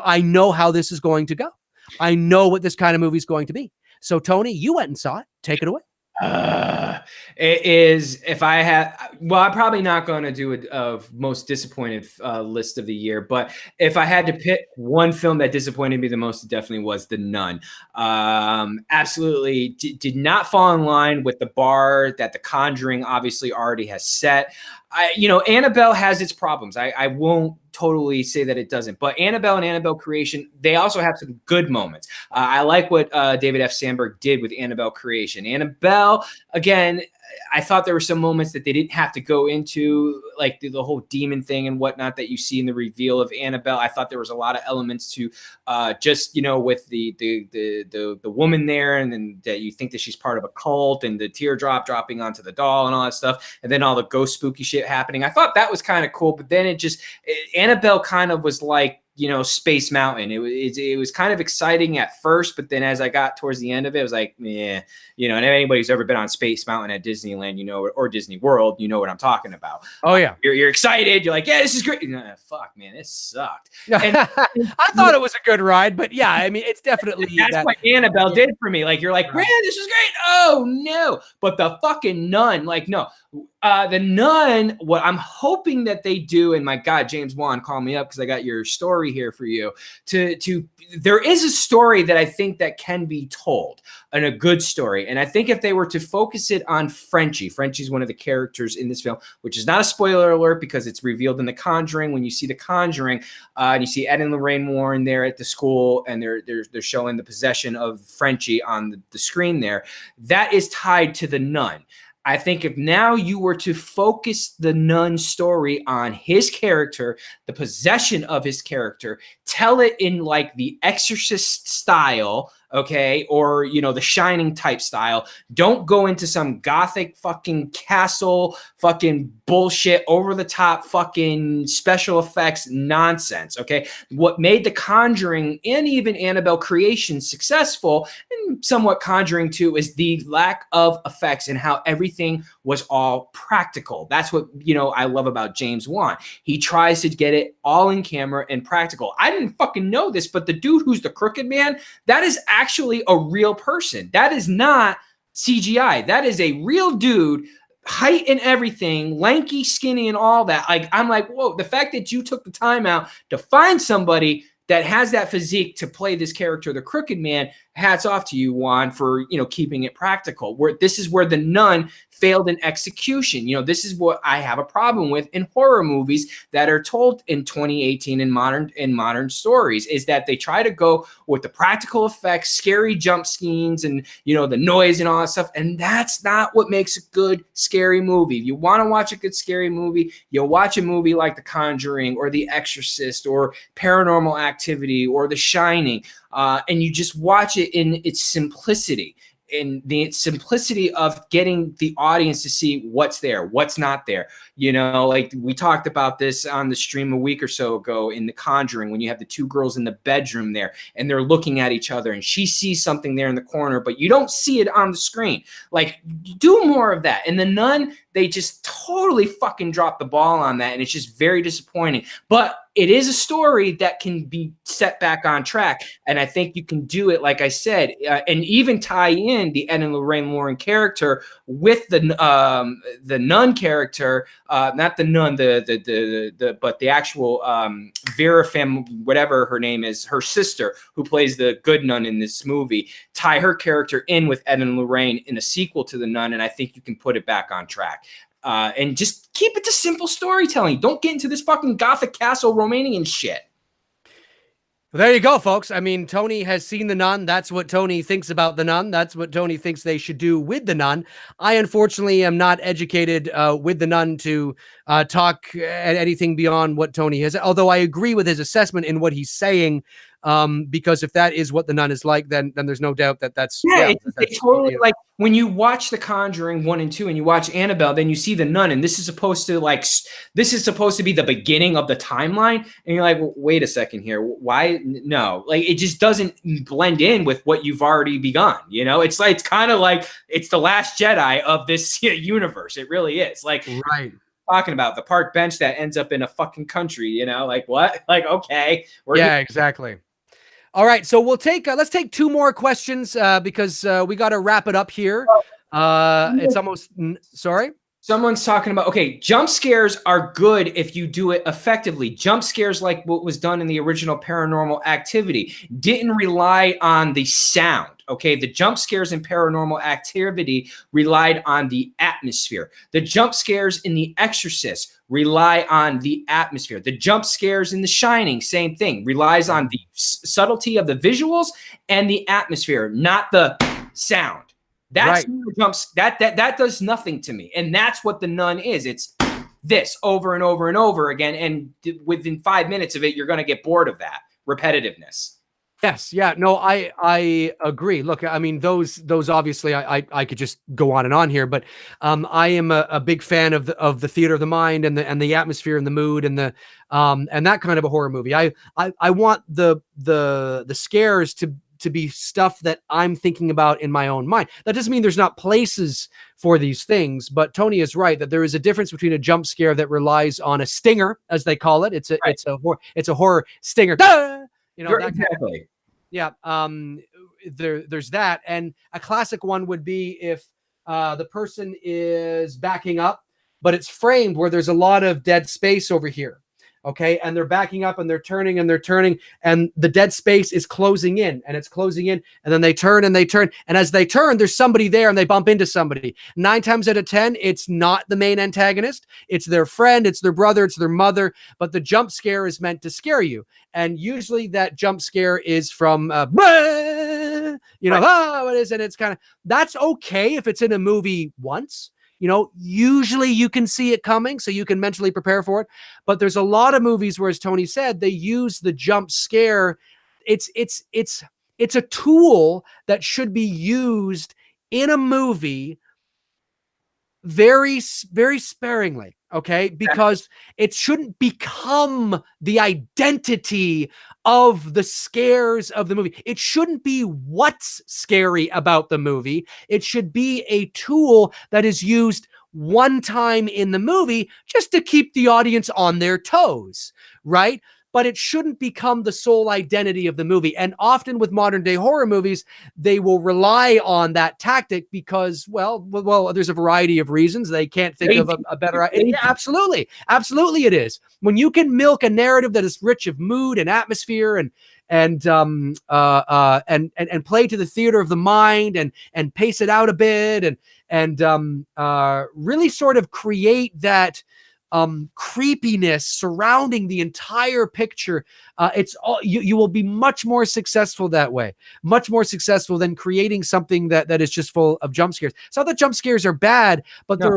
I know how this is going to go. I know what this kind of movie is going to be. So Tony, you went and saw it. Take it away. It is, if I had, well, I'm probably not going to do a most disappointed list of the year, but if I had to pick one film that disappointed me the most, it definitely was The Nun. Absolutely did not fall in line with the bar that The Conjuring obviously already has set. Annabelle has its problems. I won't totally say that it doesn't, but Annabelle and Annabelle Creation, they also have some good moments. I like what David F. Sandberg did with Annabelle Creation. Annabelle, again, I thought there were some moments that they didn't have to go into, like the whole demon thing and whatnot that you see in the reveal of Annabelle. I thought there was a lot of elements to just with the woman there, and then that you think that she's part of a cult, and the teardrop dropping onto the doll and all that stuff, and then all the ghost spooky shit happening. I thought that was kind of cool, but then Annabelle kind of was like, Space Mountain. It was kind of exciting at first, but then as I got towards the end of it, it was like, yeah, and anybody who's ever been on Space Mountain at Disneyland, or Disney World, you know what I'm talking about. Oh yeah. You're excited. You're like, yeah, this is great. Fuck, man, this sucked. And I thought it was a good ride, but yeah, I mean, it's definitely that's what Annabelle did for me. Like, you're like, man, this is great. Oh no. But the fucking Nun, like, no. The Nun, what I'm hoping that they do, and my God, James Wan, call me up because I got your story here for you. There is a story that I think that can be told, and a good story. And I think if they were to focus it on Frenchie's one of the characters in this film, which is not a spoiler alert because it's revealed in The Conjuring. When you see The Conjuring, and you see Ed and Lorraine Warren there at the school, and they're showing the possession of Frenchie on the screen there, that is tied to the Nun. I think if now you were to focus the Nun story on his character, the possession of his character, tell it in like the Exorcist style, okay, or the Shining type style. Don't go into some gothic fucking castle fucking bullshit, over the top fucking special effects nonsense, okay? What made The Conjuring and even Annabelle Creation successful, and somewhat Conjuring 2, is the lack of effects and how everything was all practical. That's what I love about James Wan. He tries to get it all in camera and practical. I didn't fucking know this, but the dude who's the crooked man, that is actually a real person. That is not CGI. That is a real dude, height and everything, lanky, skinny, and all that. Like, I'm like, whoa, the fact that you took the time out to find somebody that has that physique to play this character, the crooked man, hats off to you, Juan, for keeping it practical. This is where the Nun failed in execution. This is what I have a problem with in horror movies that are told in 2018 in modern stories, is that they try to go with the practical effects, scary jump scenes, and the noise and all that stuff. And that's not what makes a good scary movie. If you want to watch a good scary movie, you'll watch a movie like The Conjuring or The Exorcist or Paranormal Activity or The Shining, and you just watch it in its simplicity. in the simplicity of getting the audience to see what's there, what's not there. You know, like we talked about this on the stream a week or so ago in The Conjuring, when you have the two girls in the bedroom there and they're looking at each other and she sees something there in the corner, but you don't see it on the screen. Like, do more of that. And The Nun, they just totally fucking dropped the ball on that, and it's just very disappointing. But it is a story that can be set back on track, and I think you can do it, like I said, and even tie in the Ed and Lorraine Warren character with the nun character, not the nun, but the actual Vera whatever her name is, her sister who plays the good nun in this movie. Tie her character in with Ed and Lorraine in a sequel to The Nun, and I think you can put it back on track. And just keep it to simple storytelling. Don't get into this fucking Gothic castle Romanian shit. Well, there you go, folks. I mean, Tony has seen The Nun. That's what Tony thinks about The Nun. That's what Tony thinks they should do with The Nun. I, unfortunately, am not educated with The Nun to talk at anything beyond what Tony has, although I agree with his assessment in what he's saying, because if that is what The Nun is like, then there's no doubt that that's... Yeah, it's totally, you know, like when you watch The Conjuring 1 and 2 and you watch Annabelle, then you see The Nun, and this is supposed to be the beginning of the timeline, and you're like, well, wait a second here, why? No, like it just doesn't blend in with what you've already begun. You know, it's like, it's kind of like it's the Last Jedi of this universe. It really is. Like, right. Talking about the park bench that ends up in a fucking country, you know, like what? Like, okay. Yeah, exactly. All right, so we'll take let's take 2 more questions because we got to wrap it up here. It's almost sorry. Someone's talking about, okay, jump scares are good if you do it effectively. Jump scares, like what was done in the original Paranormal Activity, didn't rely on the sound. Okay, the jump scares in Paranormal Activity relied on the atmosphere. The jump scares in The Exorcist rely on the atmosphere. The jump scares in The Shining, same thing, relies on the subtlety of the visuals and the atmosphere, not the sound. That's right. Jumps that does nothing to me, and that's what The Nun is. It's this over and over and over again, and within 5 minutes of it, you're going to get bored of that repetitiveness. Yes, yeah, no, I agree. Look, I mean, those obviously, I could just go on and on here, but I am a big fan of the theater of the mind and the atmosphere and the mood and the and that kind of a horror movie. I want the scares to be stuff that I'm thinking about in my own mind. That doesn't mean there's not places for these things, but Tony is right that there is a difference between a jump scare that relies on a stinger, as they call it. It's a horror stinger. Duh! You know, exactly. Yeah. There's that. And a classic one would be if the person is backing up, but it's framed where there's a lot of dead space over here. Okay. And they're backing up and they're turning and the dead space is closing in and it's closing in. And then they turn. And as they turn, there's somebody there and they bump into somebody. 9 times out of 10, it's not the main antagonist. It's their friend, it's their brother, it's their mother, but the jump scare is meant to scare you. And usually that jump scare is from, what is it? It's kind of, that's okay if it's in a movie once. You know, usually you can see it coming, so you can mentally prepare for it. But there's a lot of movies where, as Tony said, they use the jump scare. It's a tool that should be used in a movie very, very sparingly. Okay, because it shouldn't become the identity of the scares of the movie. It shouldn't be what's scary about the movie. It should be a tool that is used one time in the movie just to keep the audience on their toes, right? But it shouldn't become the sole identity of the movie. And often with modern day horror movies, they will rely on that tactic because, well, there's a variety of reasons. They can't think of a better idea. Yeah, absolutely. Absolutely it is. When you can milk a narrative that is rich of mood and atmosphere and play to the theater of the mind and pace it out a bit and really sort of create that creepiness surrounding the entire picture. It's all you will be much more successful that way, much more successful than creating something that is just full of jump scares. It's not that jump scares are bad, but they're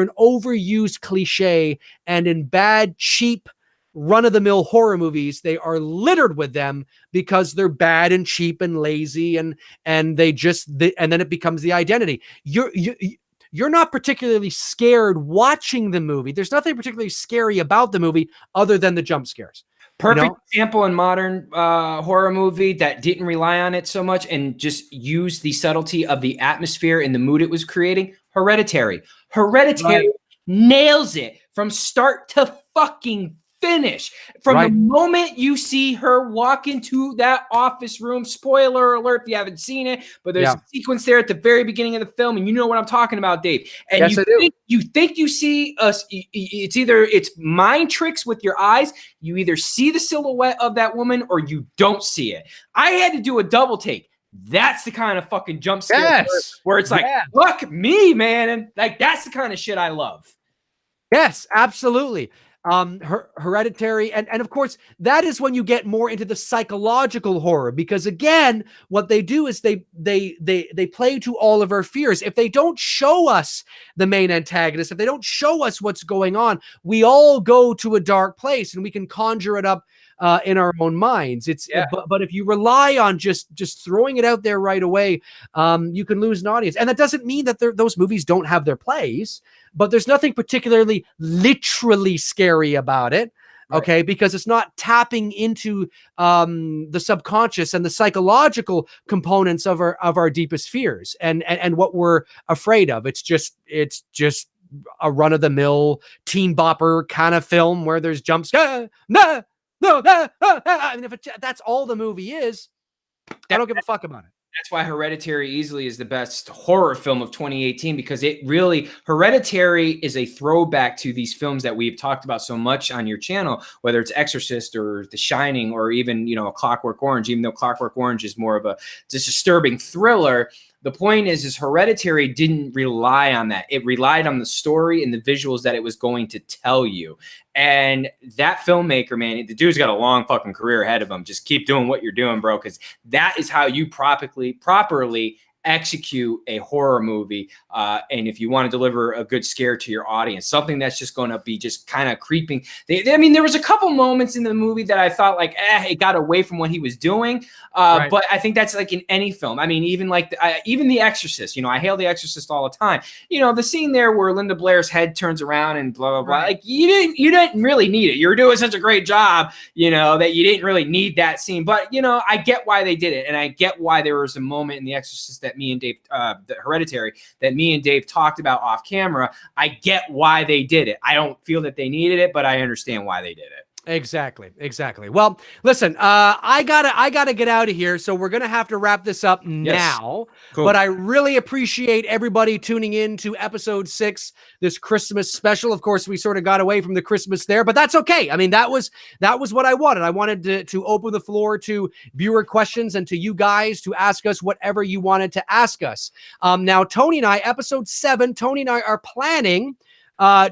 an overused cliche, and in bad, cheap run-of-the-mill horror movies. They are littered with them because they're bad and cheap and lazy, and then it becomes the identity. You're not particularly scared watching the movie. There's nothing particularly scary about the movie other than the jump scares. Perfect example in modern horror movie that didn't rely on it so much and just used the subtlety of the atmosphere and the mood it was creating. Hereditary. Hereditary nails it from start to fucking finish. From the moment you see her walk into that office room, spoiler alert if you haven't seen it, but there's a sequence there at the very beginning of the film, and you know what I'm talking about, Dave. And yes, you think you see us, it's mind tricks with your eyes. You either see the silhouette of that woman or you don't see it. I had to do a double take. That's the kind of fucking jump scare where it's like, fuck me, man. And like, that's the kind of shit I love. Yes, absolutely. Hereditary, and of course that is when you get more into the psychological horror, because again, what they do is they play to all of our fears. If they don't show us the main antagonist, if they don't show us what's going on, we all go to a dark place and we can conjure it up in our own minds. But if you rely on just throwing it out there right away, you can lose an audience. And that doesn't mean that those movies don't have their plays, but there's nothing particularly literally scary about it. Okay, because it's not tapping into the subconscious and the psychological components of our deepest fears and what we're afraid of. It's just a run-of-the-mill teen bopper kind of film where there's jump scare. I mean, if that's all the movie is, I don't give a fuck about it. That's why Hereditary easily is the best horror film of 2018, because Hereditary is a throwback to these films that we've talked about so much on your channel, whether it's Exorcist or The Shining or even, A Clockwork Orange, even though Clockwork Orange is more of a disturbing thriller. The point is Hereditary didn't rely on that. It relied on the story and the visuals that it was going to tell you. And that filmmaker, man, the dude's got a long fucking career ahead of him. Just keep doing what you're doing, bro, because that is how you properly execute a horror movie. And if you want to deliver a good scare to your audience, something that's just going to be just kind of creeping. I mean, there was a couple moments in the movie that I thought like, it got away from what he was doing. But I think that's like in any film. I mean, even like even The Exorcist, I hail The Exorcist all the time. The scene there where Linda Blair's head turns around and blah, blah, blah. Like you didn't really need it. You were doing such a great job, that you didn't really need that scene. But, I get why they did it. And I get why there was a moment in The Exorcist that me and Dave, the Hereditary, that me and Dave talked about off camera. I get why they did it. I don't feel that they needed it, but I understand why they did it. Exactly. Well, listen, I gotta get out of here, so we're gonna have to wrap this up now. Cool. But I really appreciate everybody tuning in to episode 6, this Christmas special. Of course, we sort of got away from the Christmas there, but that's okay. I mean, that was what I wanted. I wanted to open the floor to viewer questions and to you guys to ask us whatever you wanted to ask us. Now, Tony and I, episode 7, Tony and I are planning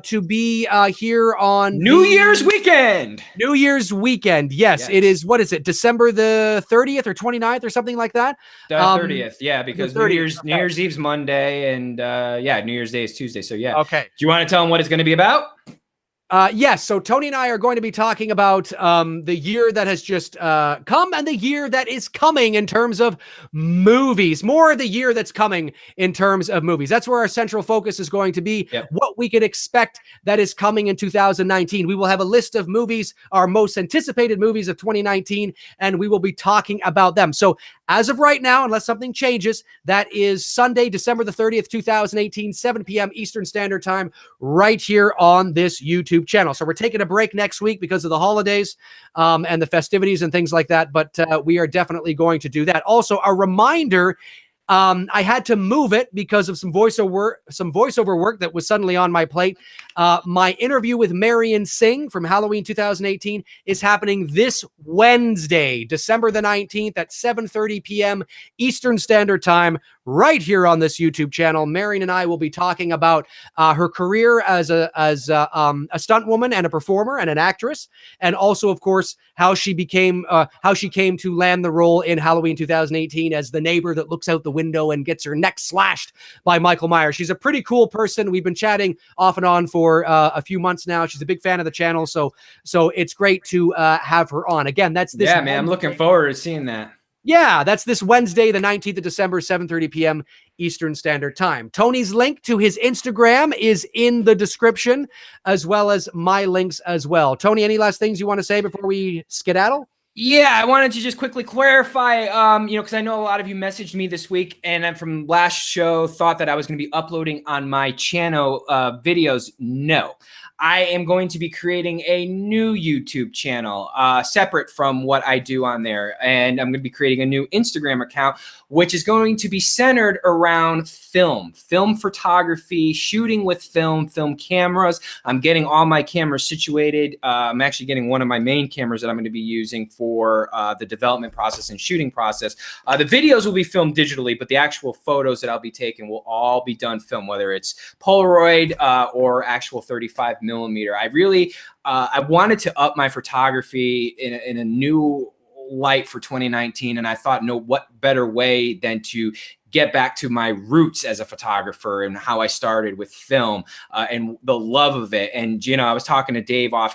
to be here on New Year's weekend. Yes, it is. What is it? December the 30th or 29th or something like that? 30th. Yeah, because New Year's Eve's Monday and New Year's Day is Tuesday. So yeah. Okay. Do you want to tell them what it's going to be about? Yes. So Tony and I are going to be talking about the year that has just come and the year that is coming in terms of movies. More of the year that's coming in terms of movies. That's where our central focus is going to be. Yep. What we can expect that is coming in 2019. We will have a list of movies, our most anticipated movies of 2019, and we will be talking about them. So as of right now, unless something changes, that is Sunday, December the 30th, 2018, 7 p.m. Eastern Standard Time, right here on this YouTube channel. So we're taking a break next week because of the holidays and the festivities and things like that, but we are definitely going to do that. Also, a reminder, I had to move it because of some voiceover work that was suddenly on my plate. My interview with Marion Singh from Halloween 2018 is happening this Wednesday, December the 19th at 7:30 p.m. Eastern Standard Time, right here on this YouTube channel. Marion and I will be talking about her career as a stunt woman and a performer and an actress, and also, of course, how she came to land the role in Halloween 2018 as the neighbor that looks out the window and gets her neck slashed by Michael Myers. She's a pretty cool person. We've been chatting off and on for a few months now. She's a big fan of the channel, so it's great to have her on. Again, that's this. Yeah, man, I'm looking forward to seeing that. Yeah, that's this Wednesday, the 19th of December, 7:30 p.m. Eastern Standard Time. Tony's link to his Instagram is in the description, as well as my links as well. Tony, any last things you want to say before we skedaddle? Yeah, I wanted to just quickly clarify, because I know a lot of you messaged me this week, and I'm from last show thought that I was going to be uploading on my channel videos. No. I am going to be creating a new YouTube channel separate from what I do on there. And I'm going to be creating a new Instagram account, which is going to be centered around film photography, shooting with film cameras. I'm getting all my cameras situated. I'm actually getting one of my main cameras that I'm going to be using for the development process and shooting process. The videos will be filmed digitally, but the actual photos that I'll be taking will all be done film, whether it's Polaroid or actual 35 millimeter. I really, I wanted to up my photography in a new light for 2019. And I thought, no, what better way than to get back to my roots as a photographer and how I started with film and the love of it. And, I was talking to Dave off,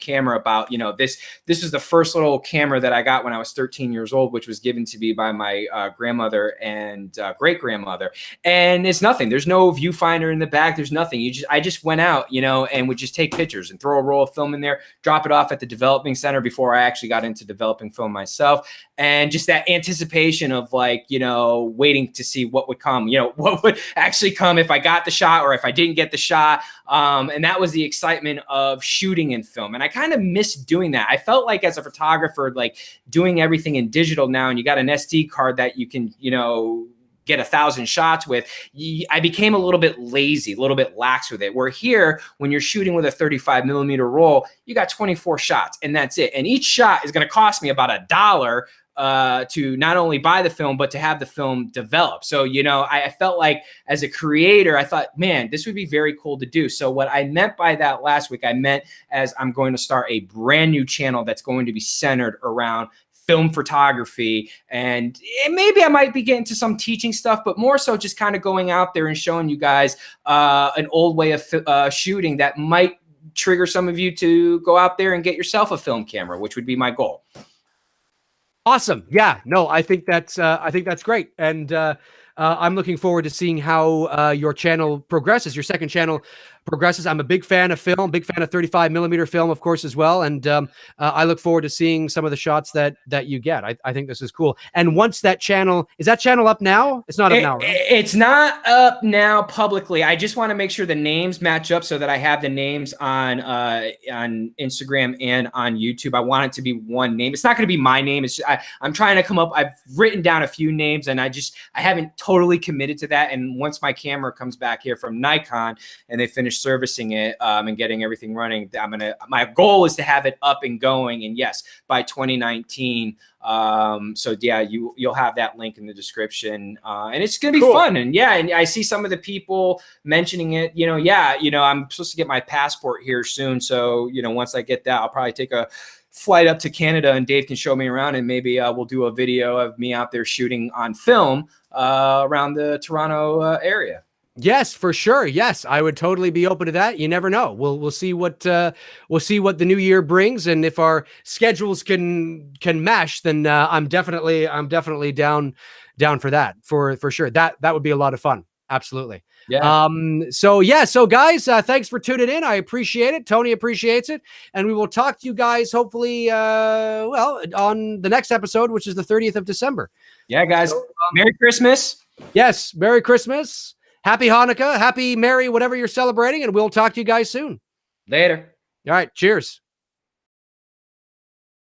camera about, this was the first little camera that I got when I was 13 years old, which was given to me by my grandmother and great grandmother. And it's nothing. There's no viewfinder in the back. There's nothing. I just went out, and would just take pictures and throw a roll of film in there, drop it off at the developing center before I actually got into developing film myself. And just that anticipation of waiting to see what would come, what would actually come if I got the shot or if I didn't get the shot. And that was the excitement of shooting in film. And I kind of missed doing that. I felt like as a photographer, like doing everything in digital now, and you got an SD card that you can, get 1,000 shots with, I became a little bit lazy, a little bit lax with it. Where here, when you're shooting with a 35 millimeter roll, you got 24 shots and that's it. And each shot is going to cost me about $1 to not only buy the film, but to have the film develop. So, I felt like as a creator, I thought, man, this would be very cool to do. So what I meant by that last week, I meant as I'm going to start a brand new channel that's going to be centered around film photography. And maybe I might be getting to some teaching stuff, but more so just kind of going out there and showing you guys an old way of shooting that might trigger some of you to go out there and get yourself a film camera, which would be my goal. Awesome. Yeah, no, I think that's great. And I'm looking forward to seeing how your channel progresses, your second channel progresses. I'm a big fan of film, big fan of 35 millimeter film, of course, as well. And I look forward to seeing some of the shots that you get. I think this is cool. And once that channel, is that channel up now? It's not up now, right? It's not up now publicly. I just want to make sure the names match up so that I have the names on Instagram and on YouTube. I want it to be one name. It's not going to be my name. It's I'm trying to come up. I've written down a few names and I haven't totally committed to that. And once my camera comes back here from Nikon and they finish servicing it and getting everything running, my goal is to have it up and going, and yes, by 2019. So yeah, you'll have that link in the description, and it's gonna be fun. And yeah, and I see some of the people mentioning it. I'm supposed to get my passport here soon, so once I get that, I'll probably take a flight up to Canada and Dave can show me around, and maybe we'll do a video of me out there shooting on film around the Toronto area. Yes, for sure. Yes, I would totally be open to that. You never know. We'll see what the new year brings, and if our schedules can mesh, then I'm definitely down for that for sure. That would be a lot of fun. Absolutely. Yeah. So guys, thanks for tuning in. I appreciate it. Tony appreciates it, and we will talk to you guys hopefully on the next episode, which is the 30th of December. Yeah, guys. So, Merry Christmas. Yes, Merry Christmas. Happy Hanukkah, happy Merry, whatever you're celebrating, and we'll talk to you guys soon. Later. All right, cheers.